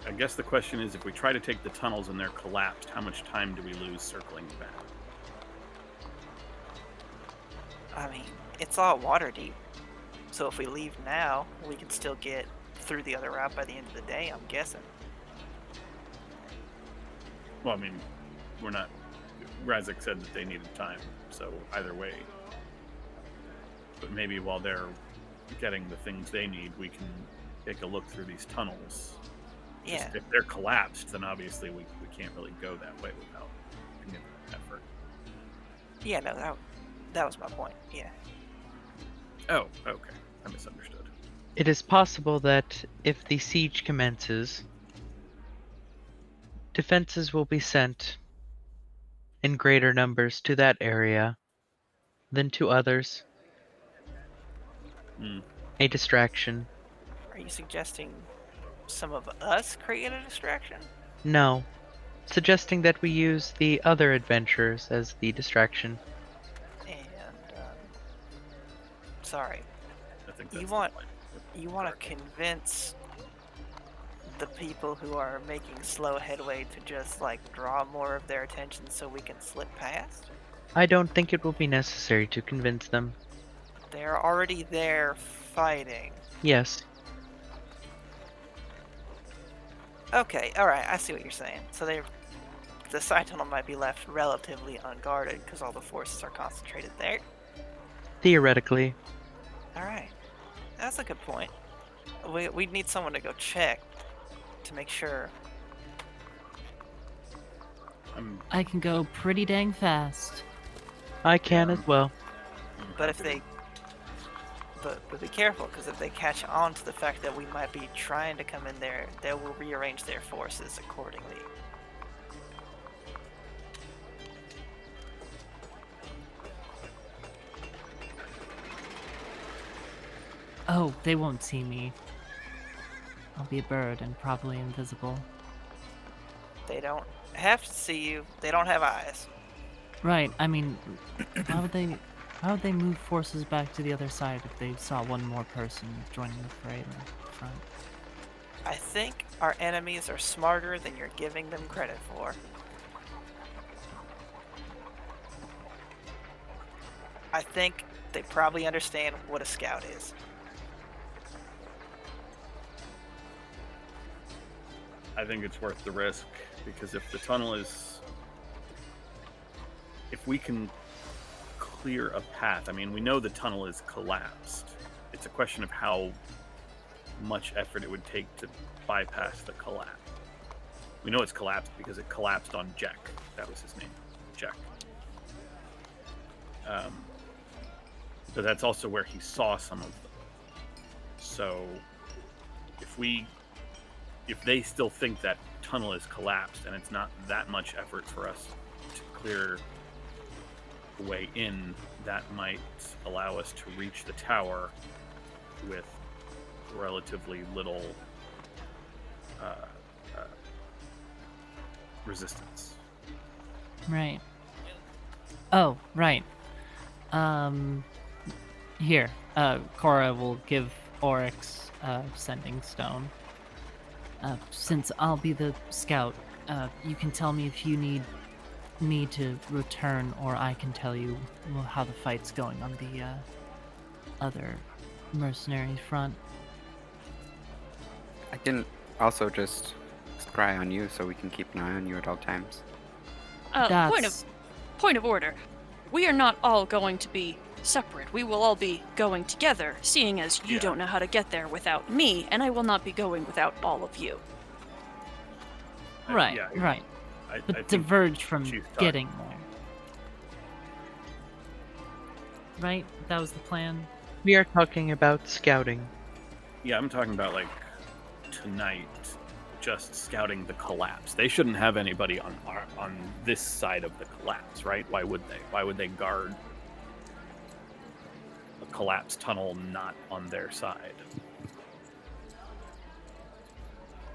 I guess the question is, if we try to take the tunnels and they're collapsed, how much time do we lose circling back? I mean, it's all water deep, so if we leave now, we can still get through the other route by the end of the day, I'm guessing. Well, I mean, we're not Razik said that they needed time, so either way. But maybe while they're getting the things they need, we can take a look through these tunnels. Yeah. If they're collapsed, then obviously we can't really go that way without significant effort. Yeah, no, that was my point. Yeah. Oh, okay. I misunderstood. It is possible that if the siege commences, defenses will be sent in greater numbers to that area than to others. Hmm. A distraction. Are you suggesting some of us create a distraction? No. Suggesting that we use the other adventurers as the distraction. And sorry, I think You that's want- the plan. you want to convince the people who are making slow headway to just like draw more of their attention so we can slip past? I don't think it will be necessary to convince them. They're already there fighting. Yes. Okay, alright, I see what you're saying. So the side tunnel might be left relatively unguarded because all the forces are concentrated there. Theoretically. Alright, that's a good point. We'd need someone to go check to make sure. I can go pretty dang fast. I can as well. But if they... But be careful, because if they catch on to the fact that we might be trying to come in there, they will rearrange their forces accordingly. Oh, they won't see me. I'll be a bird and probably invisible. They don't have to see you. They don't have eyes. Right, I mean, why would they move forces back to the other side if they saw one more person joining the fray in the front? I think our enemies are smarter than you're giving them credit for. I think they probably understand what a scout is. I think it's worth the risk, because if the tunnel is... If we can clear a path, I mean, we know the tunnel is collapsed. It's a question of how much effort it would take to bypass the collapse. We know it's collapsed because it collapsed on Jack. That was his name, Jack. But that's also where he saw some of them. So if they still think that tunnel is collapsed and it's not that much effort for us to clear the way in, that might allow us to reach the tower with relatively little resistance. Right. Oh, right. Here, Cora will give Oryx a sending stone. Since I'll be the scout, you can tell me if you need me to return, or I can tell you how the fight's going on the other mercenary front. I can also just scry on you so we can keep an eye on you at all times. Point of order. We are not all going to be separate. We will all be going together, seeing as you don't know how to get there without me, and I will not be going without all of you. Right, yeah, right. I But think diverge from she's getting there. Right? That was the plan? We are talking about scouting. Yeah, I'm talking about, like, tonight, just scouting the collapse. They shouldn't have anybody on this side of the collapse, right? Why would they? Why would they guard a collapsed tunnel not on their side?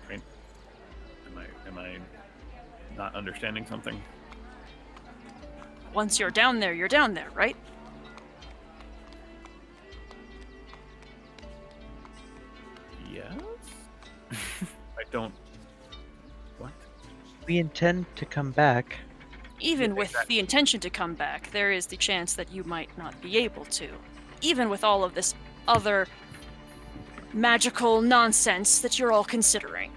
I mean, am I not understanding something? Once you're down there, right? Yes? I don't... What? We intend to come back. Even Yeah, with exactly. the intention to come back, there is the chance that you might not be able to. Even with all of this other magical nonsense that you're all considering.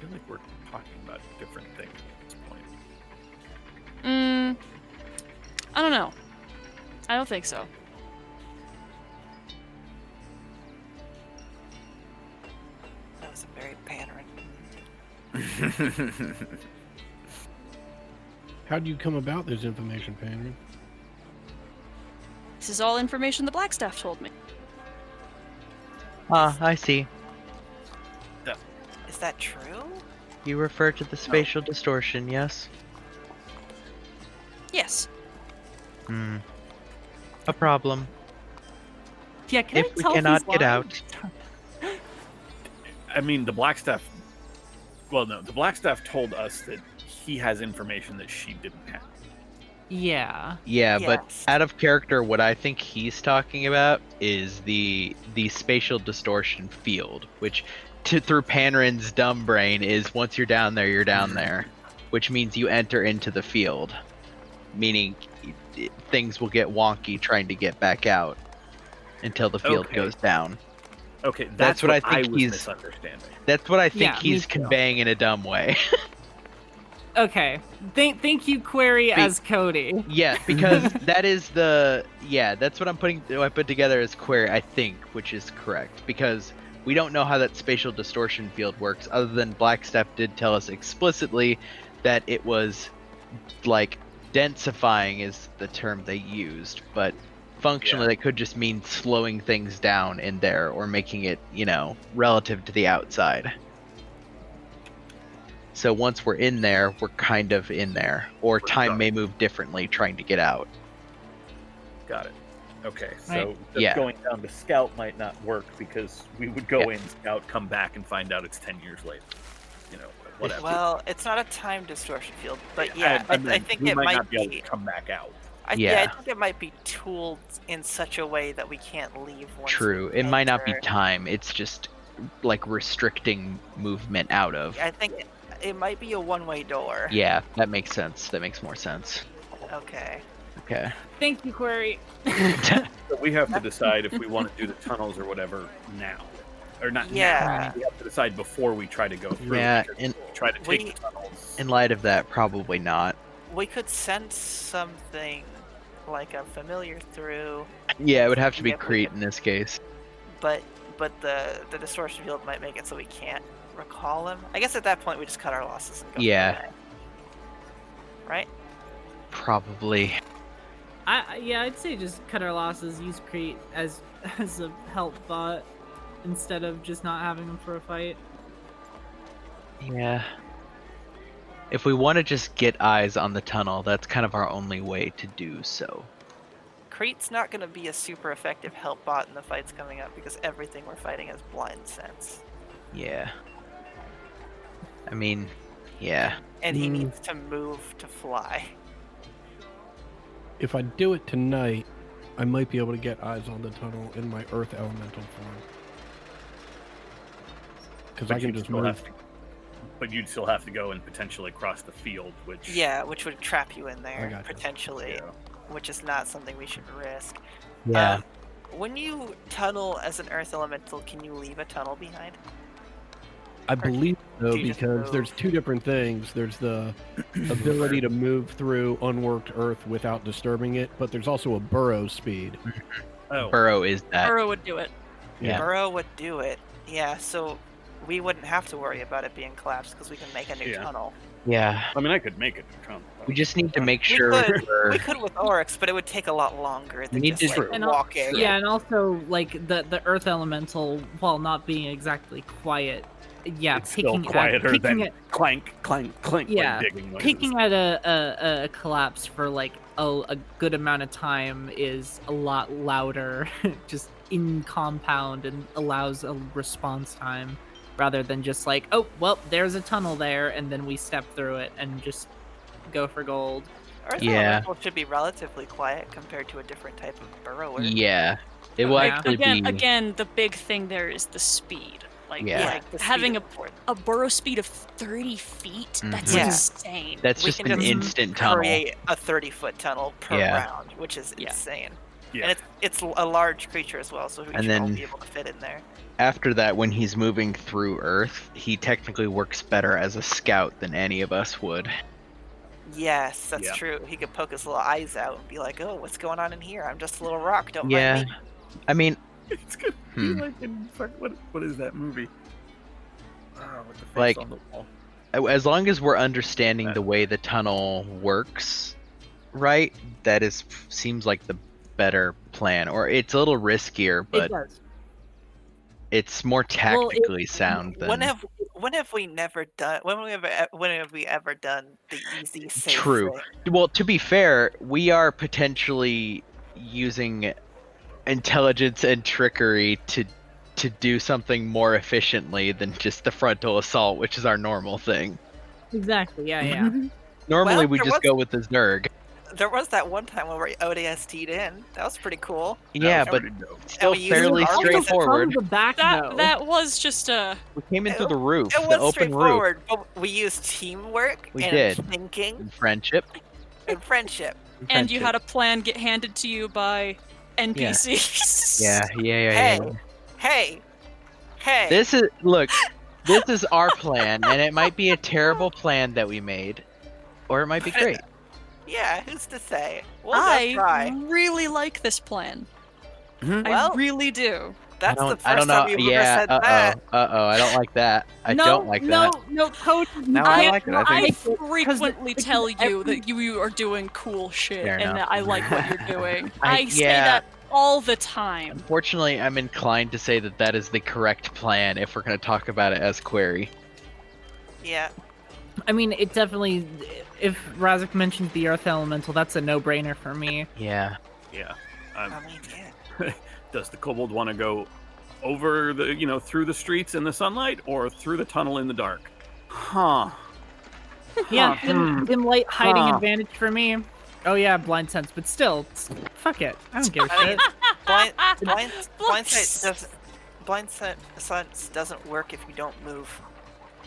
feel like we're talking about different things at this point. I don't know. I don't think so. That was a very Panarin. How do you come about this information, Panarin? This is all information the Blackstaff told me. Ah, I see. Is that true? You refer to the spatial distortion, yes? Yes. Hmm. A problem. Yeah, can If I we tell cannot he's get lying? out, I mean, the Blackstaff. Well, no, the Blackstaff told us that he has information that she didn't have. Yeah. Yeah, but Yes. out of character, what I think he's talking about is the spatial distortion field, which through Panarin's dumb brain is once you're down there, you're down there, which means you enter into the field, meaning things will get wonky trying to get back out until the field Okay. goes down. Okay, That's what I think was he's- misunderstanding. That's what I think Yeah, me he's too. conveying in a dumb way. Okay. Thank you, Query, as Cody. Yeah, because that's what I put together as query, I think, which is correct, because we don't know how that spatial distortion field works, other than Blackstaff did tell us explicitly that it was, like, densifying is the term they used, but functionally that could just mean slowing things down in there, or making it, relative to the outside. So once we're in there, we're kind of in there, or time stuck. may move differently trying to get out. Got it. Okay, so Right. just Yeah. going down to Scout might not work because we would go Yeah. in, Scout, come back, and find out it's 10 years later. Whatever. Well, it's not a time distortion field, but And- yeah, and I then think we it might might not be able be. to come back out. I Yeah. think it might be tooled in such a way that we can't leave. Once True. we It might not be enter. time. It's just like restricting movement out of. I think it might be a one-way door. Yeah, that makes sense. That makes more sense. Okay. Okay. Thank you, Query. So we have to decide if we want to do the tunnels or whatever now. Or not Yeah. now. We have to decide before we try to go through. Yeah, because and- we try to take We- the tunnels. In light of that, probably not. We could send something like a familiar through, Yeah, it would have to be Yeah, we Crete could- in this case. but the distortion field might make it so we can't recall him. I guess at that point we just cut our losses and go. Yeah. for it. Right? Probably. I'd say just cut our losses, use Crete as a help bot instead of just not having him for a fight. Yeah. If we want to just get eyes on the tunnel, that's kind of our only way to do so. Crete's not going to be a super effective help bot in the fights coming up because everything we're fighting is blind sense. Yeah. I mean, yeah. And he needs to move to fly. If I do it tonight, I might be able to get eyes on the tunnel in my Earth Elemental form. Because I But can you'd just still move. have to- But you'd still have to go and potentially cross the field, which Yeah, which would trap you in there, gotcha. potentially, Yeah. which is not something we should risk. Yeah. When you tunnel as an Earth Elemental, can you leave a tunnel behind? I believe so do you just because move? there's two different things. There's the ability to move through unworked Earth without disturbing it, but there's also a burrow speed. Oh, Burrow is that. Burrow would do it. Yeah. Burrow would do it. Yeah, so we wouldn't have to worry about it being collapsed because we can make a new Yeah. tunnel. Yeah. I mean, I could make it. Trump. We just need to make We sure could. we're... We could with Oryx, but it would take a lot longer than need just to- like And al- walking. Yeah, and also like the Earth Elemental, while not being exactly quiet, yeah, It's still picking quieter at, than picking at, clank, clank, clank. Yeah, like digging noises. picking at a collapse for like a good amount of time is a lot louder, just in compound, and allows a response time rather than just like, oh well, there's a tunnel there, and then we step through it and just go for gold. Earth Yeah. Elemental should be relatively quiet compared to a different type of burrower. Yeah. It will Yeah. actually be... Again, the big thing there is the speed. Like, Yeah. like the having speed of port. a burrow speed of 30 feet. That's Yeah. insane. That's we just can an just instant tunnel. create a 30-foot tunnel per Yeah. round, which is Yeah. insane. Yeah. And it's a large creature as well, so we And should all then- be able to fit in there. after that, when he's moving through Earth, he technically works better as a scout than any of us would. Yes, that's Yeah. true. He could poke his little eyes out and be like, "Oh, what's going on in here? I'm just a little rock. Don't Yeah, mind me." I mean, It's gonna Hmm. be like in what is that movie? With the face Like- on the wall. as long as we're understanding the way the tunnel works, right? That seems like the better plan. Or it's a little riskier, It but does. it's more tactically sound than When have we never done? When have we ever done the easy, safe True. thing? Well, to be fair, we are potentially using intelligence and trickery to do something more efficiently than just the frontal assault, which is our normal thing. Exactly. Yeah. Yeah. Normally, Well, we there just was- go with the Zerg. There was that one time when we ODST'd in. That was pretty cool. Yeah, That was but pretty dope. still we used fairly our- Also straightforward. From the back, That though. that was just a. We came in through the roof, It the was open roof, straightforward, but we used teamwork We and did. thinking and friendship. and friendship. And you had a plan get handed to you by NPCs. Yeah. Hey, hey, hey! This is this is our plan, and it might be a terrible plan that we made, or it might be great. Yeah, who's to say? We'll I try. really like this plan. Well, I really do. That's the I don't first know. time you've ever Yeah. said that. I don't like that. I no, don't like no, that. no, Coach. No, I I, like it. I I think frequently because tell you every- that you are doing cool shit Fair and enough. that I like what you're doing. I- I say yeah. that all the time. Unfortunately, I'm inclined to say that that is the correct plan if we're going to talk about it as query. Yeah. I mean, it definitely. If Razik mentioned the Earth Elemental, that's a no-brainer for me. Yeah. Yeah. I Um, mean, yeah. does the kobold want to go over the through the streets in the sunlight or through the tunnel in the dark? Huh. Yeah, Huh. dim light hiding Huh. advantage for me. Oh yeah, blind sense, but still, fuck it. I don't give a I mean, shit. blind sense doesn't work if you don't move.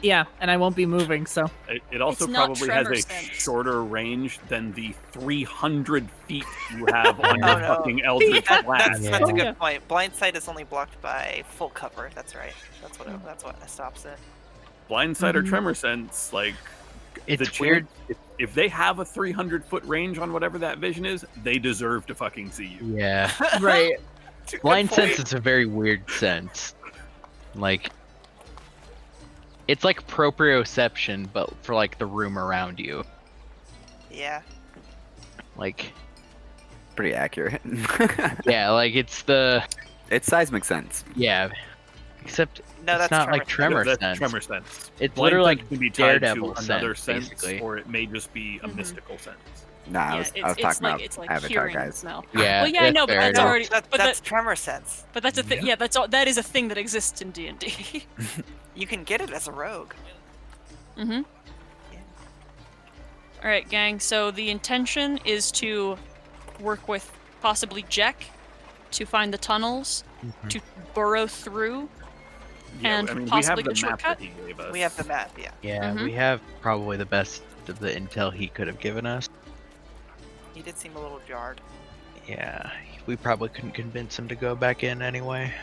Yeah, and I won't be moving, so. It also It's not probably has tremor a sense. shorter range than the 300 feet you have on Oh, your no. fucking Eldritch Blast. Yeah. That's a good point. Blind sight is only blocked by full cover. That's right. That's what stops it. Blindside or Mhm. tremor sense, like It's chance- weird. If they have a 300-foot range on whatever that vision is, they deserve to fucking see you. Yeah. Right. Good Blind point. sense is a very weird sense. Like, it's like proprioception, but for like the room around you. Yeah. Like, pretty accurate. yeah, like it's the It's seismic sense. yeah. Except No, it's that's not like tremor That's sense. tremor sense. It's Blind literally sense like can be tied Daredevil to another sense, sense, basically. or it may just be a Mhm. mystical sense. Nah, I Yeah, was it's, talking it's like about it's like Avatar hearing guys. smell. Yeah. Well, yeah, I know, but fair that's enough. already. But That's tremor sense. But that's a thing. Yeah, that's all. That is a thing that exists in D&D. You can get it as a rogue. Mm-hmm. All right, gang. So the intention is to work with possibly Jack to find the tunnels, Mhm. to burrow through. Yeah, And I mean, we possibly have the the map shortcut? that he gave us. We have the map, yeah. Yeah, Mhm. we have probably the best of the intel he could have given us. He did seem a little jarred. Yeah, we probably couldn't convince him to go back in anyway.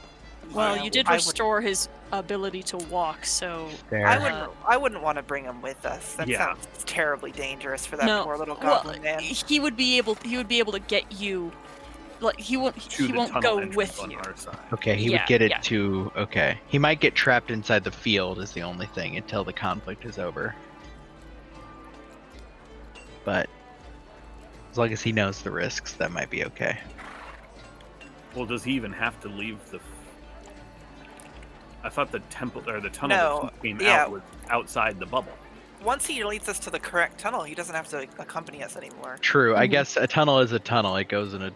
Well, Yeah, you did I would- restore his ability to walk, so Fair. I wouldn't want to bring him with us. That Yeah. sounds terribly dangerous for that no. poor little Well, goblin man. he would be able to get you. Like he won't. to He the won't tunnel go entrance with on you. our side. Okay, he Yeah, would get it yeah. to. Okay, he might get trapped inside the field is the only thing until the conflict is over. But as long as he knows the risks, that might be okay. Well, does he even have to leave the? I thought the temple or the tunnel No, that he came yeah. out was outside the bubble. Once he leads us to the correct tunnel, he doesn't have to accompany us anymore. True, I Mhm. guess a tunnel is a tunnel. It goes in a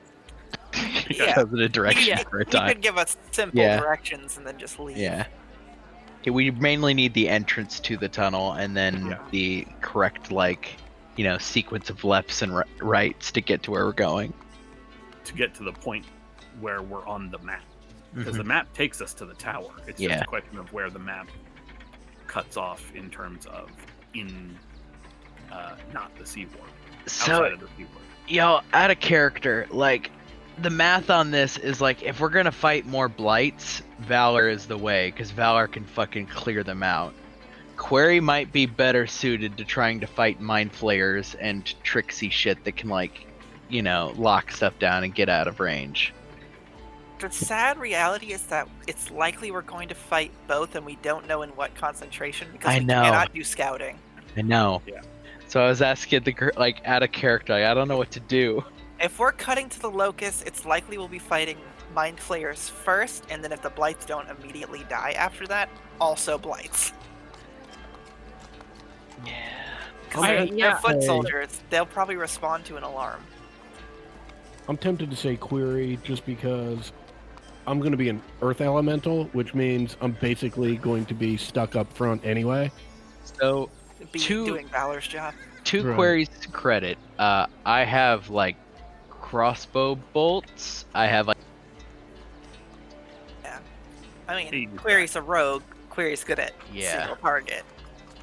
Yeah. goes in a direction Yeah. for a He time. could give us simple Yeah. directions and then just leave. Yeah. Okay, we mainly need the entrance to the tunnel and then Yeah. the correct, like, sequence of lefts and rights to get to where we're going. To get to the point where we're on the map, because Mhm. the map takes us to the tower. It's Yeah. just a question of where the map cuts off in terms of not the seaboard, So, outside of the seaboard. yo, out of character, like, the math on this is like, if we're gonna fight more blights, Valor is the way, because Valor can fucking clear them out. Query might be better suited to trying to fight mind flayers and tricksy shit that can, like, you know, lock stuff down and get out of range. The sad reality is that it's likely we're going to fight both, and we don't know in what concentration because I we know. cannot do scouting. I know. Yeah. So I was asking like, out of character, like, I don't know what to do. If we're cutting to the Locust, it's likely we'll be fighting Mind Flayers first, and then if the Blights don't immediately die after that, also Blights. Yeah. Because they're foot soldiers, they'll probably respond to an alarm. I'm tempted to say query just because I'm going to be an earth elemental, which means I'm basically going to be stuck up front anyway. So, Be Two- doing Valor's job. two Right. queries to credit. I have, like, crossbow bolts. I have, like, I mean, Easy. Query's a rogue. Query's good at Yeah. single target.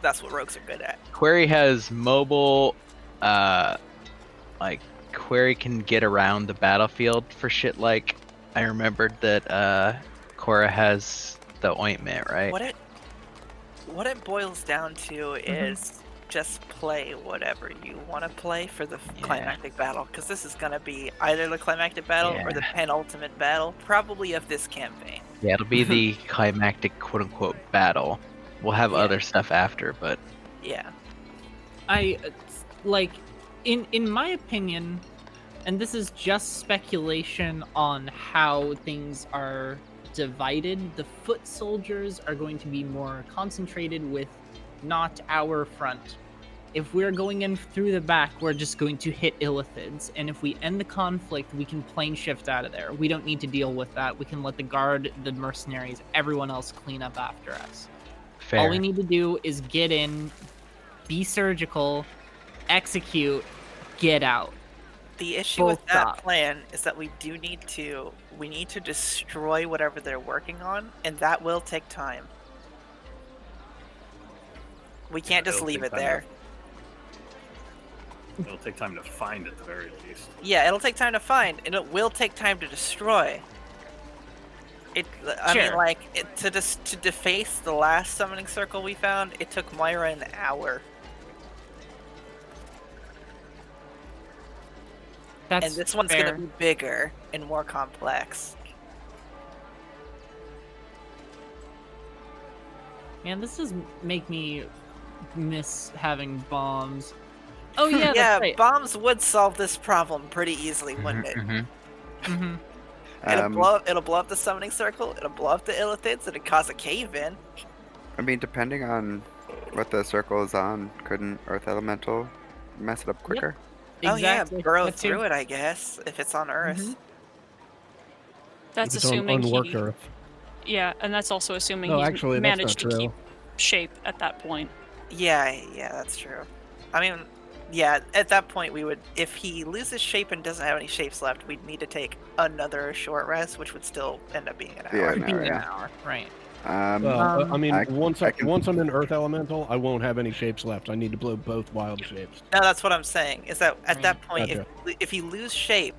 That's what rogues are good at. Query has mobile, like, Query can get around the battlefield for shit like, I remembered that, Cora has the ointment, right? What it boils down to is just play whatever you want to play for the Yeah. climactic battle, because this is going to be either the climactic battle or the penultimate battle, probably of this campaign. Yeah, it'll be the climactic quote-unquote battle. We'll have Yeah. other stuff after, but Yeah. I like, in my opinion, and this is just speculation on how things are divided, the foot soldiers are going to be more concentrated with not our front. If we're going in through the back, we're just going to hit Illithids, and if we end the conflict, we can plane shift out of there. We don't need to deal with that. We can let the guard, the mercenaries, everyone else clean up after us. fair. All we need to do is get in, be surgical, execute, get out. The issue Full with that stop. plan is that we need to destroy whatever they're working on, and that will take time. We can't just It'll leave take it time there. It'll take time to find at the very least. Yeah, it'll take time to find, and it will take time to destroy. I mean, Sure. like, to deface the last summoning circle we found, it took Moira an hour. That's And this one's fair. gonna be bigger and more complex. Man, this does make me miss having bombs. Oh yeah, Yeah, that's right. bombs would solve this problem pretty easily, wouldn't it? Mm-hmm. It'll blow up the summoning circle, it'll blow up the Illithids, it'll cause a cave-in. I mean, depending on what the circle is on, couldn't Earth Elemental mess it up quicker? Exactly. Oh yeah, burrow That too. through it, I guess, if it's on Earth. Mhm. That's If it's on assuming unworked he, earth. yeah, and that's also assuming No, he's actually, that's managed not to true. keep shape at that point. Yeah, that's true. I mean, yeah, at that point we would, if he loses shape and doesn't have any shapes left, we'd need to take another short rest, which would still end up being an Yeah, hour. no, An yeah. hour, right. Well, I mean, I once can- I'm an earth elemental, I won't have any shapes left. I need to blow both wild shapes. No, that's what I'm saying. Is that at Right. that point, Gotcha. if you lose shape,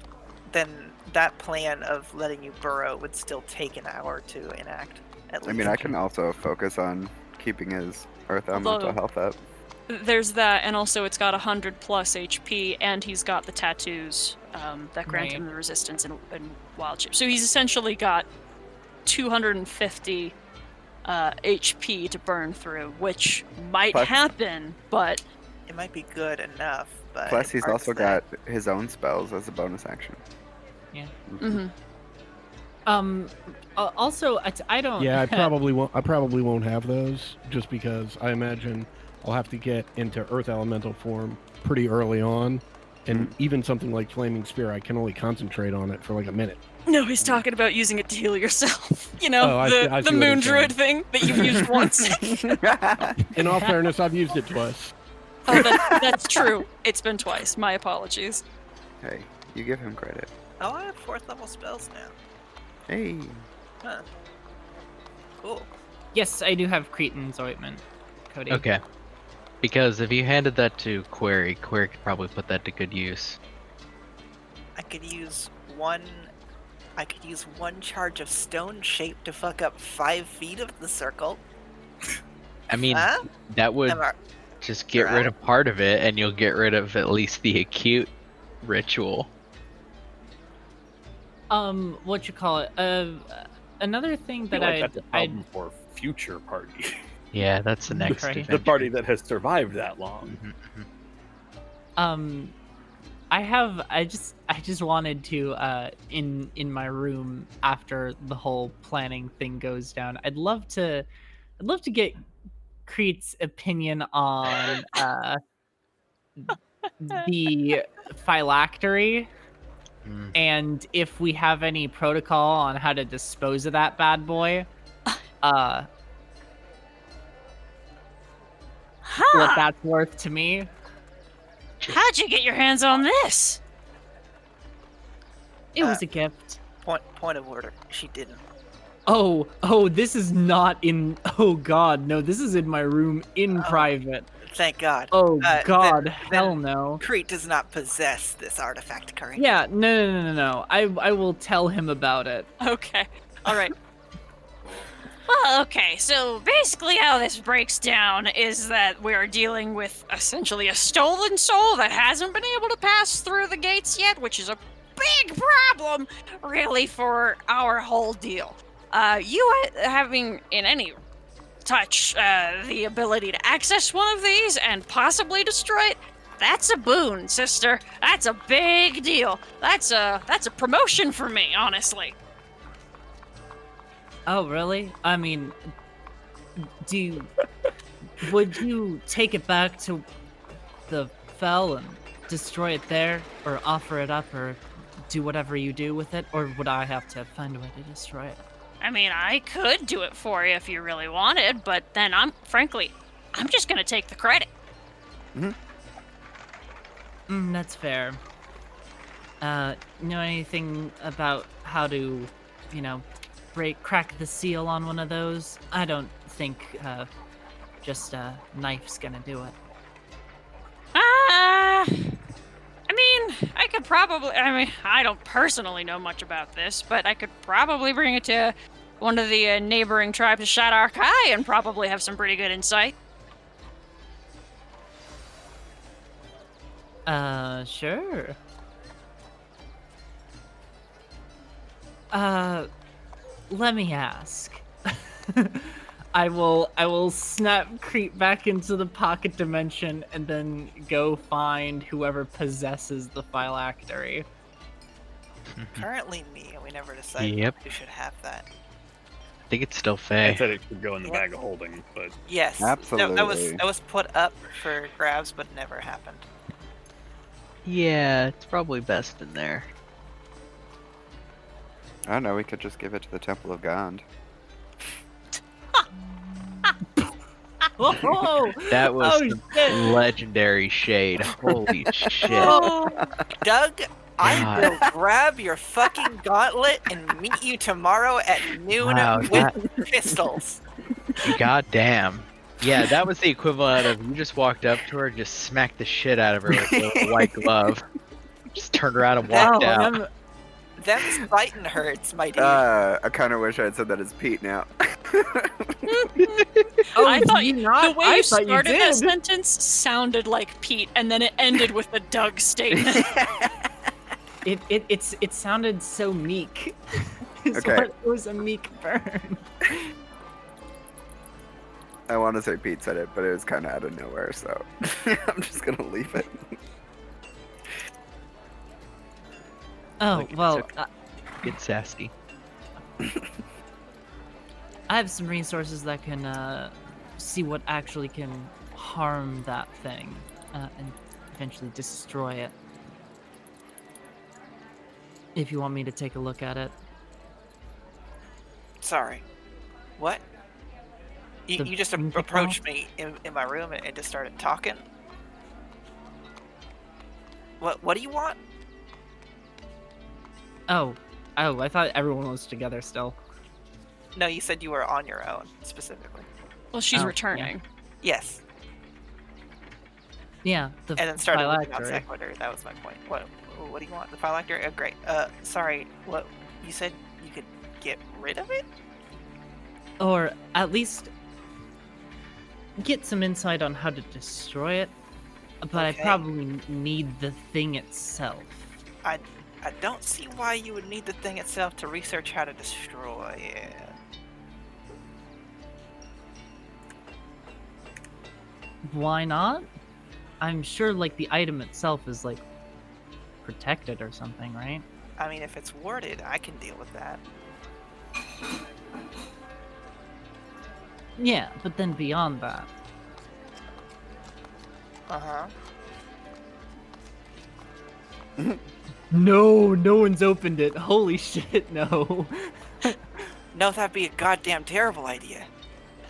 then that plan of letting you burrow would still take an hour to enact. At least. I mean, I can also focus on keeping his Earth Although- Elemental health up. There's that, and also it's got 100 plus HP, and he's got the tattoos that grant him Right. the resistance and wild shape. So he's essentially got 250 HP to burn through, which might Plus- happen, but It might be good enough, but Plus, it's he's hard to also say. got his own spells as a bonus action. mhm. Also, I don't. Yeah, I probably won't have those just because I imagine I'll have to get into earth elemental form pretty early on, and even something like flaming spear, I can only concentrate on it for like a minute. No, he's talking about using it to heal yourself. You know, Oh, I see the what moon you're saying. druid thing that you've used once. In all fairness, I've used it twice. Oh, that's true. It's been twice. My apologies. Hey, you give him credit. Oh, I have 4th level spells now. Hey. Huh. Cool. Yes, I do have Cretan's ointment, Cody. Okay. Because if you handed that to Query, Query could probably put that to good use. I could use one charge of stone shape to fuck up 5 feet of the circle. I mean, Huh? that would Am I- just get rid of part of it, and you'll get rid of at least the acute ritual. What you call it? Another thing I feel that like that's a problem for future party. Yeah, that's the next Right. The adventure. party that has survived that long. Mhm, mhm. I just wanted to in my room after the whole planning thing goes down. I'd love to get Crete's opinion on the phylactery Mm. and if we have any protocol on how to dispose of that bad boy. What Huh? that's worth to me. How'd you get your hands on this? It was a gift. Point of order. She didn't. Oh, this is not in. Oh God, no, this is in my room in private. Thank God. Oh then- God, hell then- no. Crete does not possess this artifact currently. Yeah, no. I will tell him about it. Okay. All right. Well, okay, so basically how this breaks down is that we are dealing with essentially a stolen soul that hasn't been able to pass through the gates yet, which is a big problem, really, for our whole deal. You having in any touch the ability to access one of these and possibly destroy it, that's a boon, sister. That's a big deal. That's a promotion for me, honestly. Oh, really? I mean, would you take it back to the Fel and destroy it there, or offer it up, or do whatever you do with it, or would I have to find a way to destroy it? I mean, I could do it for you if you really wanted, but then I'm just gonna take the credit. That's fair. Know anything about how to, crack the seal on one of those? I don't think just a knife's gonna do it. I don't personally know much about this, but I could probably bring it to one of the neighboring tribes of Shadar Kai and probably have some pretty good insight. Sure. Let me ask. I will snap Crete back into the pocket dimension and then go find whoever possesses the phylactery. Currently me, and we never decided Yep. who should have that. I think it's still I Faye. said it should go in the Yep. bag of holding, but Yes. No, Absolutely. that was put up for grabs, but never happened. Yeah, it's probably best in there. I don't know, we could just give it to the Temple of Gond. Oh, That was oh, some shit. legendary shade. Holy shit. Oh, Doug, I God. will grab your fucking gauntlet and meet you tomorrow at noon Wow, with pistols. God damn. Yeah, that was the equivalent of you just walked up to her, just smacked the shit out of her with a white glove. Just turned around and walked wow, out. Them fighting hurts, my dude. I kind of wish I had said that as Pete now. oh, I thought did you not? The way I you thought started you that did. sentence sounded like Pete, and then it ended with a Doug statement. It sounded so meek. It's Okay. what- it was a meek burn. I want to say Pete said it, but it was kind of out of nowhere, so I'm just gonna leave it. Oh Look, it's well, okay. Get sassy. I have some resources that can see what actually can harm that thing and eventually destroy it. If you want me to take a look at it. Sorry. What? You, The you just music approached me in my room and just started talking? What do you want? Oh, I thought everyone was together still. No, you said you were on your own, specifically. Well, she's Oh, yeah. returning. Yes. Yeah, the And then started looking out phylactery. sequitur. That was my point. What do you want? The phylactery? Oh, great. Sorry. What you said? You could get rid of it? Or at least get some insight on how to destroy it. But Okay. I probably need the thing itself. I don't see why you would need the thing itself to research how to destroy it. Why not? I'm sure like the item itself is like protected or something, right? I mean, if it's worded, I can deal with that. Yeah, but then beyond that. Uh-huh. No, no one's opened it. Holy shit, no. No, that'd be a goddamn terrible idea.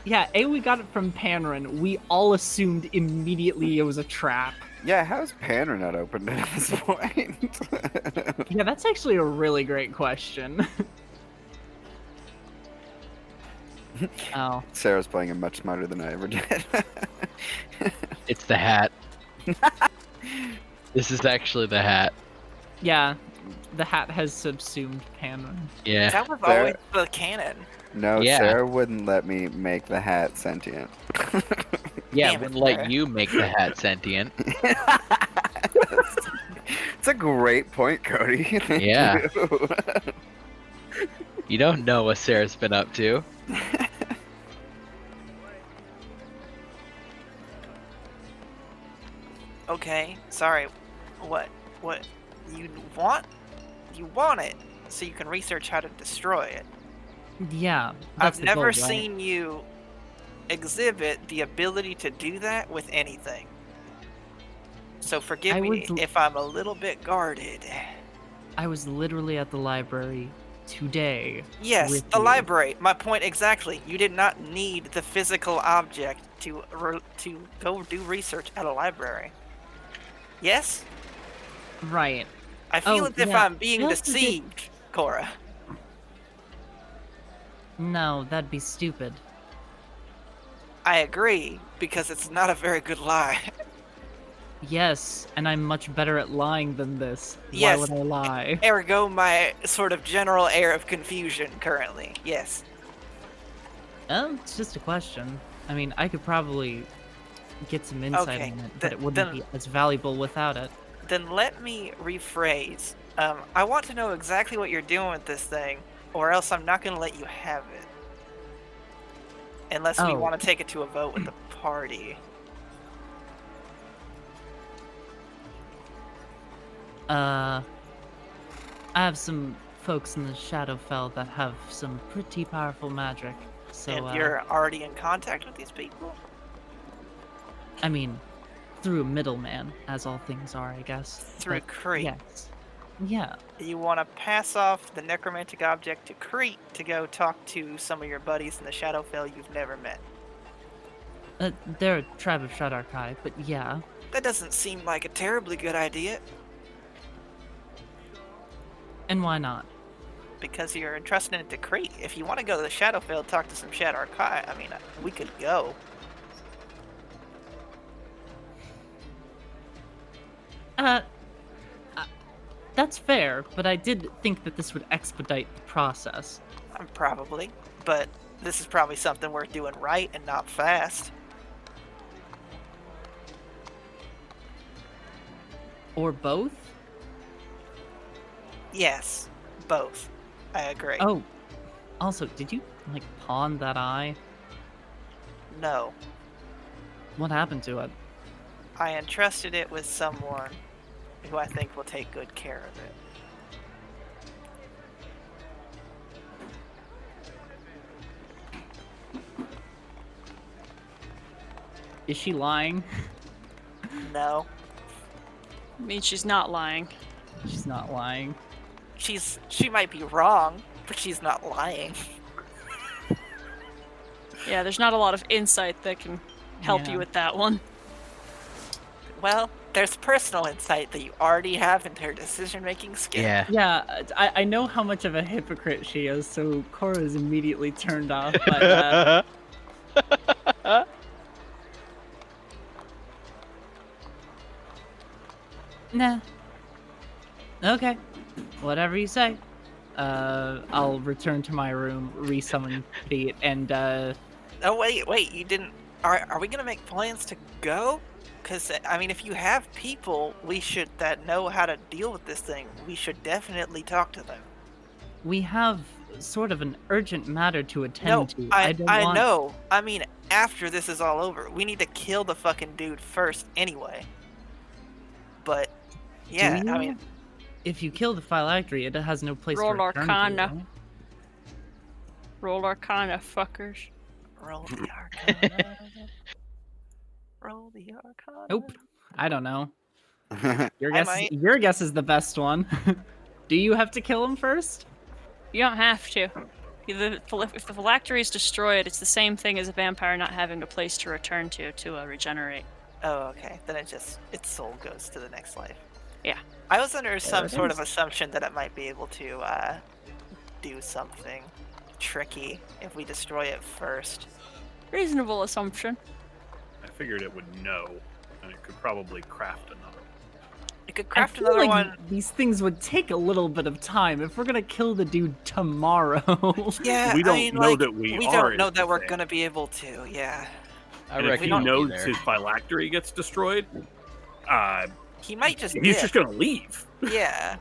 Yeah, we got it from Panrin. We all assumed immediately it was a trap. Yeah, how's Panner not opened at this point? Yeah, that's actually a really great question. Oh. Sarah's playing him much smarter than I ever did. It's the hat. This is actually the hat. Yeah, the hat has subsumed Panrin. Yeah. That was There- always the canon. No, Yeah. Sarah wouldn't let me make the hat sentient. Yeah, Damn it, wouldn't let Sarah. you make the hat sentient. It's a great point, Cody. Thank Yeah. you. You don't know what Sarah's been up to. Okay, sorry. What you want? You want it so you can research how to destroy it. Yeah, that's I've the never goal, right? seen you exhibit the ability to do that with anything. So forgive I me was l- if I'm a little bit guarded. I was literally at the library today. Yes, with the you. library. My point exactly. You did not need the physical object to go do research at a library. Yes? Right. I feel Oh, as if yeah. I'm being Just as if- deceived, Cora. No, that'd be stupid. I agree, because it's not a very good lie. Yes, and I'm much better at lying than this. Yes. Why would I lie? Ergo, my sort of general air of confusion currently. Yes. It's just a question. I mean, I could probably get some insight Okay, on it, but it wouldn't then- be as valuable without it. Then let me rephrase. I want to know exactly what you're doing with this thing, or else I'm not going to let you have it. Unless we Oh. want to take it to a vote with the party. I have some folks in the Shadowfell that have some pretty powerful magic. So, And you're already in contact with these people? I mean, through a middleman, as all things are, I guess. Through But Crete. Yes. Yeah. You want to pass off the necromantic object to Crete to go talk to some of your buddies in the Shadowfell you've never met. They're a tribe of Shadarkai, but yeah. That doesn't seem like a terribly good idea, And why not? because you're entrusting it to Crete. If you want to go to the Shadowfell and talk to some Shadarkai, I mean, we could go. That's fair, but I did think that this would expedite the process. Probably. But this is probably something worth doing right and not fast. Or both? Yes, both. I agree. Oh, also, did you, like, pawn that eye? No. What happened to it? I entrusted it with someone who I think will take good care of it. Is she lying? No. I mean, she's not lying. She's not lying. She might be wrong, but she's not lying. Yeah, there's not a lot of insight that can help Yeah. you with that one. Well, there's personal insight that you already have into her decision-making skill. Yeah. Yeah, I know how much of a hypocrite she is, so Cora is immediately turned off by that. Nah. Okay, whatever you say. I'll return to my room, resummon feet, and Oh wait, you didn't. Are we gonna make plans to go? Because I mean, if you have people that know how to deal with this thing, we should definitely talk to them. we have sort of an urgent matter to attend No, to. I don't want... know. I mean, after this is all over, we need to kill the fucking dude first, anyway. But yeah, I mean, if you kill the phylactery, it has no place Roll to return Arcana. to. Right? Roll Arcana, fuckers. roll the Arcana. Roll the Arcana. Nope. I don't know. Your I guess. might. Your guess is the best one. Do you have to kill him first? You don't have to. If the phylactery is destroyed, it's the same thing as a vampire not having a place to return to regenerate. Oh, okay. Then its soul goes to the next life. Yeah. I was under some it sort is. of assumption that it might be able to do something tricky if we destroy it first. Reasonable assumption. I figured it would know, and it could probably craft another. It could I craft feel another like one. these things would take a little bit of time if we're gonna kill the dude tomorrow. Yeah, We don't I mean, know like, that we we are, don't is know the that we're thing. gonna be able to. Yeah, I And if reckon he he'll be knows there. his phylactery gets destroyed, he might just. he's dip. just gonna leave. Yeah.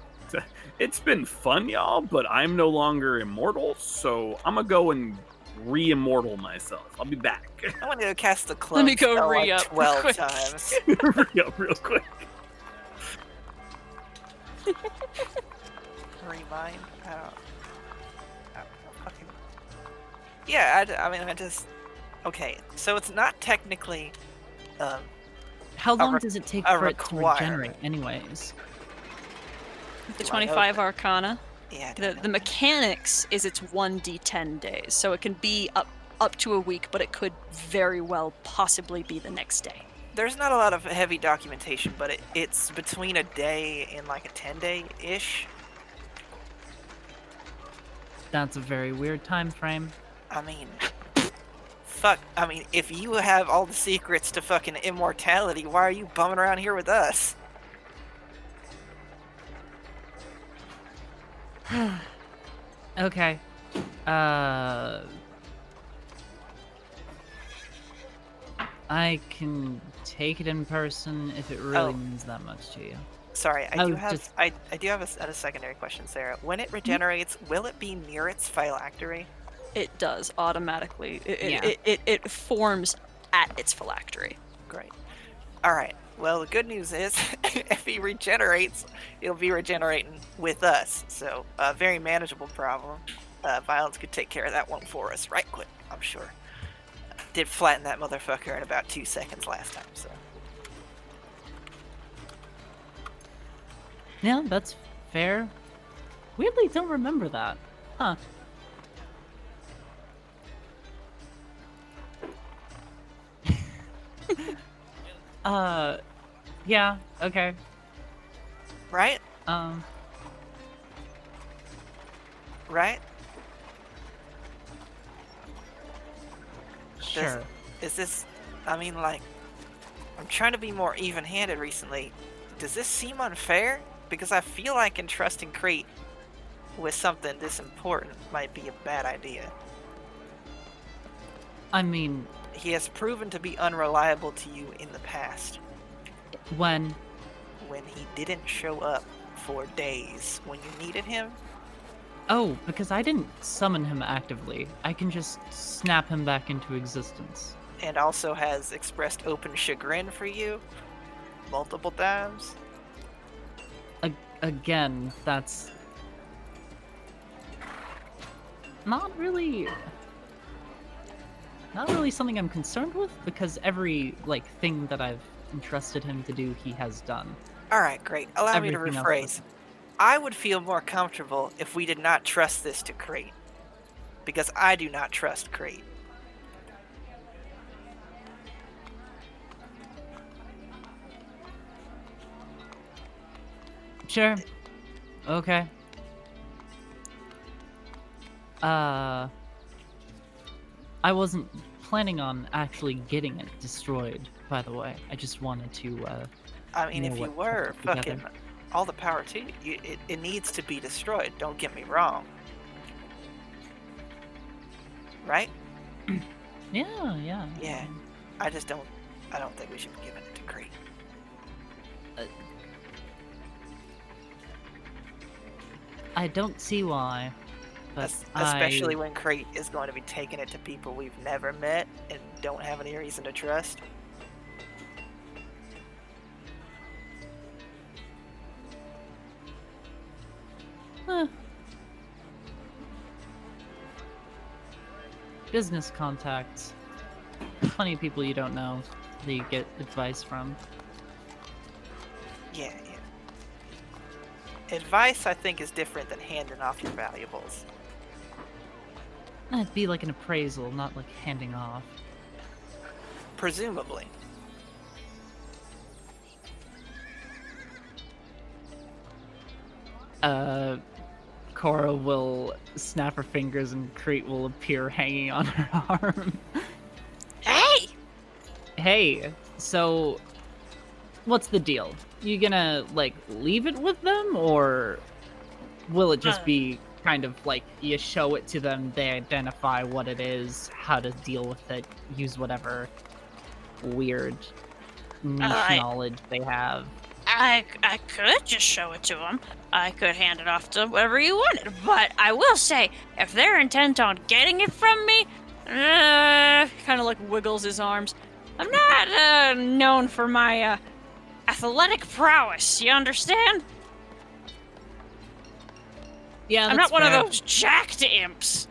It's been fun, y'all, but I'm no longer immortal, so I'm gonna go and re-immortal myself. I'll be back. I'm gonna go cast the clone me go spell re-up like 12 quick. times. Real quick. Remind. I don't fucking. Yeah, I mean, I just. Okay, so it's not technically. How long re- does it take a for it to requirement. regenerate, anyways? The Do I know 25 that? Arcana. Yeah. I The don't the know. mechanics is it's 1d10 days, so it can be up to a week, but it could very well possibly be the next day. There's not a lot of heavy documentation, but it's between a day and like a 10-day ish. That's a very weird time frame. I mean, fuck. I mean, if you have all the secrets to fucking immortality, why are you bumming around here with us? Okay. I can take it in person if it really Oh. means that much to you. Sorry, I Oh, do have just- I do have a secondary question, Sarah. When it regenerates, will it be near its phylactery? It does automatically. Yeah. It forms at its phylactery. Great. All right. Well, the good news is, if he regenerates, it'll be regenerating with us. So, a very manageable problem. Violence could take care of that one for us right quick, I'm sure. Did flatten that motherfucker in about 2 seconds last time, so. Yeah, that's fair. Weirdly, don't remember that. Huh. Yeah, okay. Right? Right? Sure. Is this, I mean, like, I'm trying to be more even-handed recently. Does this seem unfair? Because I feel like entrusting Crete with something this important might be a bad idea. I mean, He has proven to be unreliable to you in the past, when when he didn't show up for days when you needed him. Oh, because I didn't summon him actively. I can just snap him back into existence. And also has expressed open chagrin for you multiple times. Again, that's not really something I'm concerned with, because every thing that I've entrusted him to do, he has done. All right, great. Allow me to Everything else rephrase. was- I would feel more comfortable if we did not trust this to Crate, because I do not trust Crate. Sure. Okay. I wasn't planning on actually getting it destroyed, by the way. I just wanted to, I mean, know if you what to were put together. fucking all the power to you. It needs to be destroyed. Don't get me wrong. Right? Yeah, yeah. Yeah. I don't think we should be giving it to Crete. I don't see why. But Especially when Crete is going to be taking it to people we've never met and don't have any reason to trust. Business contacts. Plenty of people you don't know that you get advice from. Yeah. Advice, I think, is different than handing off your valuables. It'd be like an appraisal, not like handing off. Presumably. Cora will snap her fingers and Crete will appear hanging on her arm. Hey! Hey, so what's the deal? You gonna like leave it with them, or will it just be kind of like you show it to them, they identify what it is, how to deal with it, use whatever weird niche knowledge they have? I could just show it to them. I could hand it off to whoever you wanted. But I will say, if they're intent on getting it from me, kind of like wiggles his arms. I'm not known for my athletic prowess. You understand? Yeah, I'm that's not one fair. of those jacked imps.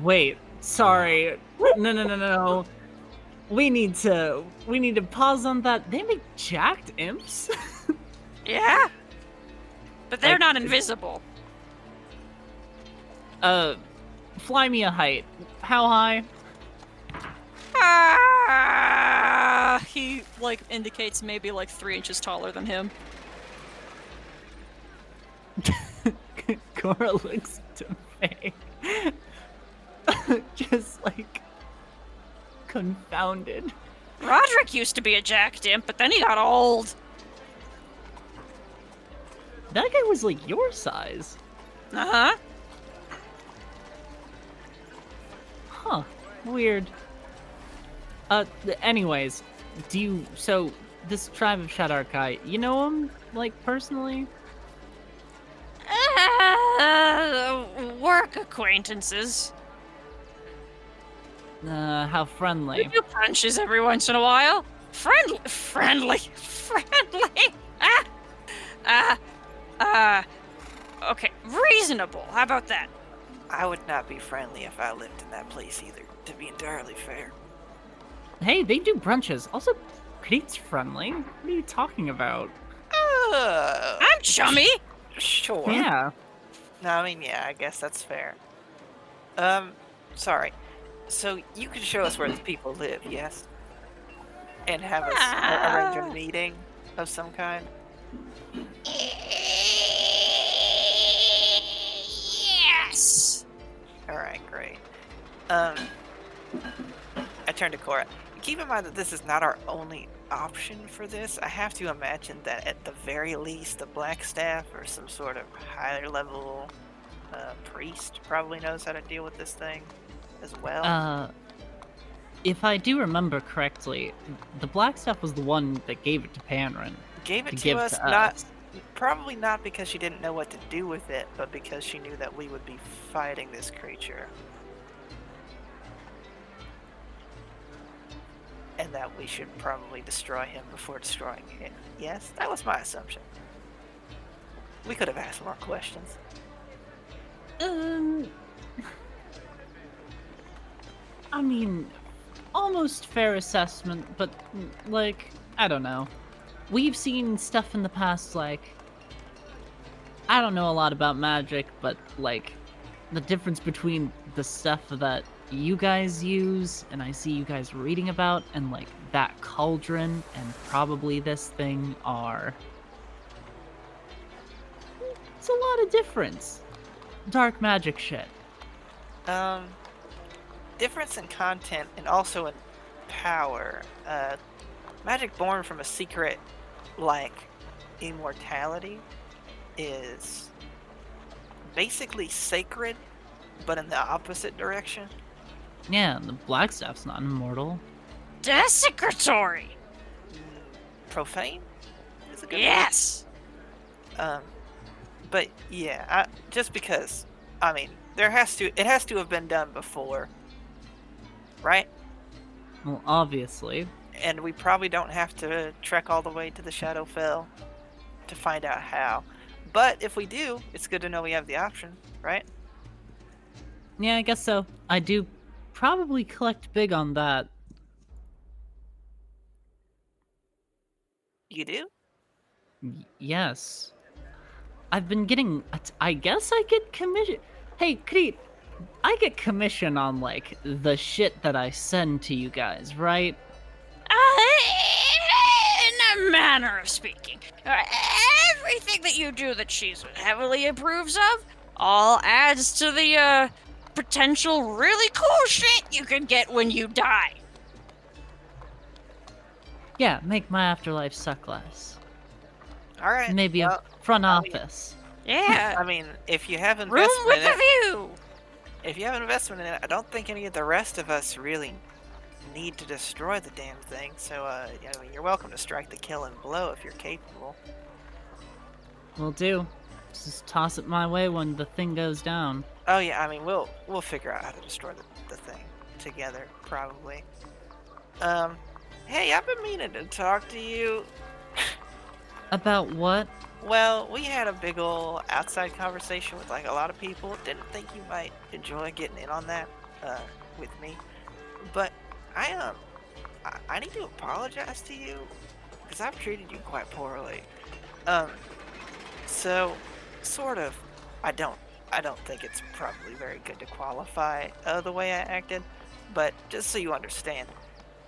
Wait, sorry. No. We need to pause on that. They make jacked imps? Yeah? But they're not invisible. Fly me a height. How high? He, like, indicates maybe, like, 3 inches taller than him. Cora looks to Faye. Just, like, confounded. Roderick used to be a jacked imp, but then he got old. That guy was, like, your size. Uh-huh. Huh. Weird. Anyways, so, this tribe of Shadarkai, you know him, like, personally? Work acquaintances. How friendly? We do punches every once in a while. Friendly. Okay, reasonable. How about that? I would not be friendly if I lived in that place either, to be entirely fair. Hey, they do brunches. Also, Crete's friendly. What are you talking about? I'm chummy. Sure. Yeah. No, I mean, yeah, I guess that's fair. Sorry. So, you can show us where the people live, yes? And have us arrange a meeting of some kind? Yes. Alright, great. I turn to Cora. Keep in mind that this is not our only option for this. I have to imagine that at the very least, the Blackstaff or some sort of higher level priest probably knows how to deal with this thing as well. If I do remember correctly, the Blackstaff was the one that gave it to Panrin. Gave it to give us, to us. probably not because she didn't know what to do with it, but because she knew that we would be fighting this creature. And that we should probably destroy him before destroying him. Yes, that was my assumption. We could have asked more questions. I mean, almost fair assessment, but, like, I don't know. We've seen stuff in the past, like, I don't know a lot about magic, but, like, the difference between the stuff that you guys use, and I see you guys reading about, and, like, that cauldron, and probably this thing are... It's a lot of difference. Dark magic shit. Difference in content and also in power. Magic born from a secret, like, immortality is basically sacred, but in the opposite direction. Yeah, the Blackstaff's not immortal. Desecratory. Profane is a good word. Yes. But yeah, just because, I mean, it has to have been done before, right? Well, obviously. And we probably don't have to trek all the way to the Shadowfell to find out how. But if we do, it's good to know we have the option, right? Yeah, I guess so. I do probably collect big on that. You do? Yes. I've been getting... I guess I get commission... Hey, Kreet, I get commission on, like, the shit that I send to you guys, right? In a manner of speaking. Everything that you do that she heavily approves of all adds to the, potential really cool shit you can get when you die. Yeah, make my afterlife suck less. All right. Maybe well, a front I mean- office. Yeah. I mean, if you have Room investment with in a it, view. if you have investment in it, I don't think any of the rest of us really need to destroy the damn thing. So, I mean, you're welcome to strike the killing blow if you're capable. Will do. Just toss it my way when the thing goes down. Oh yeah, I mean, we'll figure out how to destroy the thing together, probably. Hey, I've been meaning to talk to you. About what? Well, we had a big ol' outside conversation with like a lot of people. Didn't think you might enjoy getting in on that with me, but I need to apologize to you because I've treated you quite poorly. So sort of. I don't think it's probably very good to qualify the way I acted, but just so you understand,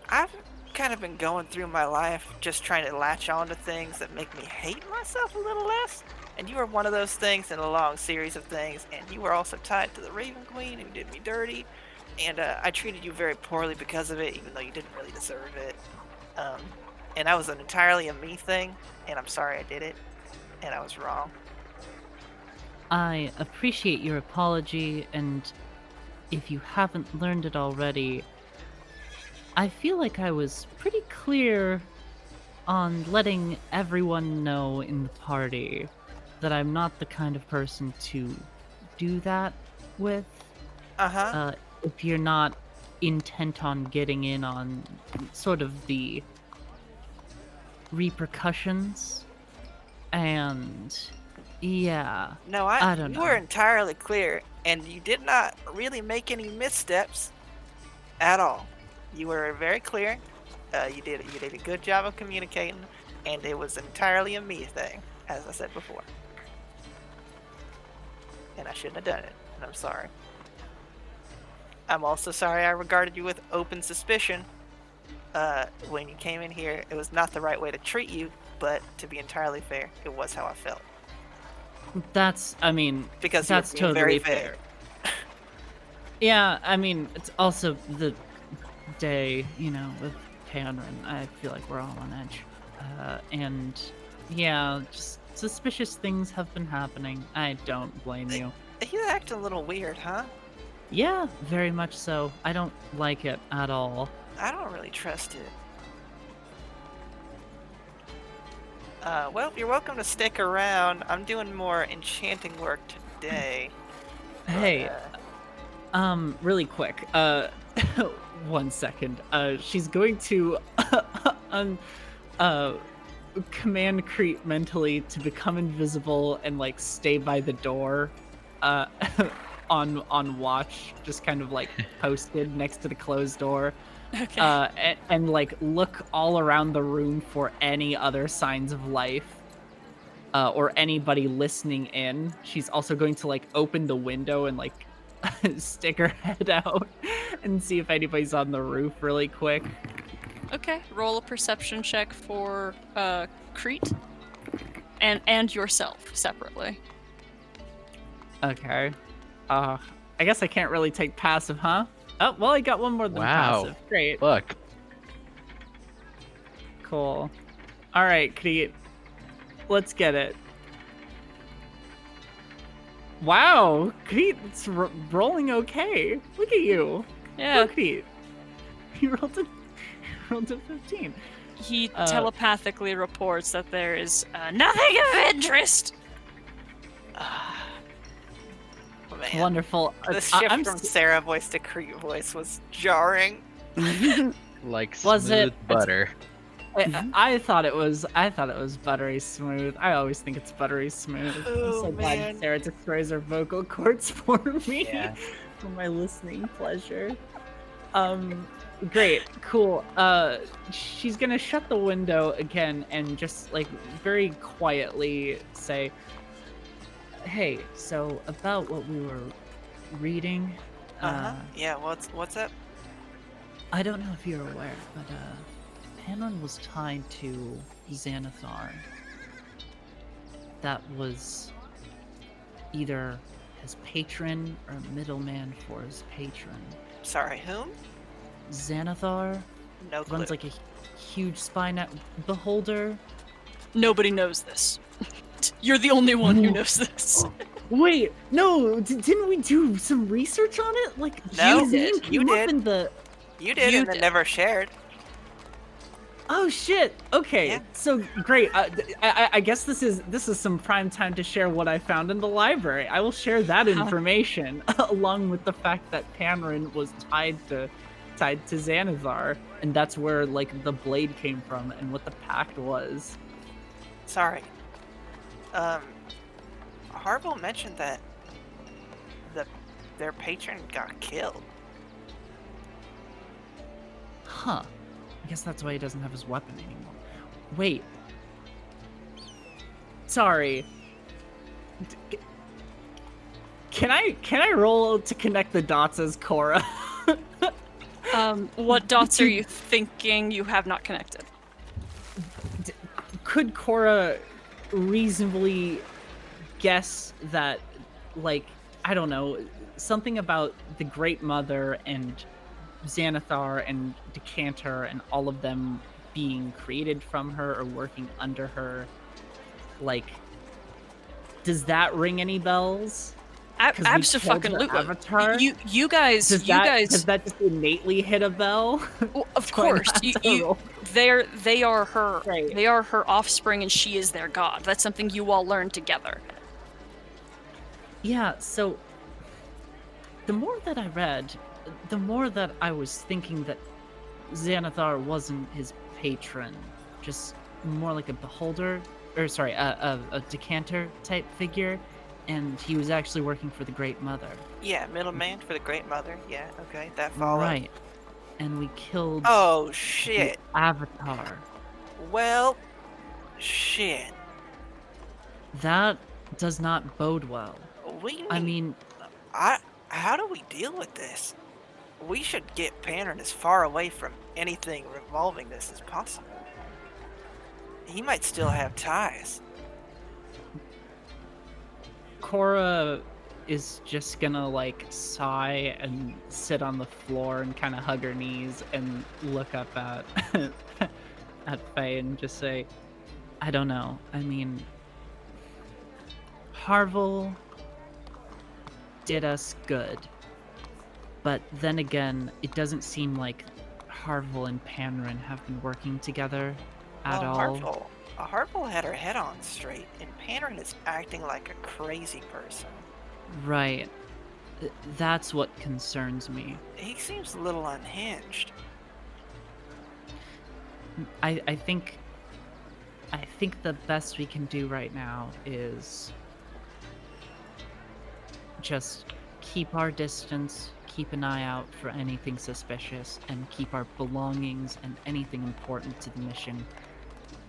I've kind of been going through my life just trying to latch on to things that make me hate myself a little less, and you were one of those things in a long series of things, and you were also tied to the Raven Queen who did me dirty, and I treated you very poorly because of it, even though you didn't really deserve it. And that was an entirely a me thing, and I'm sorry I did it, and I was wrong. I appreciate your apology, and if you haven't learned it already, I feel like I was pretty clear on letting everyone know in the party that I'm not the kind of person to do that with. Uh-huh. If you're not intent on getting in on sort of the repercussions, and yeah. No, I don't you know. were entirely clear, and you did not really make any missteps at all. You were very clear. You did a good job of communicating, and it was entirely a me thing, as I said before. And I shouldn't have done it, and I'm sorry. I'm also sorry I regarded you with open suspicion when you came in here. It was not the right way to treat you, but to be entirely fair, it was how I felt. That's, I mean, Because that's you're being very totally fair. Yeah, I mean, it's also the day, you know, with Pandren. I feel like we're all on edge. And yeah, just suspicious things have been happening. I don't blame you. You act a little weird, huh? Yeah, very much so. I don't like it at all. I don't really trust it. Well, you're welcome to stick around. I'm doing more enchanting work today. Hey, really quick, 1 second. She's going to command Kreet mentally to become invisible and like stay by the door, on watch, just kind of like posted next to the closed door. Okay. And like look all around the room for any other signs of life, or anybody listening in. She's also going to like open the window and like stick her head out and see if anybody's on the roof really quick. Okay. Roll a perception check for Kreet and yourself separately. Okay. I guess I can't really take passive, huh? Oh, well, I got one more than Wow. passive. Great. Look. Cool. All right, Kreet. Let's get it. Wow, Crete's rolling okay. Look at you. Yeah, Crete. You rolled a 15. he telepathically reports that there is nothing of interest. Man, Wonderful. the shift from Sarah voice to Crete voice was jarring. Like Was smooth it- butter. I thought it was buttery smooth. I always think it's buttery smooth. I'm Oh, so glad man. Sarah destroys her vocal cords for me Yeah. for my listening pleasure. Great, cool. She's gonna shut the window again and just like very quietly say, "Hey, so about what we were reading, Yeah. What's up? I don't know if you're aware, but Panon was tied to Xanathar. That was either his patron or middleman for his patron. Sorry, whom? Xanathar No clue. runs like a huge spy net beholder. Nobody knows this. You're the only one who knows this. Wait, no, didn't we do some research on it? Like, No, his name you came up did. in the. You did, You and then did. never shared. Oh shit! Okay, Yeah. so great. I guess this is some prime time to share what I found in the library. I will share that information along with the fact that Panrin was tied to Xanathar, and that's where like the blade came from and what the pact was. Sorry. Harville mentioned that their patron got killed. Huh. I guess that's why he doesn't have his weapon anymore. Wait. Sorry. Can I roll to connect the dots as Cora? What dots are you thinking you have not connected? Could Cora reasonably guess that, like, I don't know, something about the Great Mother and Xanathar and Decanter and all of them being created from her or working under her, like, does that ring any bells? 'Cause we killed Abso-fucking-lutely. the Avatar? You guys, Does that just innately hit a bell? well, of Do I course, not you, have to you roll? they are her. Right. They are her offspring, and she is their god. That's something you all learned together. Yeah, so the more that I read, the more that I was thinking that Xanathar wasn't his patron, just more like a beholder, or sorry, a decanter type figure, and he was actually working for the Great Mother. Yeah, middleman for the Great Mother. Yeah, okay, that follows. Right. And we killed Oh the shit. Avatar. Well, shit. That does not bode well. I mean, how do we deal with this? We should get Panrin as far away from anything revolving this as possible. He might still have ties. Cora is just gonna like sigh and sit on the floor and kind of hug her knees and look up at at Faye and just say, I don't know. I mean, Harville did us good, but then again, it doesn't seem like Harville and Panrin have been working together at all. Harville had her head on straight, and Panrin is acting like a crazy person. Right. That's what concerns me. He seems a little unhinged. I think the best we can do right now is just keep our distance, keep an eye out for anything suspicious, and keep our belongings and anything important to the mission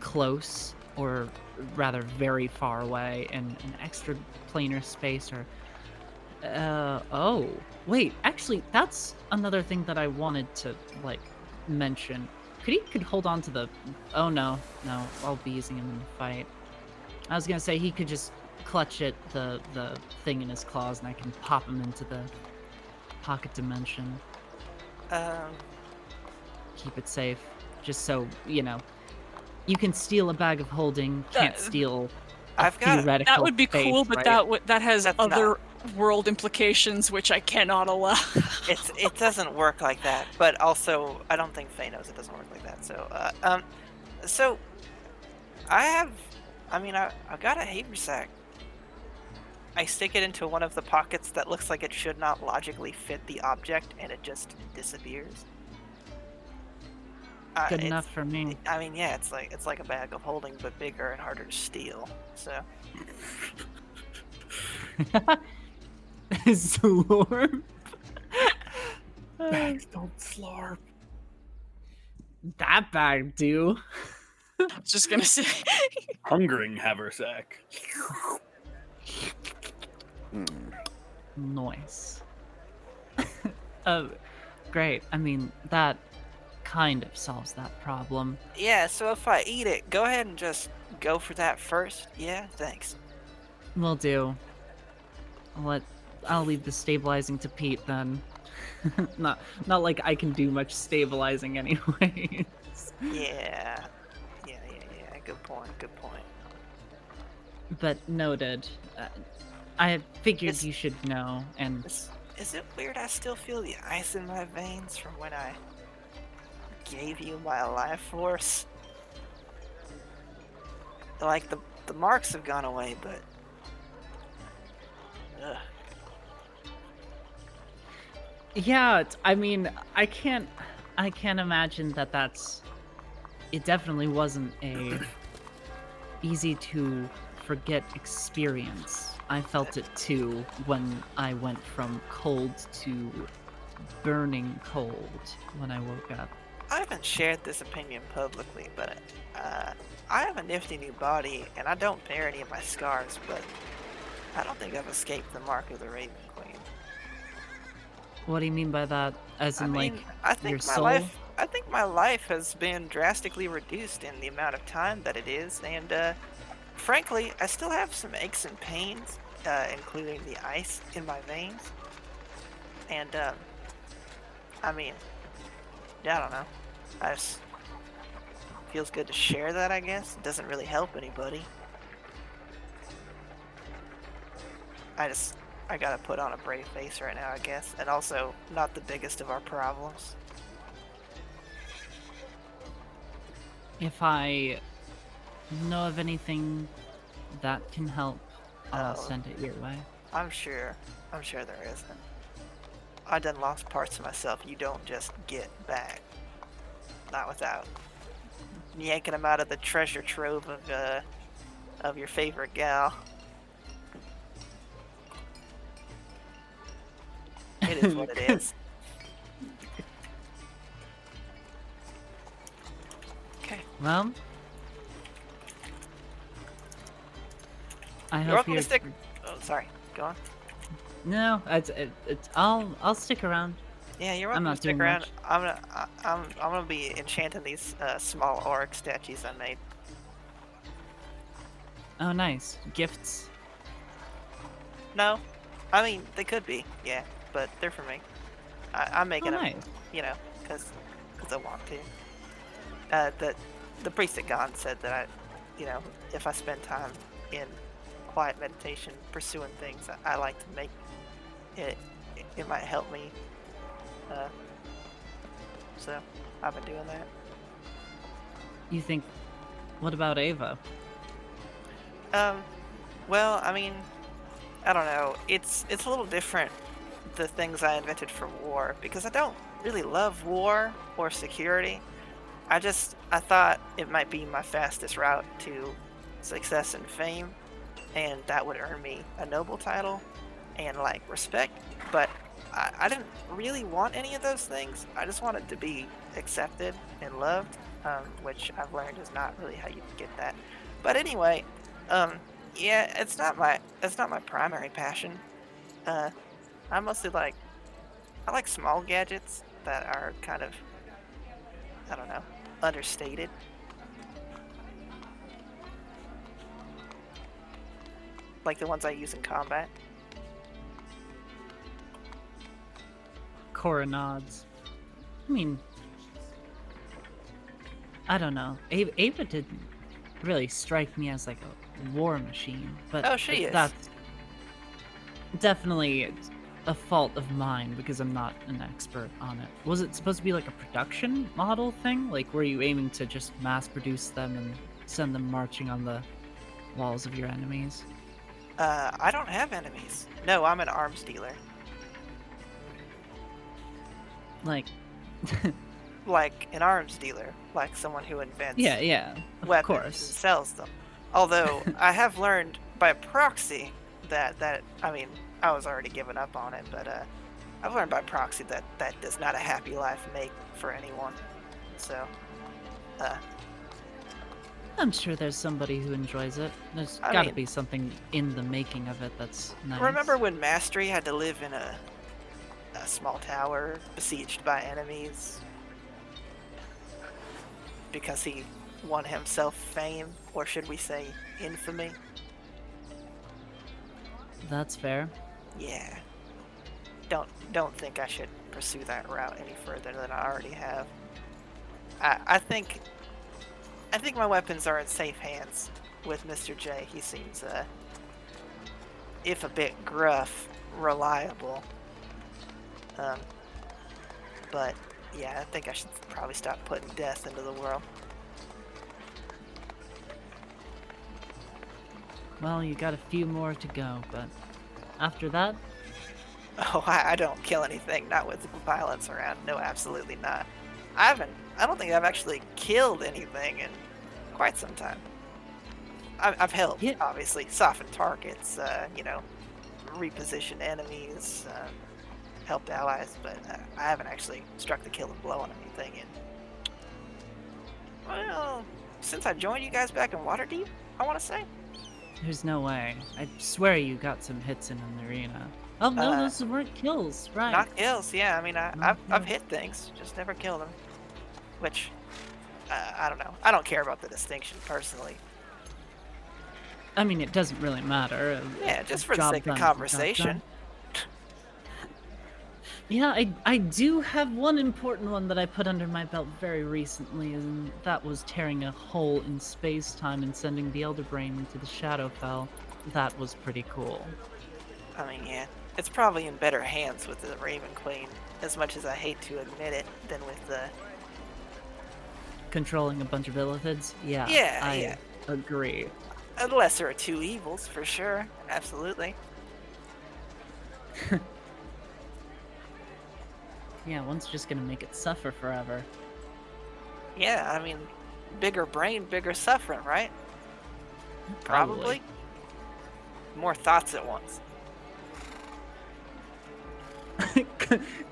close, or rather very far away in an extra planar space, or oh wait, actually that's another thing that I wanted to like mention. Could hold on to the oh no I'll be using him in the fight. I was gonna say he could just clutch at the thing in his claws and I can pop him into the pocket dimension. Um, Keep it safe, just so you know. You can steal a bag of holding, can't steal a I've got theoretical That would be faith, cool, but right? that has That's other world implications which I cannot allow. it doesn't work like that. But also, I don't think Faye knows it doesn't work like that. So I've got a haversack. I stick it into one of the pockets that looks like it should not logically fit the object, and it just disappears. Good It's- enough for me. I mean, yeah, it's like a bag of holding, but bigger and harder to steal. So Slurp. Bags don't slurp. That bag do. I was just gonna say. Hungering haversack. Nice. Great. I mean, that kind of solves that problem. yeah, so if I eat it, go ahead and just go for that first. Yeah, thanks. Will do. I'll leave the stabilizing to Pete then. not like I can do much stabilizing anyways. Yeah. Good point. But noted. I figured It's- you should know, and Is it weird I still feel the ice in my veins from when I gave you my life force? Like, the marks have gone away, but... Ugh. yeah, I mean, I can't imagine that's. It definitely wasn't a easy to forget experience. I felt it too when I went from cold to burning cold when I woke up. I haven't shared this opinion publicly, but I have a nifty new body, and I don't bear any of my scars, but I don't think I've escaped the mark of the Raven Queen. What do you mean by that? As in, like, I think your my soul? life. I think my life has been drastically reduced in the amount of time that it is, and frankly, I still have some aches and pains, including the ice in my veins. And I mean, yeah, I don't know. I just feels good to share that. I guess it doesn't really help anybody. I gotta put on a brave face right now, I guess, and also not the biggest of our problems. If I know of anything that can help, I'll Oh. send it your way. I'm sure there isn't. I done lost parts of myself you don't just get back. Not without yanking them out of the treasure trove of your favorite gal. It is what it is. Okay. Well, I You're hope welcome you're. to stick. Oh, sorry. Go on. No, it's. I'll stick around. Yeah, you're I'm welcome to not stick doing around. much. I'm gonna be enchanting these small auric statues I made. Oh, nice gifts. No, I mean they could be, yeah, but they're for me. I'm making Oh, them, nice. you know, because I want to. The priest at Gon said that if I spend time in quiet meditation pursuing things I like to make, it might help me. So I've been doing that. You think? What about Ava? Well, I mean, I don't know. It's a little different, the things I invented for war, because I don't really love war or security. I thought it might be my fastest route to success and fame, and that would earn me a noble title and like respect. But I didn't really want any of those things. I just wanted to be accepted and loved, which I've learned is not really how you get that. But anyway, yeah, it's not my primary passion. I mostly like small gadgets that are kind of, I don't know, understated. Like the ones I use in combat. Cora nods. I mean, I don't know. Ava didn't really strike me as like a war machine, but Oh, she is. that's definitely a fault of mine because I'm not an expert on it. Was it supposed to be like a production model thing? Like, were you aiming to just mass produce them and send them marching on the walls of your enemies? I don't have enemies. No, I'm an arms dealer. Like, Like an arms dealer, like someone who invents yeah, of weapons and course. sells them. Although I have learned by proxy that I mean, I was already giving up on it, but I've learned by proxy that that does not a happy life make for anyone. So, I'm sure there's somebody who enjoys it. There's I gotta mean- be something in the making of it that's nice. remember when Mastery had to live in a small tower besieged by enemies because he won himself fame, or should we say infamy? That's fair. Yeah. Don't think I should pursue that route any further than I already have. I think my weapons are in safe hands with Mr. J. He seems if a bit gruff, reliable. But yeah, I think I should probably stop putting death into the world. Well, you got a few more to go, but after that, Oh, I don't kill anything, not with violence around. No, absolutely not. I don't think I've actually killed anything in quite some time. I've helped, Yeah. obviously, soften targets, reposition enemies, helped allies, but I haven't actually struck the killing blow on anything in, well, since I joined you guys back in Waterdeep, I want to say. there's no way. I swear you got some hits in an arena. Oh no, those weren't kills, right? Not kills, yeah. I mean, Not I've kills. hit things, just never killed them. Which, I don't know. I don't care about the distinction personally. I mean, it doesn't really matter. Yeah, just for the Job sake done of is a job conversation. done. Yeah, I do have one important one that I put under my belt very recently, and that was tearing a hole in space-time and sending the Elder Brain into the Shadowfell. That was pretty cool. I mean, yeah, it's probably in better hands with the Raven Queen, as much as I hate to admit it, than with the. Controlling a bunch of illithids? Yeah, Yeah, I yeah. agree. A lesser of two evils, for sure. Absolutely. Yeah, one's just gonna make it suffer forever. Yeah, I mean, bigger brain, bigger suffering, right? Probably. More thoughts at once.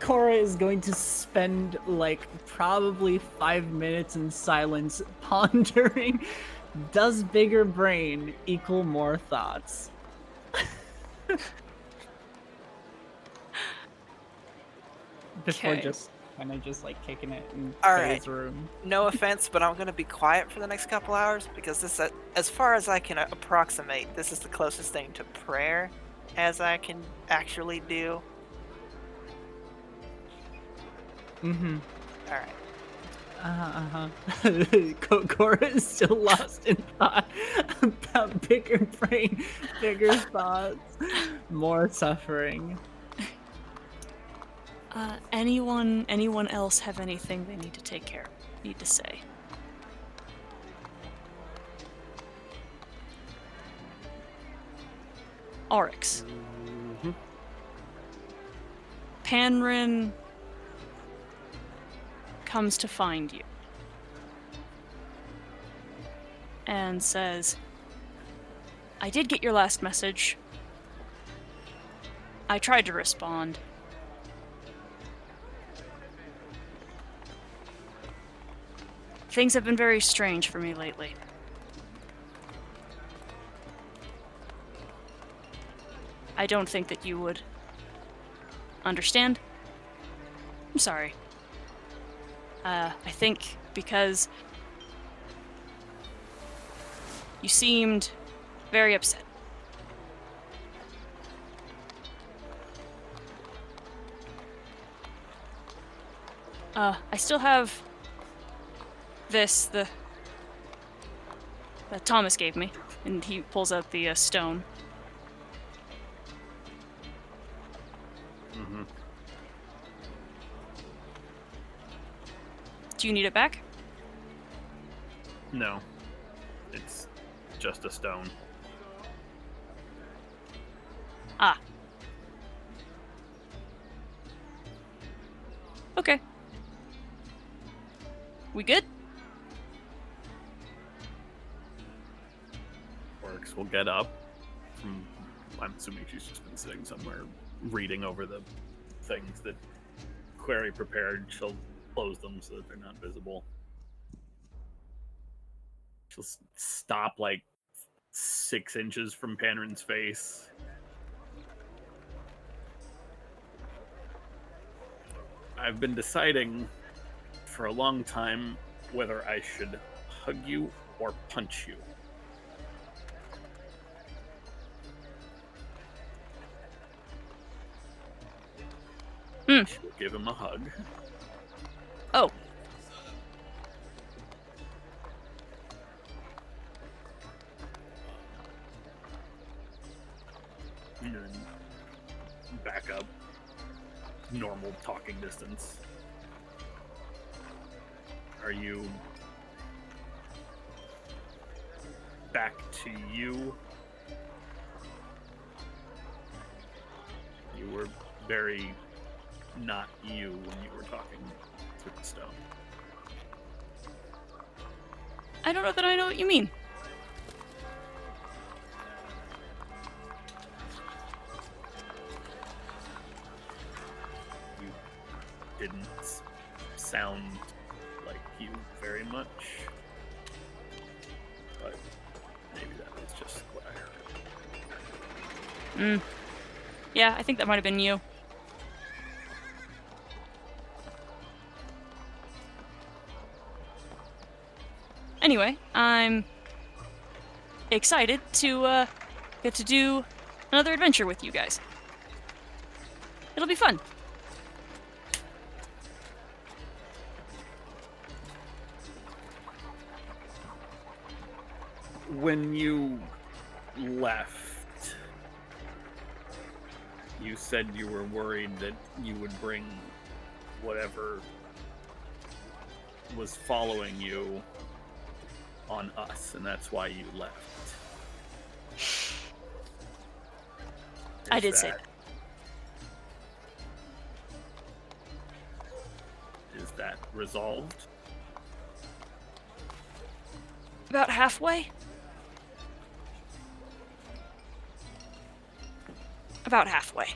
Cora is going to spend like probably 5 minutes in silence pondering, does bigger brain equal more thoughts? Before Okay. just kind of just like kicking it in All Faye's right. room. No offense, but I'm gonna be quiet for the next couple hours because this, as far as I can approximate, this is the closest thing to prayer as I can actually do. Mm-hmm. All right. Cora is still lost in thought about bigger brain, bigger thoughts, more suffering. Anyone else have anything they need to take care of? Need to say? Oryx. Panrin comes to find you and says, I did get your last message. I tried to respond. Things have been very strange for me lately. I don't think that you would understand. I'm sorry. I think because you seemed very upset. I still have this, that Thomas gave me. And he pulls out the stone. Mm-hmm. Do you need it back? No. It's just a stone. Ah. Okay. We good? Works will get up. I'm assuming she's just been sitting somewhere reading over the things that Query prepared. She'll close them so that they're not visible. She'll stop like 6 inches from Panrin's face. I've been deciding for a long time whether I should hug you or punch you. She'll give him a hug. Oh. And then back up. Normal talking distance. Are you back to you? You were very not you when you were talking through the stone. I don't know that I know what you mean. You didn't sound like you very much, but maybe that was just what I heard. Yeah, I think that might have been you. Anyway, I'm excited to get to do another adventure with you guys. It'll be fun. When you left, you said you were worried that you would bring whatever was following you on us, and that's why you left. I did say that. Is that resolved? About halfway? About halfway.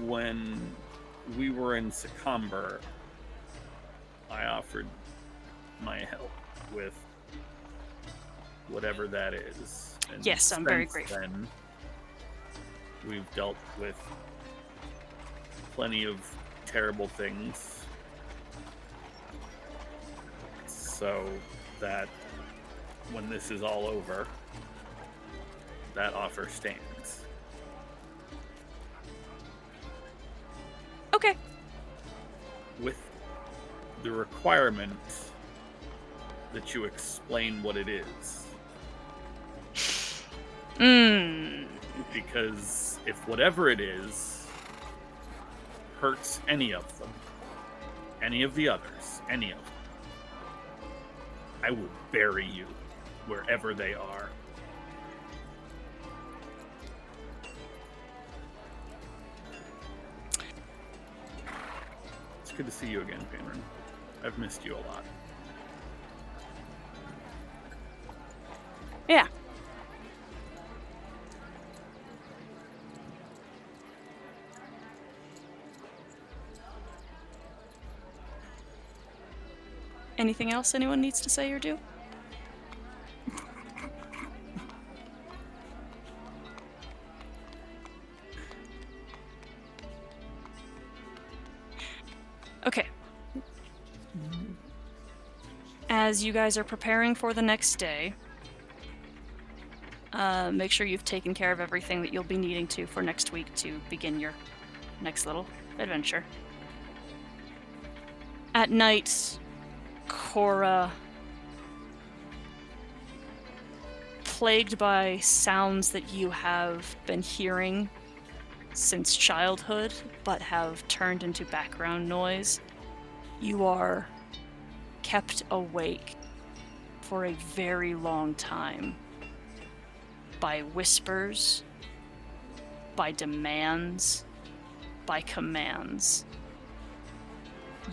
When we were in Secomber, I offered my help with whatever that is. And Yes, I'm very since grateful. then, we've dealt with plenty of terrible things, so that when this is all over, that offer stands. Okay. With the requirement that you explain what it is. Because if whatever it is hurts any of them, any of the others, any of them, I will bury you wherever they are. It's good to see you again, Panrin. I've missed you a lot. Yeah. Anything else anyone needs to say or do? Okay. as you guys are preparing for the next day, make sure you've taken care of everything that you'll be needing to for next week to begin your next little adventure. At night, Cora, plagued by sounds that you have been hearing since childhood but have turned into background noise, you are kept awake for a very long time by whispers, by demands, by commands.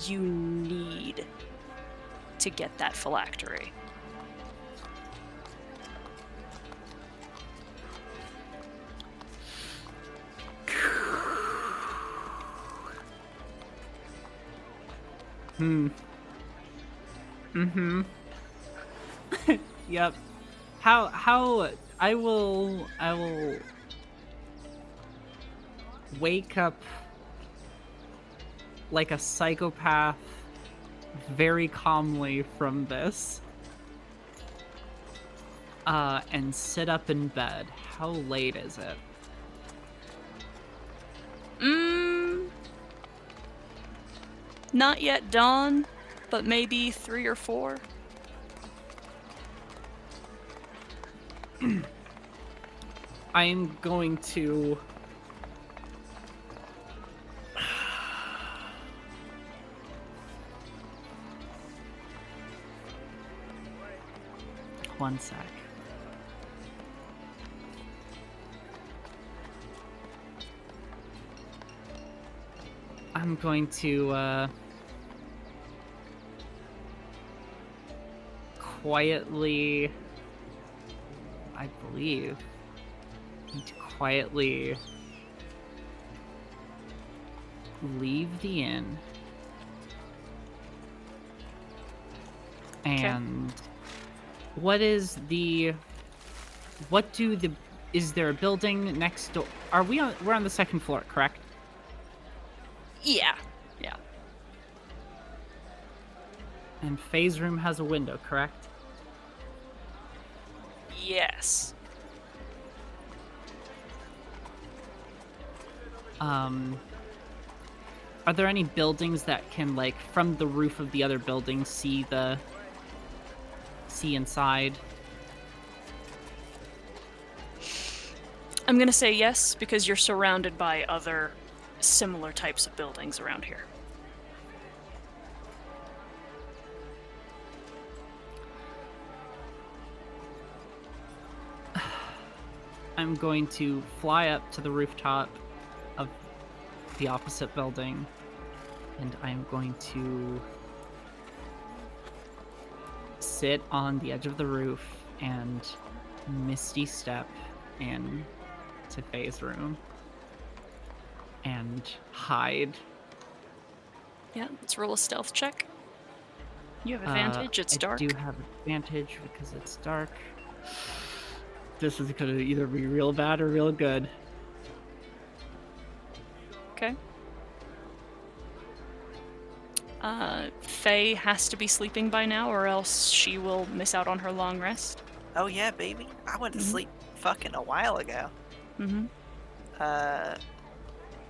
You need to get that phylactery. Yep. How I will wake up like a psychopath very calmly from this. And sit up in bed. How late is it? Not yet dawn, but maybe 3 or 4. I'm going to one sec. I'm going to quietly, I believe, need to quietly leave the inn and is there a building next door? We're on the second floor, correct? Yeah. And Faye's room has a window, correct? Yes. Are there any buildings that can, like, from the roof of the other building, see inside? I'm gonna say yes, because you're surrounded by other similar types of buildings around here. I'm going to fly up to the rooftop of the opposite building, and I'm going to sit on the edge of the roof and misty step in to Faye's room and hide. Yeah, let's roll a stealth check. You have advantage, it's dark. I do have advantage because it's dark. This is gonna either be real bad or real good. Okay. Faye has to be sleeping by now, or else she will miss out on her long rest. Oh yeah, baby. I went to sleep fucking a while ago. Mm-hmm.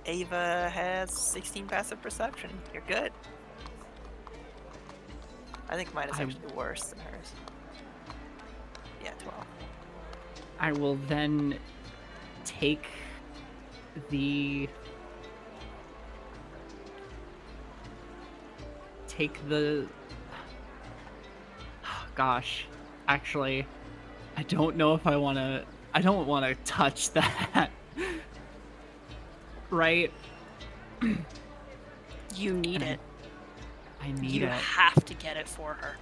Ava has 16 passive perception. You're good. I think mine is actually worse than hers. Yeah, 12. I will then take the gosh, actually, I don't know if I don't want to touch that. Right? You need it. I need you it. have to get it for her.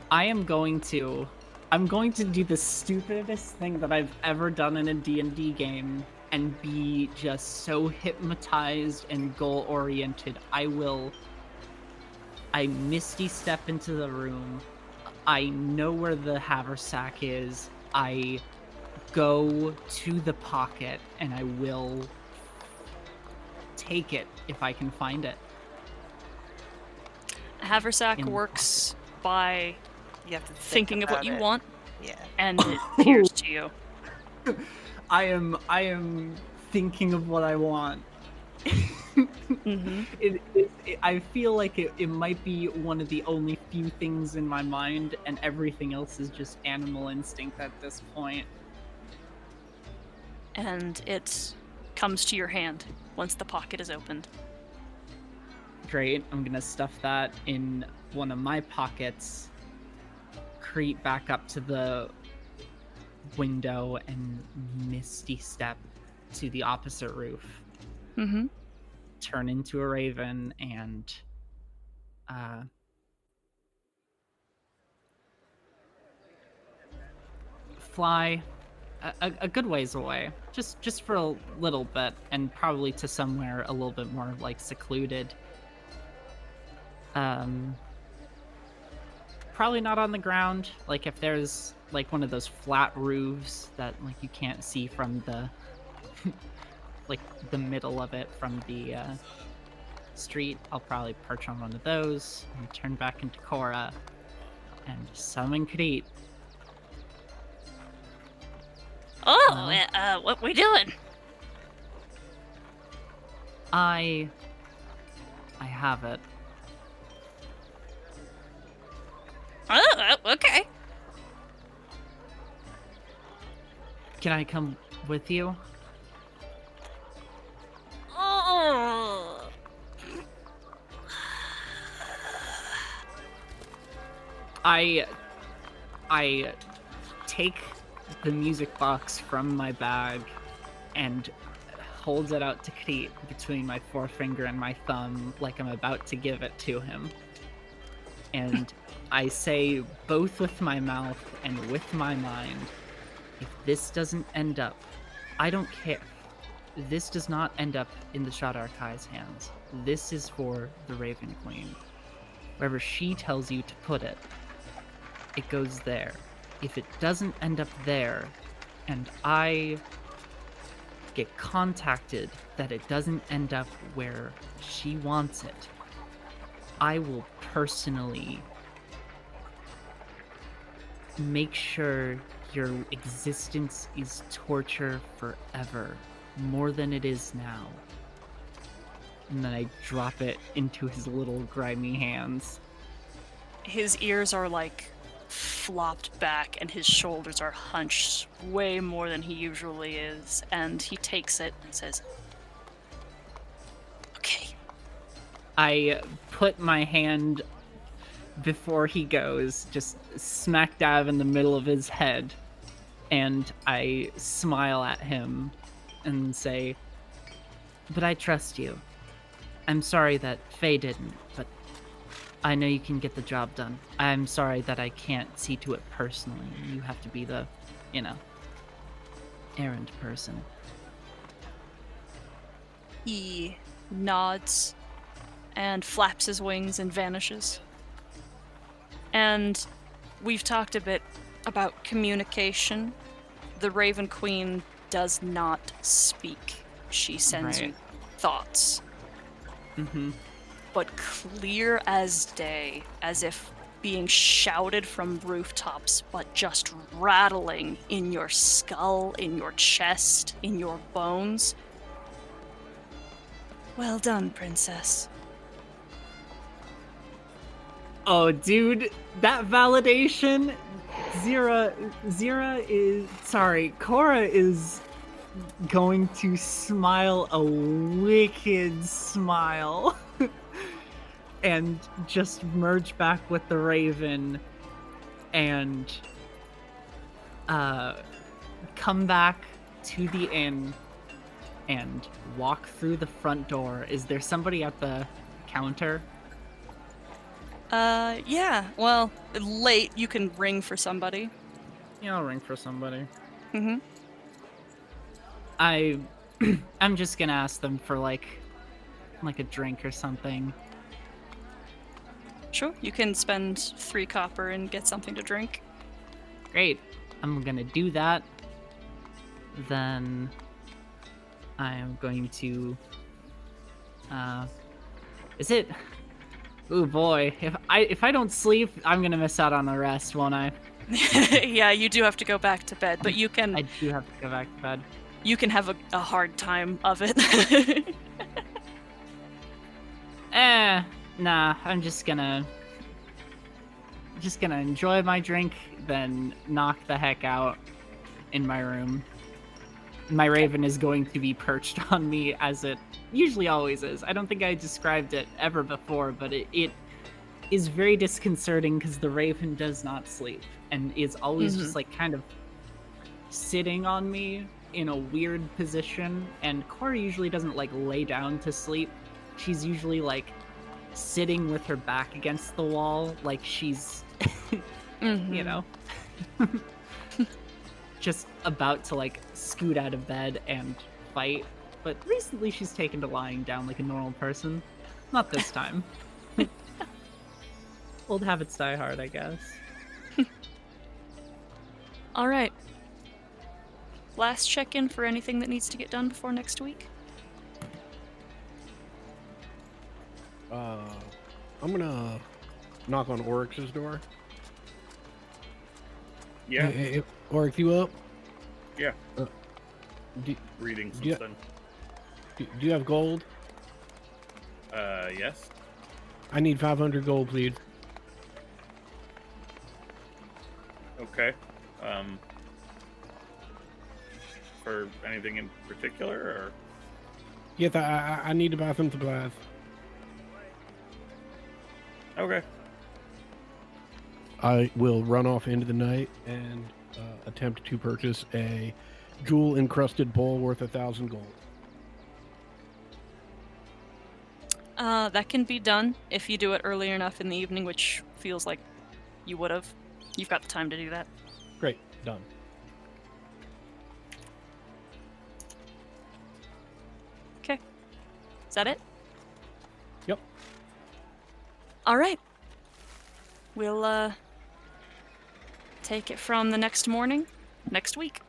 I'm going to do the stupidest thing that I've ever done in a D&D game and be just so hypnotized and goal-oriented. I misty step into the room. I know where the haversack is. I go to the pocket and I will take it if I can find it. Haversack In- works by You have to thinking of what about you it. want, Yeah. and it appears to you. I am thinking of what I want. Mm-hmm. I feel like it might be one of the only few things in my mind, and everything else is just animal instinct at this point. And it comes to your hand once the pocket is opened. Great, I'm gonna stuff that in one of my pockets, creep back up to the window, and misty step to the opposite roof. Mm-hmm. Turn into a raven and fly a good ways away, just for a little bit, and probably to somewhere a little bit more like secluded. Probably not on the ground. Like if there's like one of those flat roofs that like you can't see from the like the middle of it from the street, I'll probably perch on one of those and turn back into Cora and summon Krit. Oh, what we doing? I have it. Oh, okay. Can I come with you? Oh. I take the music box from my bag and hold it out to Krit between my forefinger and my thumb like I'm about to give it to him. And I say both with my mouth and with my mind, if this doesn't end up, I don't care. This does not end up in the Shadar Kai's hands. This is for the Raven Queen. Wherever she tells you to put it, it goes there. If it doesn't end up there, and I get contacted that it doesn't end up where she wants it, I will personally make sure your existence is torture forever, more than it is now. And then I drop it into his little grimy hands. His ears are like flopped back and his shoulders are hunched way more than he usually is, and he takes it and says, okay. I put my hand before he goes, just smack dab in the middle of his head, and I smile at him and say, but I trust you. I'm sorry that Faye didn't, but I know you can get the job done. I'm sorry that I can't see to it personally. You have to be the, errand person. He nods and flaps his wings and vanishes. And we've talked a bit about communication. The Raven Queen does not speak. She sends you thoughts. Mm-hmm. But clear as day, as if being shouted from rooftops, but just rattling in your skull, in your chest, in your bones. Well done, princess. Oh, dude, that validation, Cora is going to smile a wicked smile and just merge back with the Raven and come back to the inn and walk through the front door. Is there somebody at the counter? Yeah. Well, late, you can ring for somebody. Yeah, I'll ring for somebody. Mm-hmm. I'm just gonna ask them for like a drink or something. Sure, you can spend 3 copper and get something to drink. Great. I'm gonna do that. Then I am going to Is it? Ooh boy, if I don't sleep, I'm gonna miss out on the rest, won't I? Yeah, you do have to go back to bed, but you I can do have to go back to bed. have a hard time of it. Nah, I'm just gonna enjoy my drink, then knock the heck out in my room. My raven is going to be perched on me as it usually always is. I don't think I described it ever before, but it is very disconcerting because the raven does not sleep and is always just like kind of sitting on me in a weird position. And Cora usually doesn't like lay down to sleep. She's usually like sitting with her back against the wall, like she's you know, just about to like scoot out of bed and fight. But recently she's taken to lying down like a normal person. Not this time. Old habits die hard, I guess. All right. Last check-in for anything that needs to get done before next week. I'm gonna knock on Oryx's door. Yeah, Hey, Oryx, you up? yeah. Do, Reading Yeah. something. do you have gold? Yes. I need 500 gold, please. Okay. For anything in particular, or Yes, I need to buy some supplies. okay. I will run off into the night and attempt to purchase a jewel-encrusted bowl worth 1,000 gold. That can be done if you do it early enough in the evening, which feels like you would have. You've got the time to do that. Great, done. Okay. Is that it? Yep. All right. We'll take it from the next morning, next week.